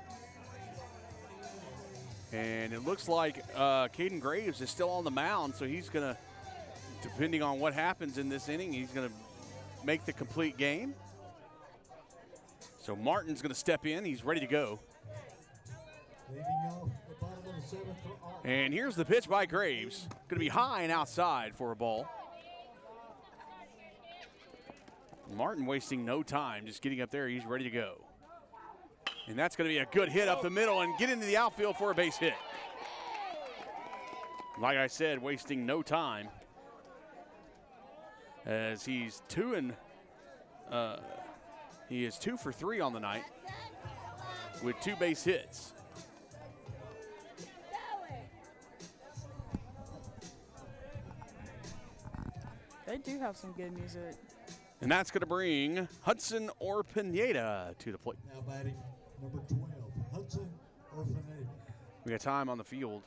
And it looks like Caden Graves is still on the mound, so he's going to, depending on what happens in this inning, he's going to make the complete game. So Martin's going to step in. He's ready to go. And here's the pitch by Graves. Going to be high and outside for a ball. Martin wasting no time, just getting up there. He's ready to go. And that's going to be a good hit up the middle and get into the outfield for a base hit. Like I said, wasting no time, as he's 2 for 3 on the night with 2 base hits. They do have some good music. And that's going to bring Hudson Orpineda to the plate. Now batting number 12, Hudson Orpineda. We got time on the field.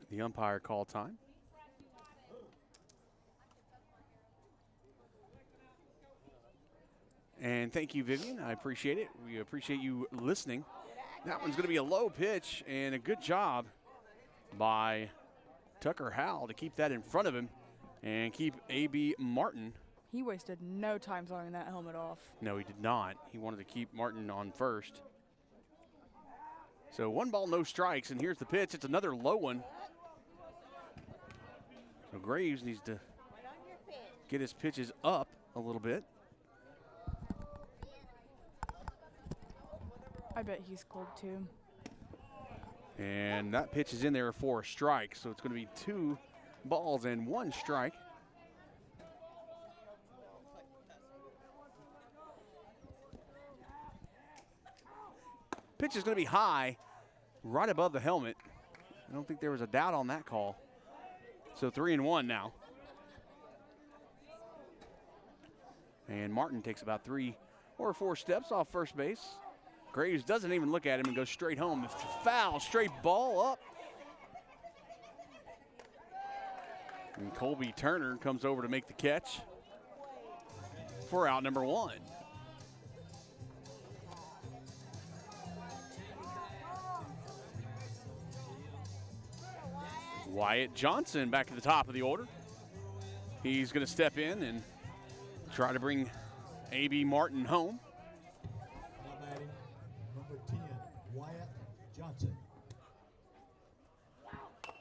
The umpire call time. And thank you, Vivian. I appreciate it. We appreciate you listening. That one's going to be a low pitch, and a good job by Tucker Howell to keep that in front of him and keep A.B. Martin. He wasted no time throwing that helmet off. No, he did not. He wanted to keep Martin on first. So 1 ball, no strikes, and here's the pitch. It's another low one. So Graves needs to get his pitches up a little bit. I bet he's cold too. And that pitch is in there for a strike, so it's going to be 2 balls and 1 strike. Pitch is going to be high, right above the helmet. I don't think there was a doubt on that call. So 3-1 now. And Martin takes about 3 or 4 steps off first base. Graves doesn't even look at him and goes straight home. It's foul, straight ball up. And Colby Turner comes over to make the catch for out number 1. Wyatt Johnson back at the top of the order. He's going to step in and try to bring A.B. Martin home. Now batting number 10, Wyatt Johnson.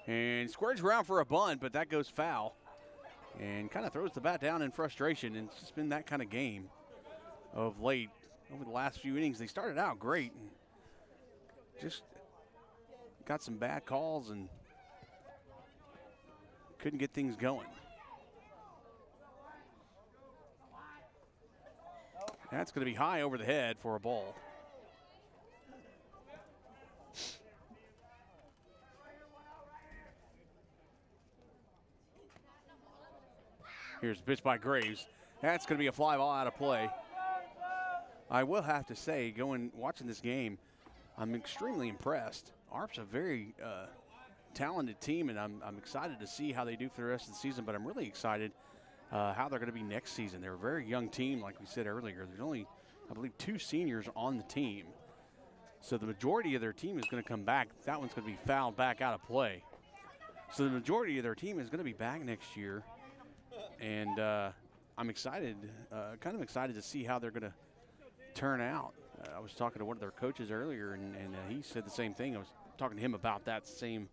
And squares around for a bunt, but that goes foul. And kind of throws the bat down in frustration. And it's just been that kind of game of late. Over the last few innings, they started out great and just got some bad calls and couldn't get things going. That's going to be high over the head for a ball. Here's the pitch by Graves. That's going to be a fly ball out of play. I will have to say, watching this game, I'm extremely impressed. ARP's a very talented team, and I'm excited to see how they do for the rest of the season, but I'm really excited how they're going to be next season. They're a very young team, like we said earlier. There's only, I believe, 2 seniors on the team. So the majority of their team is going to come back. That one's going to be fouled back out of play. So the majority of their team is going to be back next year. And I'm excited, kind of excited to see how they're going to turn out. I was talking to one of their coaches earlier, and he said the same thing. I was talking to him about that same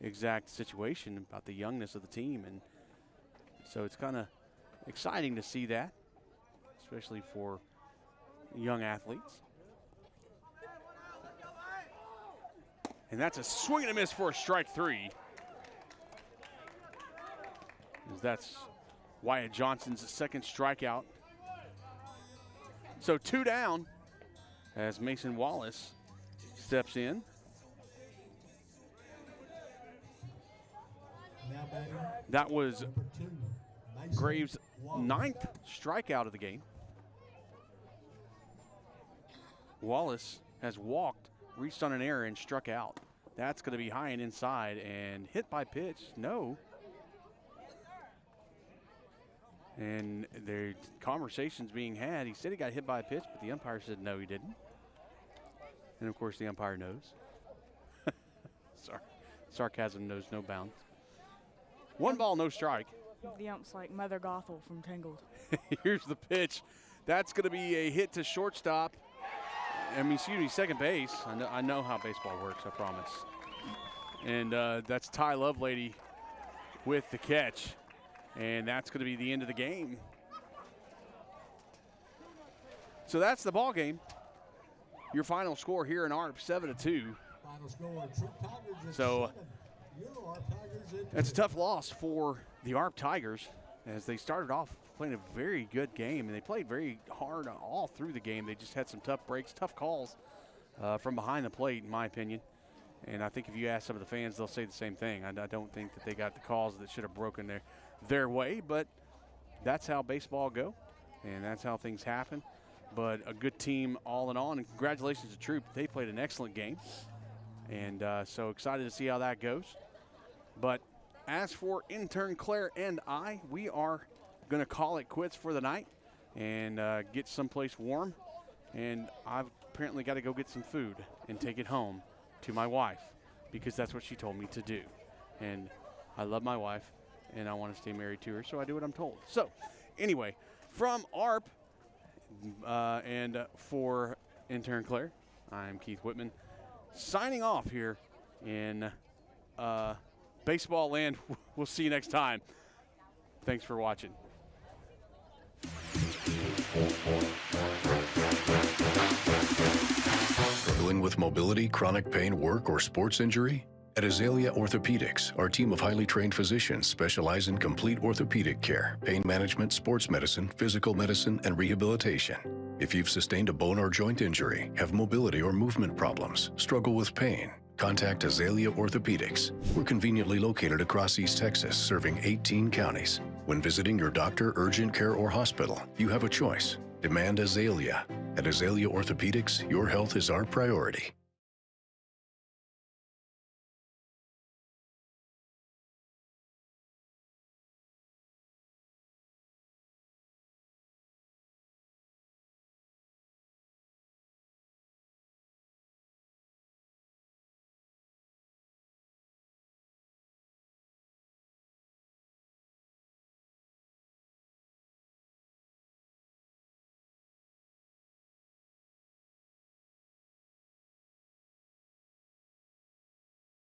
exact situation, about the youngness of the team. And so it's kind of exciting to see that, especially for young athletes. And that's a swing and a miss for a strike 3. As that's Wyatt Johnson's second strikeout. So 2 down as Mason Wallace steps in. Now batting, That was number 2, Mason Graves' Wallace. 9th strikeout of the game. Wallace has walked, reached on an error, and struck out. That's going to be high and inside, and hit by pitch, no. And the conversation's being had. He said he got hit by a pitch, but the umpire said no, he didn't. And of course, the umpire knows. Sarcasm knows no bounds. 1 ball, no strike. The ump's like Mother Gothel from Tangled. Here's the pitch. That's going to be a hit to shortstop. Second base. I know how baseball works, I promise. And that's Ty Lovelady with the catch. And that's going to be the end of the game. So that's the ball game. Your final score here in ARP, 7-2. Final score, Troup Tigers at So 7. Your ARP Tigers at that's a 2. tough loss for the ARP Tigers, as they started off playing a very good game, and they played very hard all through the game. They just had some tough breaks, tough calls from behind the plate, in my opinion. And I think if you ask some of the fans, they'll say the same thing. I don't think that they got the calls that should have broken their way, but that's how baseball go, and that's how things happen. But a good team all in all, and congratulations to Troup. They played an excellent game, and so excited to see how that goes. But as for intern Claire and I, we are going to call it quits for the night and get someplace warm. And I've apparently got to go get some food and take it home to my wife, because that's what she told me to do. And I love my wife, and I want to stay married to her, so I do what I'm told. So anyway, from ARP and for intern Claire, I'm Keith Whitman, signing off here in baseball land. We'll see you next time. Thanks for watching. Struggling with mobility, chronic pain, work, or sports injury? At Azalea Orthopedics, our team of highly trained physicians specialize in complete orthopedic care, pain management, sports medicine, physical medicine, and rehabilitation. If you've sustained a bone or joint injury, have mobility or movement problems, struggle with pain, contact Azalea Orthopedics. We're conveniently located across East Texas, serving 18 counties. When visiting your doctor, urgent care, or hospital, you have a choice. Demand Azalea. At Azalea Orthopedics, your health is our priority.